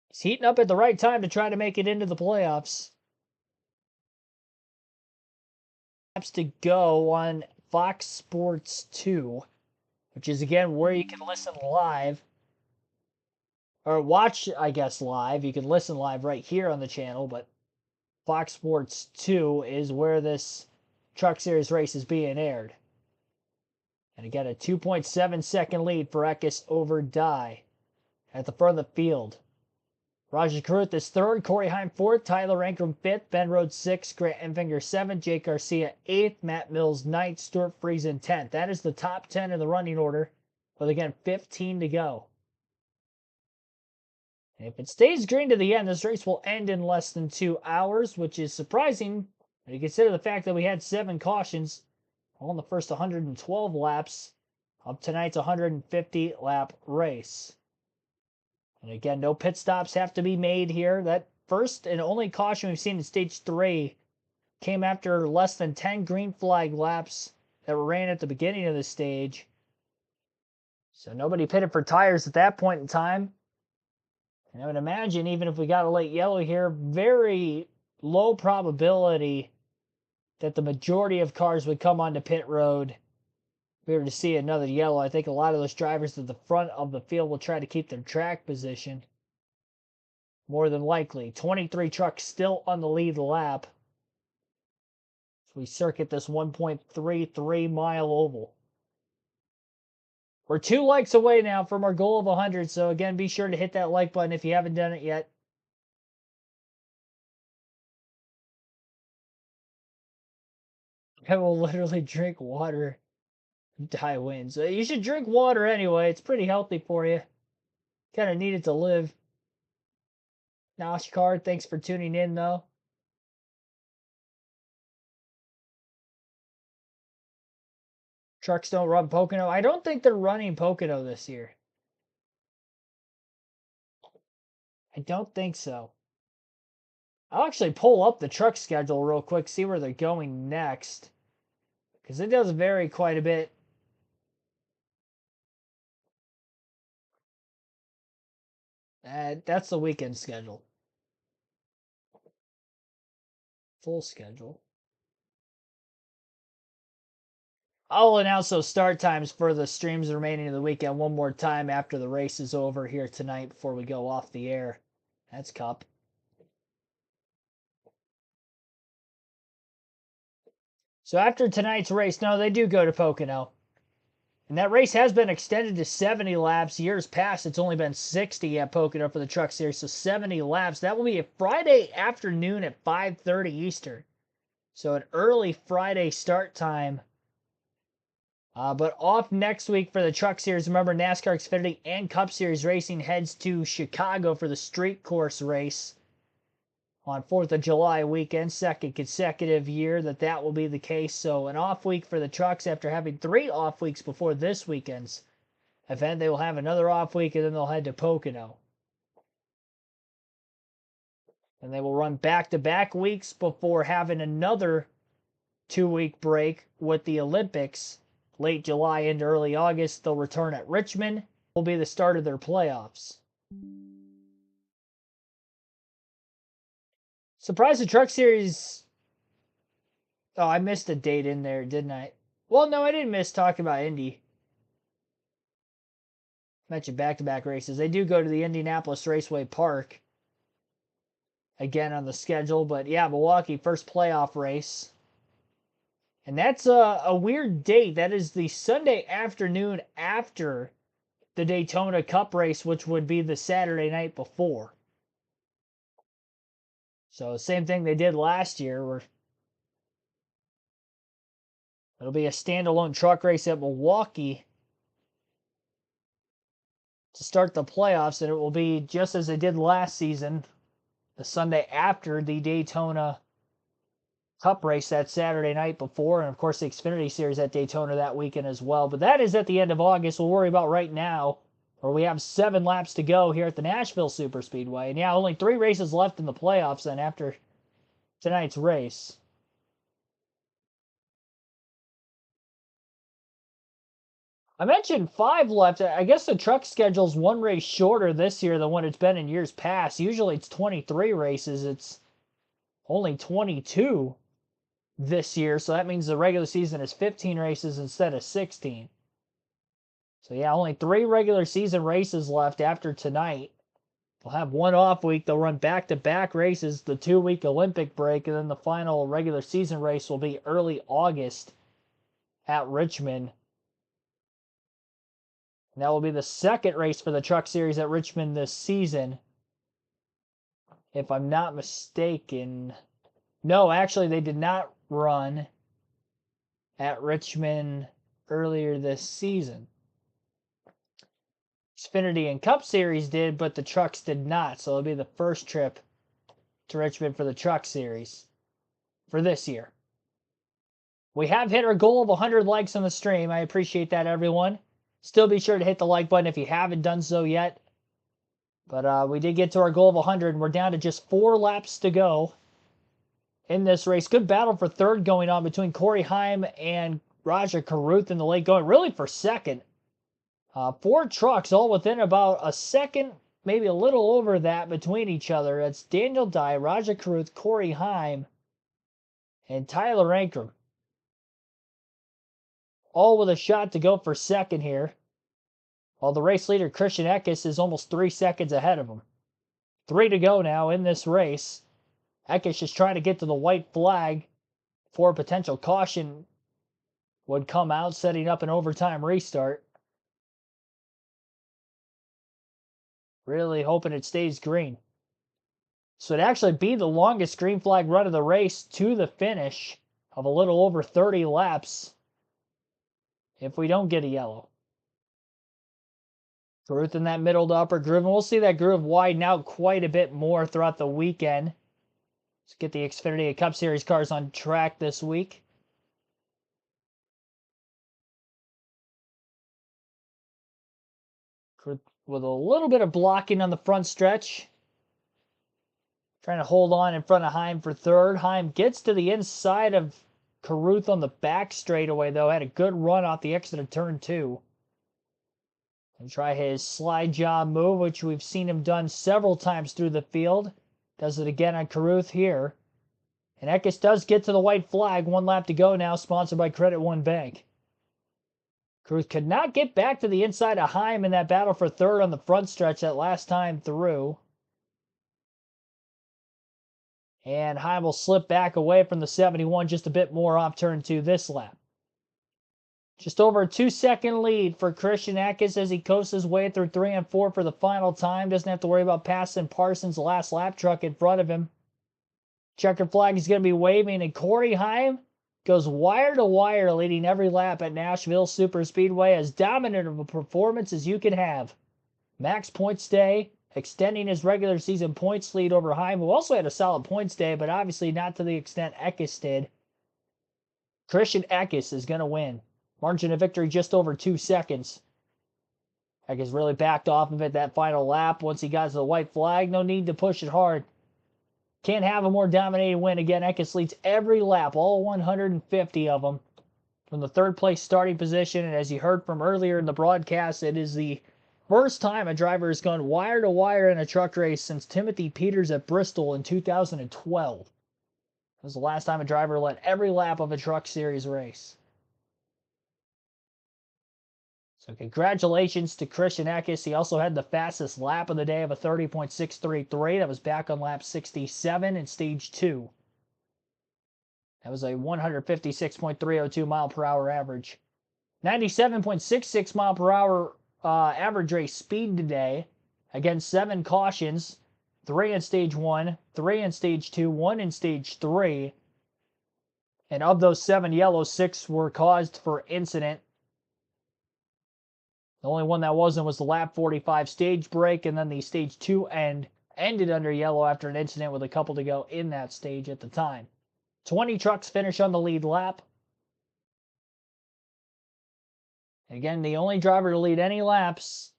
He's heating up at the right time to try to make it into the playoffs. Laps to go on Fox Sports 2, which is again where you can listen live. Or watch, I guess, live. You can listen live right here on the channel, but Fox Sports 2 is where this Truck Series race is being aired. And again, a 2.7 second lead for Eckes over Dye at the front of the field. Raja Caruth is 3rd, Corey Heim 4th, Tyler Ankrum 5th, Ben Rhodes 6th, Grant Enfinger 7th, Jake Garcia 8th, Matt Mills 9th, Stuart Friesen 10th. That is the top 10 in the running order, with again 15 to go. And if it stays green to the end, this race will end in less than 2 hours, which is surprising when you consider the fact that we had 7 cautions on the first 112 laps of tonight's 150 lap race. And again, no pit stops have to be made here. That first and only caution we've seen in stage 3 came after less than 10 green flag laps that were ran at the beginning of the stage. So nobody pitted for tires at that point in time. And I would imagine even if we got a late yellow here, very low probability that the majority of cars would come onto pit road if we were to see another yellow. I think a lot of those drivers at the front of the field will try to keep their track position. More than likely. 23 trucks still on the lead lap as we circuit this 1.33 mile oval. We're 2 likes away now from our goal of 100, so again, be sure to hit that like button if you haven't done it yet. I will literally drink water. Die wins. You should drink water anyway. It's pretty healthy for you. Kind of need it to live. NASCAR, thanks for tuning in, though. Trucks don't run Pocono. I don't think they're running Pocono this year. I don't think so. I'll actually pull up the truck schedule real quick, see where they're going next. Because it does vary quite a bit. That's the weekend schedule. Full schedule. I'll announce those start times for the streams remaining of the weekend one more time after the race is over here tonight before we go off the air. That's Cup. So after tonight's race, no, they do go to Pocono. And that race has been extended to 70 laps. Years past, it's only been 60 at Pocono for the Truck Series, so 70 laps. That will be a Friday afternoon at 5:30 Eastern. So an early Friday start time. But off next week for the Truck Series. Remember, NASCAR Xfinity and Cup Series racing heads to Chicago for the street course race on 4th of July weekend. 2nd consecutive year that will be the case. So an off week for the trucks after having 3 off weeks before this weekend's event. They will have another off week and then they'll head to Pocono. And they will run back-to-back weeks before having another 2-week break with the Olympics. Late July into early August, they'll return at Richmond. Will be the start of their playoffs. Surprised the Truck Series. Oh, I missed a date in there, didn't I? Well, no, I didn't miss talking about Indy. Mentioned back-to-back races. They do go to the Indianapolis Raceway Park again on the schedule, but yeah, Milwaukee first playoff race. And that's a weird date. That is the Sunday afternoon after the Daytona Cup race, which would be the Saturday night before. So same thing they did last year, where it'll be a standalone truck race at Milwaukee to start the playoffs, and it will be just as they did last season, the Sunday after the Daytona Cup race that Saturday night before, and of course the Xfinity Series at Daytona that weekend as well. But that is at the end of August. We'll worry about right now, where we have 7 laps to go here at the Nashville Superspeedway. And yeah, only 3 races left in the playoffs then after tonight's race. I mentioned 5 left. I guess the truck schedule's 1 race shorter this year than what it's been in years past. Usually it's 23 races. It's only 22 this year, so that means the regular season is 15 races instead of 16. So yeah, only 3 regular season races left after tonight. They'll have 1 off week. They'll run back-to-back races, the 2-week Olympic break, and then the final regular season race will be early August at Richmond. And that will be the second race for the Truck Series at Richmond this season, if I'm not mistaken. No, actually, they did not run at Richmond earlier this season. Xfinity and Cup Series did, but the trucks did not. So it'll be the first trip to Richmond for the Truck Series for this year. We have hit our goal of 100 likes on the stream. I appreciate that, everyone. Still be sure to hit the like button if you haven't done so yet. But we did get to our goal of 100, and we're down to just 4 laps to go in this race. Good battle for third going on between Corey Heim and Roger Carruth in the late going, really for second. 4 trucks all within about a second, maybe a little over that between each other. It's Daniel Dye, Roger Carruth, Corey Heim, and Tyler Ankrum. All with a shot to go for second here. While the race leader, Christian Eckes, is almost 3 seconds ahead of him. 3 to go now in this race. Eckes is trying to get to the white flag before a potential caution would come out, setting up an overtime restart. Really hoping it stays green. So it'd actually be the longest green flag run of the race to the finish of a little over 30 laps if we don't get a yellow. Carruth in that middle to upper groove, and we'll see that groove widen out quite a bit more throughout the weekend. Let's get the Xfinity and Cup Series cars on track this week. Carruth with a little bit of blocking on the front stretch. Trying to hold on in front of Heim for third. Heim gets to the inside of Carruth on the back straightaway, though. Had a good run off the exit of turn 2. And try his slide job move, which we've seen him done several times through the field. Does it again on Carruth here. And Eckes does get to the white flag. 1 lap to go now, sponsored by Credit One Bank. Carruth could not get back to the inside of Heim in that battle for third on the front stretch that last time through. And Heim will slip back away from the 71 just a bit more off turn 2 this lap. Just over a 2-second lead for Christian Eckes as he coasts his way through 3 and 4 for the final time. Doesn't have to worry about passing Parsons' last lap truck in front of him. Checkered flag is going to be waving, and Corey Heim goes wire to wire, leading every lap at Nashville Superspeedway. As dominant of a performance as you can have. Max points day, extending his regular season points lead over Heim, who also had a solid points day, but obviously not to the extent Eckes did. Christian Eckes is going to win. Margin of victory just over 2 seconds. Eckes really backed off of it that final lap once he got to the white flag. No need to push it hard. Can't have a more dominating win. Again, Eckes leads every lap, all 150 of them, from the third place starting position. And as you heard from earlier in the broadcast, it is the first time a driver has gone wire to wire in a truck race since Timothy Peters at Bristol in 2012. It was the last time a driver led every lap of a Truck Series race. So congratulations to Christian Eckes. He also had the fastest lap of the day of a 30.633. That was back on lap 67 in stage 2. That was a 156.302 mile per hour average. 97.66 mile per hour average race speed today. Again, 7 cautions. 3 in stage 1, 3 in stage 2, 1 in stage 3. And of those 7 yellows, 6 were caused for incident. The only one that wasn't was the lap 45 stage break, and then the stage 2 end ended under yellow after an incident with a couple to go in that stage at the time. 20 trucks finish on the lead lap. Again, the only driver to lead any laps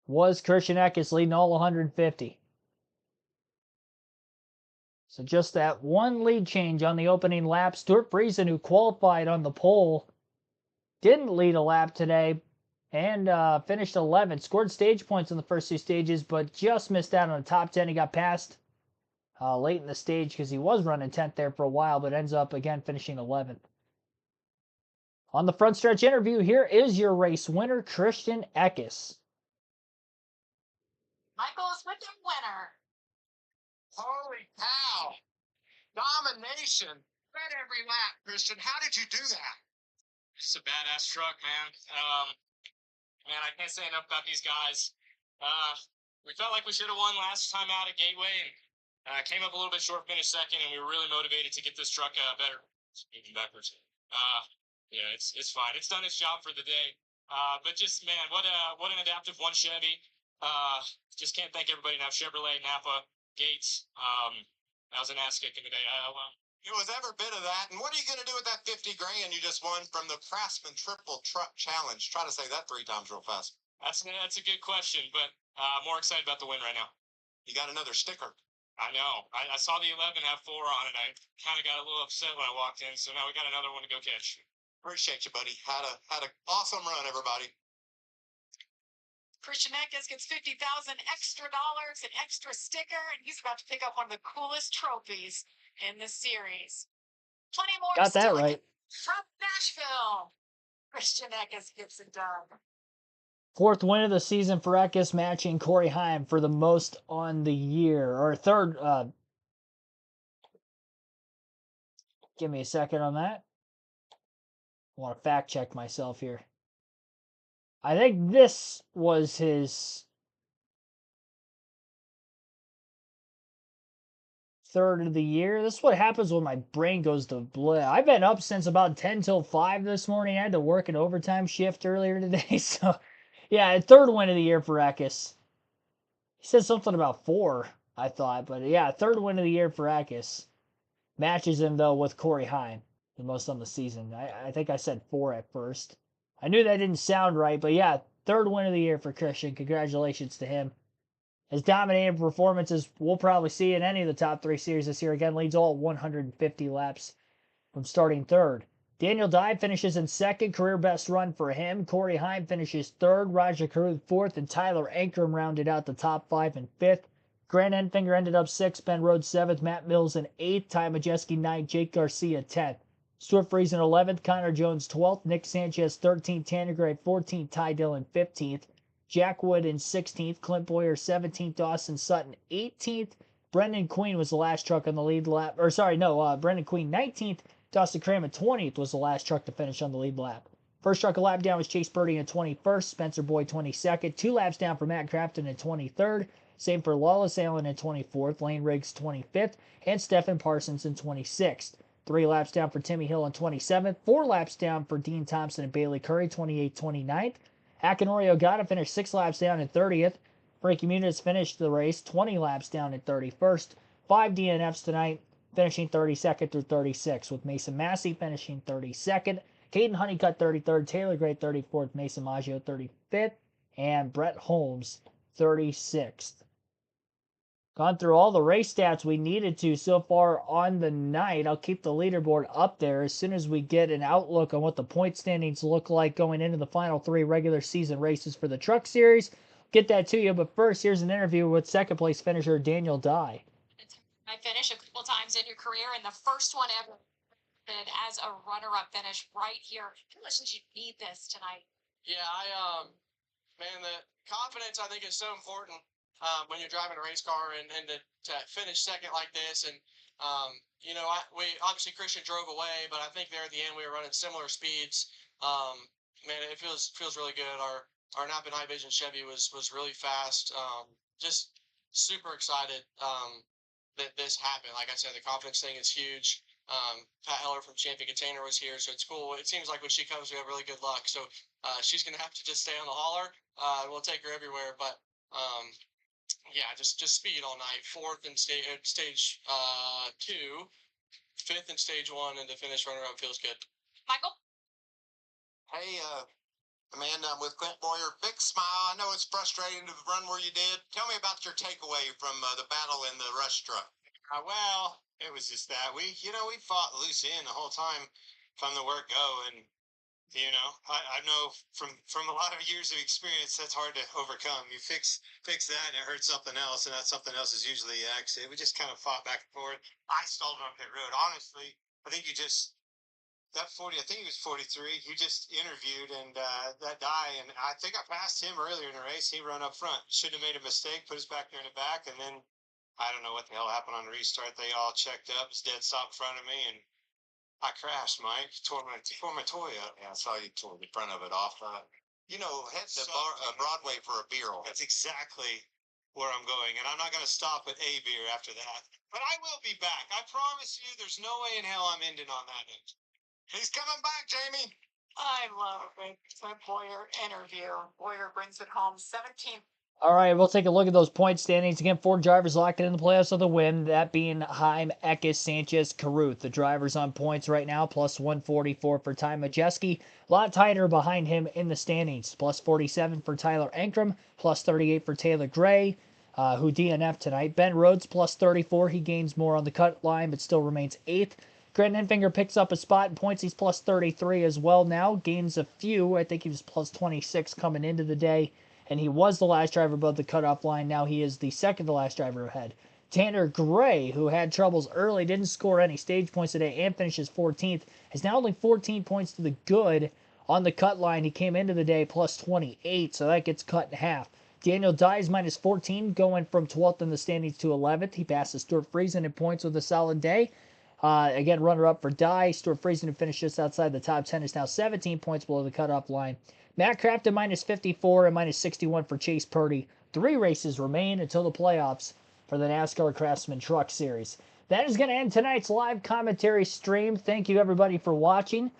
was Christian Eckes, leading all 150. So just that one lead change on the opening lap. Stuart Friesen, who qualified on the pole, didn't lead a lap today and finished 11th. Scored stage points in the first 2 stages, but just missed out on the top 10. He got passed late in the stage because he was running 10th there for a while, but ends up again finishing 11th. On the front stretch interview, here is your race winner, Christian Eckes. Michael's with the winner. Holy cow! Domination! Read every lap, Christian. How did you do that? It's a badass truck, man. Man, I can't say enough about these guys. We felt like we should have won last time out at Gateway, and came up a little bit short, finished second, and we were really motivated to get this truck better. Moving backwards. Yeah, it's fine. It's done its job for the day. But just, man, what an adaptive one Chevy. Just can't thank everybody now. Chevrolet, Napa, Gates. That was an ass kicking today. It was every bit of that. And what are you going to do with that 50 grand you just won from the Craftsman Triple Truck Challenge? Try to say that 3 times real fast. That's a good question, but more excited about the win right now. You got another sticker. I know. I saw the 11 have 4 on it. I kind of got a little upset when I walked in, so now we got another one to go catch. Appreciate you, buddy. Had an awesome run, everybody. Christian Eckes gets $50,000 extra dollars, an extra sticker, and he's about to pick up one of the coolest trophies in this series. Plenty more. Got that right. From Nashville, Christian Eckes gets it done. 4th win of the season for Eckes, matching Corey Heim for the most on the year. Or 3rd. Give me a second on that. I want to fact check myself here. I think this was his 3rd of the year. This is what happens when my brain goes to bleh. I've been up since about 10 till 5 this morning. I had to work an overtime shift earlier today. So, yeah, 3rd win of the year for Eckes. He said something about 4, I thought. But, yeah, 3rd win of the year for Eckes. Matches him, though, with Corey Heim, the most on the season. I think I said 4 at first. I knew that didn't sound right, but yeah, 3rd win of the year for Christian. Congratulations to him. His dominating performances we'll probably see in any of the top 3 series this year. Again, leads all 150 laps from starting 3rd. Daniel Dye finishes in 2nd, career best run for him. Corey Heim finishes 3rd, Roger Caruth 4th, and Tyler Ankrum rounded out the top 5 and 5th. Grant Enfinger ended up 6th, Ben Rhodes 7th, Matt Mills in 8th, Ty Majeski 9th, Jake Garcia 10th. Stuart Friesen 11th, Connor Jones 12th, Nick Sanchez 13th, Tanner Gray 14th, Ty Dillon 15th, Jack Wood in 16th, Clint Boyer 17th, Dawson Sutton 18th, Brendan Queen was the last truck on the lead lap. Brendan Queen 19th, Dawson Cramer 20th was the last truck to finish on the lead lap. First truck a lap down was Chase Birdie in 21st, Spencer Boyd 22nd, 2 laps down for Matt Crafton in 23rd, same for Lawless Allen in 24th, Lane Riggs 25th, and Stephen Parsons in 26th. 3 laps down for Timmy Hill in 27th. 4 laps down for Dean Thompson and Bailey Curry, 28th, 29th. Akinori Ogata finished 6 laps down in 30th. Frankie Muniz finished the race 20 laps down in 31st. 5 DNFs tonight, finishing 32nd through 36th, with Mason Massey finishing 32nd. Caden Honeycutt 33rd, Taylor Gray 34th, Mason Maggio 35th, and Brett Holmes 36th. Gone through all the race stats we needed to so far on the night. I'll keep the leaderboard up there as soon as we get an outlook on what the point standings look like going into the final 3 regular season races for the Truck Series. Get that to you, but first, here's an interview with second place finisher Daniel Dye. I finished a couple times in your career, and the first one ever as a runner-up finish right here. How much did you need this tonight? Yeah, man, the confidence I think is so important when you're driving a race car and to finish second like this. And, we obviously Christian drove away, but I think there at the end we were running similar speeds. Man, it feels really good. Our Napa Night Vision Chevy was really fast. Just super excited that this happened. Like I said, the confidence thing is huge. Pat Heller from Champion Container was here, so it's cool. It seems like when she comes, we have really good luck. So she's going to have to just stay on the hauler. We'll take her everywhere. But, yeah, just speed all night. 4th in stage 2, 5th in stage 1, and to finish runner-up feels good. Michael? Hey, Amanda, I'm with Clint Boyer. Big smile. I know it's frustrating to run where you did. Tell me about your takeaway from the battle in the rush truck. Well, it was just that we fought loose in the whole time from the word go, and I know from a lot of years of experience that's hard to overcome. You fix that and it hurts something else, and that something else is usually the accident. We just kind of fought back and forth. I stalled on pit road. Honestly, I think that 40, I think he was 43. He just interviewed and that guy, and I think I passed him earlier in the race. He ran up front. Should have made a mistake, put us back there in the back, and then I don't know what the hell happened on the restart. They all checked up, was dead stop in front of me, and I crashed, Mike. Tore my toy up. Yeah, I saw you tore the front of it off. Head to Broadway for a beer. That's exactly where I'm going, and I'm not going to stop at a beer after that. But I will be back. I promise you, there's no way in hell I'm ending on that note. He's coming back, Jamie. I love it. That Boyer interview. Boyer brings it home 17th. All right, we'll take a look at those point standings. Again, 4 drivers locked in the playoffs of the win, that being Heim, Eckes, Sanchez, Caruth. The drivers on points right now, plus 144 for Ty Majeski. A lot tighter behind him in the standings. Plus 47 for Tyler Ankrum, plus 38 for Taylor Gray, who DNF'd tonight. Ben Rhodes, plus 34. He gains more on the cut line, but still remains 8th. Grant Enfinger picks up a spot in points. He's plus 33 as well now. Gains a few. I think he was plus 26 coming into the day. And he was the last driver above the cutoff line. Now he is the second to last driver ahead. Tanner Gray, who had troubles early, didn't score any stage points today and finishes 14th, is now only 14 points to the good on the cut line. He came into the day plus 28, so that gets cut in half. Daniel Dye's minus 14, going from 12th in the standings to 11th. He passes Stuart Friesen in points with a solid day. Again, runner-up for Dye. Stuart Friesen, who finished just outside the top 10, is now 17 points below the cutoff line. Matt Crafton minus 54 and minus 61 for Chase Purdy. 3 races remain until the playoffs for the NASCAR Craftsman Truck Series. That is going to end tonight's live commentary stream. Thank you, everybody, for watching.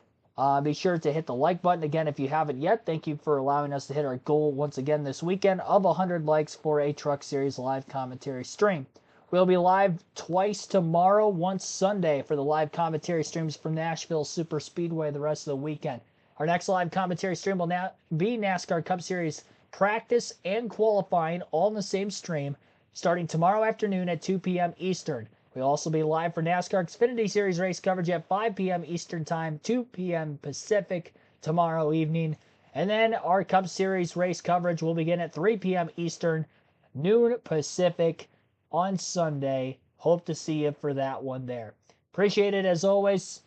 Be sure to hit the like button again if you haven't yet. Thank you for allowing us to hit our goal once again this weekend of 100 likes for a Truck Series live commentary stream. We'll be live twice tomorrow, once Sunday for the live commentary streams from Nashville Super Speedway the rest of the weekend. Our next live commentary stream will now be NASCAR Cup Series practice and qualifying all in the same stream starting tomorrow afternoon at 2 p.m. Eastern. We'll also be live for NASCAR Xfinity Series race coverage at 5 p.m. Eastern Time, 2 p.m. Pacific tomorrow evening. And then our Cup Series race coverage will begin at 3 p.m. Eastern, noon Pacific on Sunday. Hope to see you for that one there. Appreciate it as always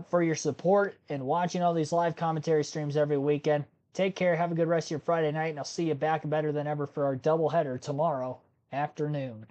for your support and watching all these live commentary streams every weekend. Take care. Have a good rest of your Friday night, and I'll see you back better than ever for our doubleheader tomorrow afternoon.